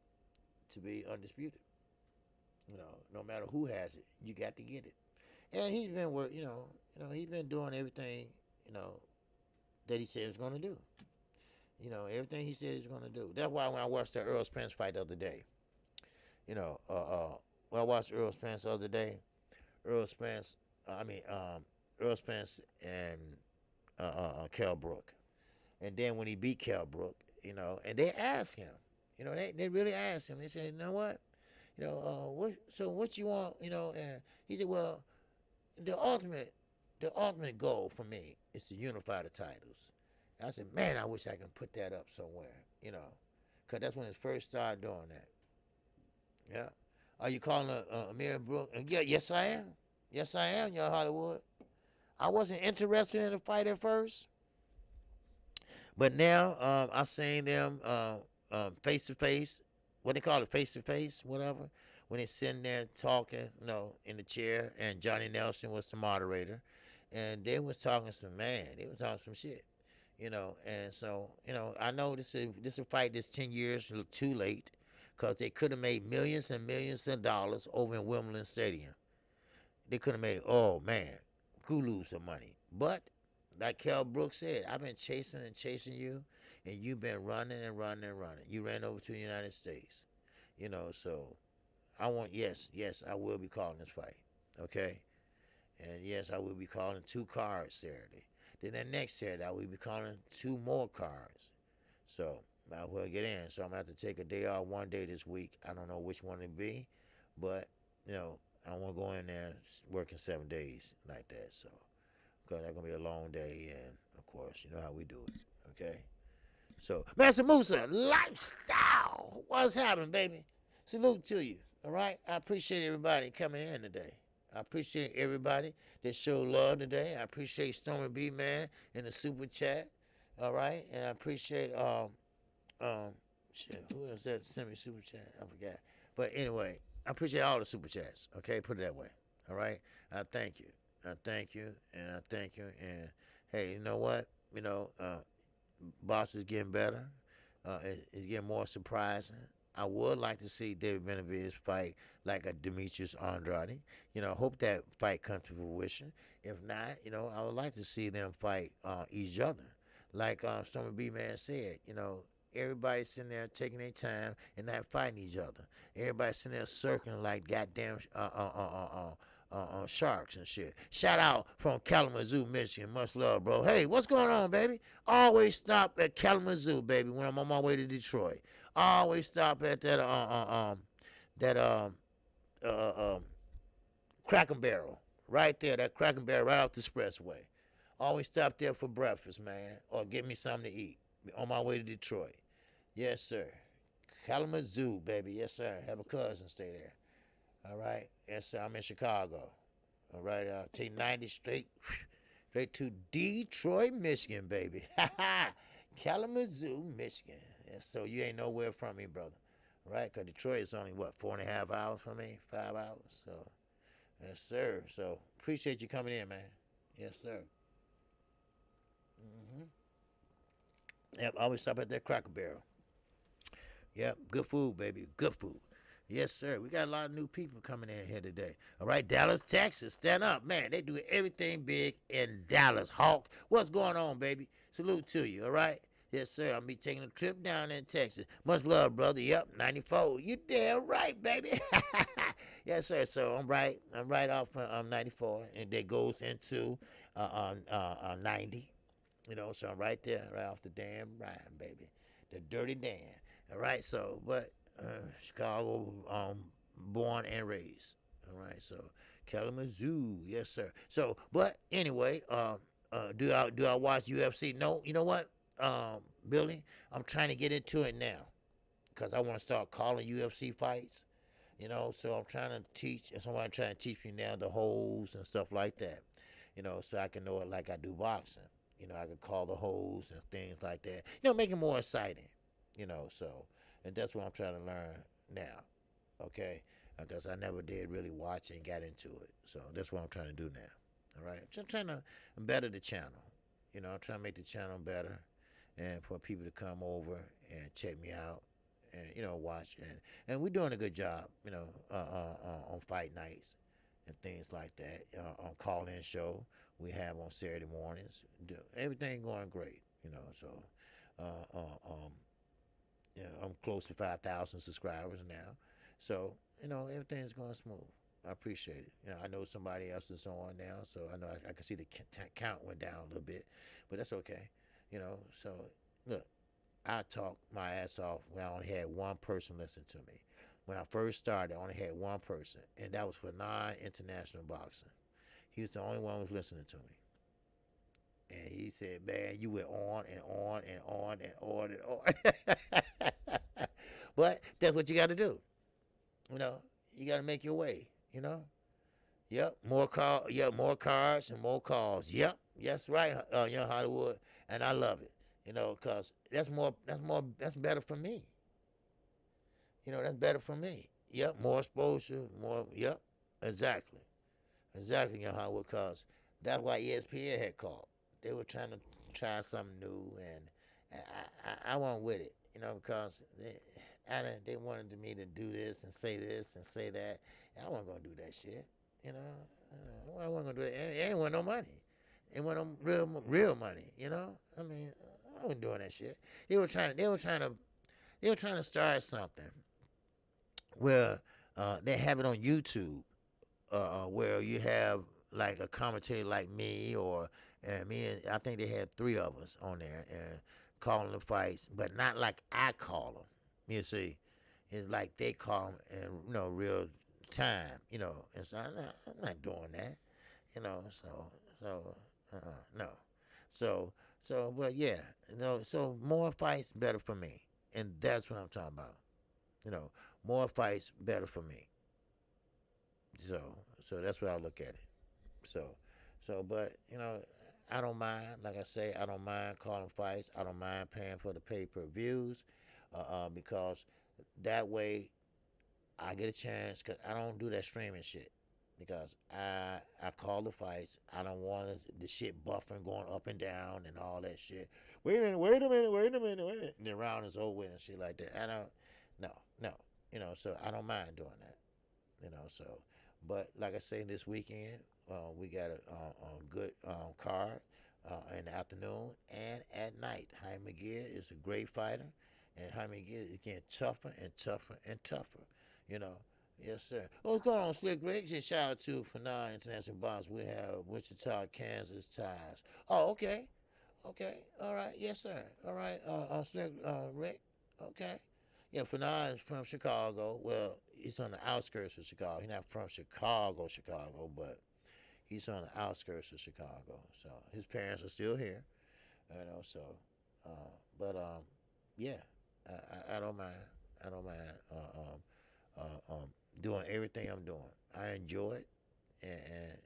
to be undisputed. No matter who has it, you got to get it. And he's been work, he's been doing everything, you know, that he said he was going to do. Everything he said he was going to do. That's why when I watched that Earl Spence fight the other day, you know, when I watched Earl Spence the other day, Earl Spence, Earl Spence and Kell Brook. And then when he beat Kell Brook, and they asked him, they really asked him. They said, you know what? What you want, and he said, well, the ultimate goal for me is to unify the titles. And I said, man, I wish I could put that up somewhere, because that's when it first started doing that. Yeah. Are you calling Amir Brook? Yeah, yes, I am. Yes, I am, y'all Hollywood. I wasn't interested in the fight at first, but now I've seen them face to face. What they call it, face to face, whatever. When they're sitting there talking, in the chair, and Johnny Nelson was the moderator, and they was talking they was talking some shit, and so I know this is a fight that's 10 years too late, because they could have made millions and millions of dollars over in Wimbledon Stadium. They could have made, oh man, gulus some money. But like Kell Brooks said, I've been chasing and chasing you, and you've been running and running and running. You ran over to the United States, so yes, I will be calling this fight, okay? And yes, I will be calling 2 cards Saturday. Then that next Saturday, I will be calling 2 more cards. So I will get in. So I'm going to have to take a day off one day this week. I don't know which one it'll be, but, I want to go in there working 7 days like that. So, because that's going to be a long day, and, of course, you know how we do it, okay? So, Master Musa, lifestyle. What's happening, baby? Salute to you, all right? I appreciate everybody coming in today. I appreciate everybody that showed love today. I appreciate Stormy B, man, in the super chat, all right? And I appreciate, who else that sent me super chat? I forgot. But anyway, I appreciate all the super chats, okay? Put it that way, all right? I thank you. I thank you, and I thank you. And, hey, you know what? Box is getting better. It's getting more surprising. I would like to see David Benavidez fight like a Demetrius Andrade. Hope that fight comes to fruition. If not, I would like to see them fight each other. Like Stormy B Man said, everybody's sitting there taking their time and not fighting each other. Everybody's sitting there circling like goddamn sharks and shit. Shout out from Kalamazoo, Michigan. Much love, bro. Hey, what's going on, baby? Always stop at Kalamazoo, baby, when I'm on my way to Detroit. Always stop at that Cracker Barrel right there. That Cracker Barrel right off the expressway. Always stop there for breakfast, man, or get me something to eat on my way to Detroit. Yes, sir. Kalamazoo, baby. Yes, sir. Have a cousin stay there. All right. Yes, sir. I'm in Chicago. All right. Take 90 straight to Detroit, Michigan, baby. Kalamazoo, Michigan. Yes, so you ain't nowhere from me, brother. All right? Because Detroit is only, 4.5 hours from me? 5 hours? So, yes, sir. So, appreciate you coming in, man. Yes, sir. Yep, always stop at that Cracker Barrel. Yep, good food, baby. Good food. Yes, sir. We got a lot of new people coming in here today. All right, Dallas, Texas. Stand up, man. They do everything big in Dallas. Hawk, what's going on, baby? Salute to you, all right? Yes, sir. I'll be taking a trip down in Texas. Much love, brother. Yep, 94. You damn right, baby. Yes, sir. So I'm right off from 94, and that goes into 90. So I'm right there, right off the damn rhyme, baby. The Dirty Dan. All right, so, but Chicago, born and raised. All right, so Kalamazoo, yes, sir. So, but anyway, do I watch UFC? No, you know what, Billy? I'm trying to get into it now because I want to start calling UFC fights. So I'm trying to teach, and somebody trying to teach me now the holds and stuff like that. So I can know it like I do boxing. I could call the holds and things like that. Make it more exciting. So, and that's what I'm trying to learn now. Okay, because I never did really watch and got into it. So that's what I'm trying to do now. All right, I'm trying to better the channel. I'm trying to make the channel better, and for people to come over and check me out, and watch, and we're doing a good job. On fight nights and things like that. On call-in show we have on Saturday mornings. Everything going great, So, uh, uh, um, I'm close to 5,000 subscribers now, so everything's going smooth. I appreciate it. I know somebody else is on now, so I know I can see the count went down a little bit, but that's okay. So look, I talked my ass off when I only had one person listen to me. When I first started, I only had one person, and that was for non-international boxing. He was the only one who was listening to me. And he said, man, you went on and on and on and on and on. But that's what you got to do. You got to make your way. Yep, more cars and more calls. Yep, that's right, Young Hollywood, and I love it. Cause that's better for me. That's better for me. Yep, more exposure, more. Yep, exactly, Young Hollywood. Cause that's why ESPN had called. They were trying to try something new, and I wasn't with it. Because they wanted me to do this and say that. I wasn't gonna do that shit. I wasn't gonna do it. It ain't want no money. It want no real money. I mean, I wasn't doing that shit. They were trying to start something where they have it on YouTube, where you have like a commentator like me or me, and I think they had 3 of us on there and calling the fights, but not like I call them. You see, it's like they call them in real time. And so I'm not doing that. No. But yeah, so more fights better for me, and that's what I'm talking about. More fights better for me. So that's where I look at it. But I don't mind. Like I say, I don't mind calling fights. I don't mind paying for the pay-per-views, because that way I get a chance. Cause I don't do that streaming shit. Because I call the fights. I don't want the shit buffering, going up and down and all that shit. Wait a minute. And the round is over and shit like that. I don't. No. So I don't mind doing that. So. But like I say, this weekend we got a good card in the afternoon and at night. Jaime McGee is a great fighter, and Jaime McGee is getting tougher and tougher and tougher. Yes, sir. What's going on, Slick Rick? Just shout out to Fanai International Box. We have Wichita, Kansas ties. Oh, okay. All right. Yes, sir. All right. Slick Rick. Okay. Yeah, Fanai is from Chicago. Well, he's on the outskirts of Chicago. He's not from Chicago, but he's on the outskirts of Chicago. So his parents are still here. So, yeah, I don't mind. I don't mind doing everything I'm doing. I enjoy it, and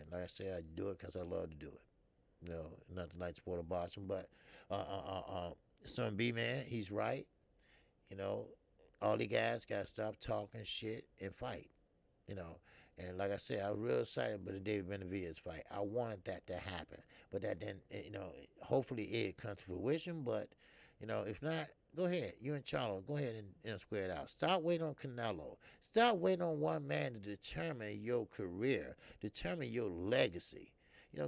like I say, I do it because I love to do it. Nothing like sport of boxing, but son B man, he's right. All the guys got to stop talking shit and fight. And like I said, I was real excited about the David Benavidez fight. I wanted that to happen, but that didn't. Hopefully it comes to fruition. But if not, go ahead. You and Charlo, go ahead and square it out. Stop waiting on Canelo. Stop waiting on one man to determine your career, determine your legacy.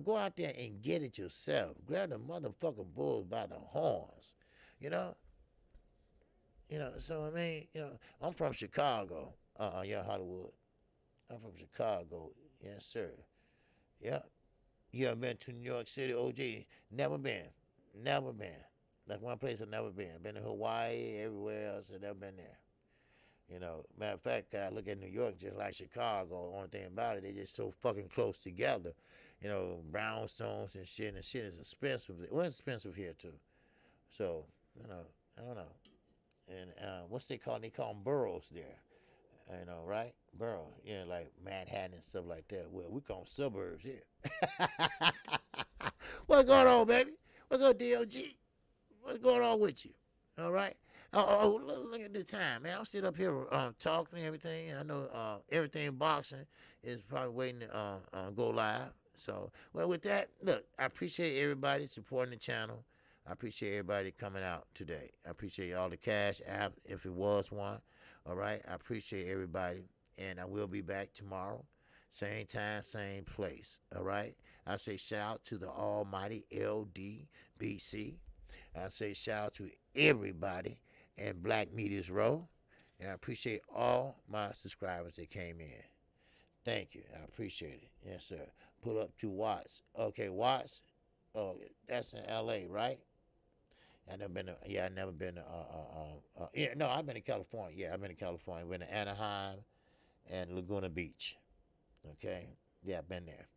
Go out there and get it yourself. Grab the motherfucking bulls by the horns. So I mean, I'm from Chicago, yeah, Hollywood. I'm from Chicago, yes, sir. Yeah. You ever been to New York City, OG? Never been. That's one place I've never been. Been to Hawaii, everywhere else, I've never been there. Matter of fact, I look at New York just like Chicago. Only thing about it, they just so fucking close together. Brownstones and shit is expensive. Well, it's expensive here too. So, I don't know. And what's they call them? They call them boroughs there. Right? Borough. Yeah, like Manhattan and stuff like that. Well, we call them suburbs here. What's going on, baby? What's up, DOG? What's going on with you? All right? Oh, look at the time, man. I'm sitting up here talking and everything. I know everything boxing is probably waiting to go live. So, well, with that, look, I appreciate everybody supporting the channel. I appreciate everybody coming out today. I appreciate all the Cash App, if it was one. All right? I appreciate everybody. And I will be back tomorrow. Same time, same place. All right. I say shout out to the almighty LDBC. I say shout out to everybody in Black Media's Row. And I appreciate all my subscribers that came in. Thank you. I appreciate it. Yes, sir. Pull up to Watts. Okay, Watts. Oh, that's in LA, right? I never been to, yeah, I never been to, yeah, no, I've been to California. Yeah, I've been to California. Been to Anaheim and Laguna Beach. Okay. Yeah, I've been there.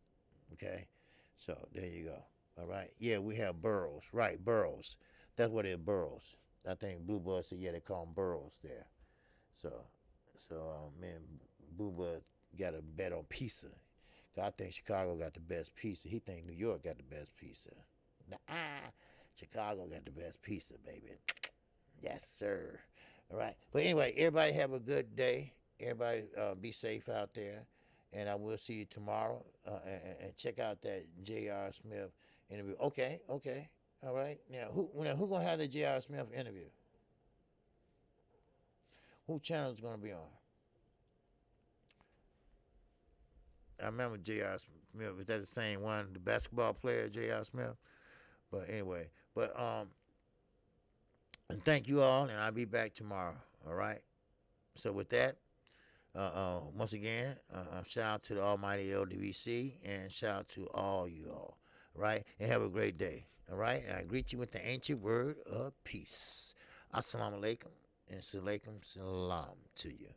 Okay. So there you go. All right. Yeah, we have burrows. Right, burrows. That's what it is, burrows. I think Blue Bud said, yeah, they call them burrows there. So, man, Blue Bud got a bet on pizza. I think Chicago got the best pizza. He think New York got the best pizza. Nah, Chicago got the best pizza, baby. Yes, sir. All right. But anyway, everybody have a good day. Everybody be safe out there. And I will see you tomorrow. And check out that J.R. Smith interview. Okay. All right. Now, who going to have the J.R. Smith interview? Who channel is going to be on? I remember J.R. Smith. Was that the same one? The basketball player, J.R. Smith? But anyway. And thank you all, and I'll be back tomorrow. All right? So with that, once again, shout out to the almighty LDVC, and shout out to all you all. All right? And have a great day. All right? And I greet you with the ancient word of peace. Assalamu alaikum, and salaikum salam to you.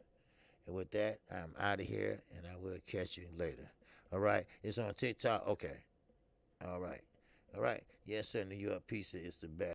And with that, I'm out of here, and I will catch you later. All right? It's on TikTok. Okay. All right. Yes, sir. New York pizza is the best.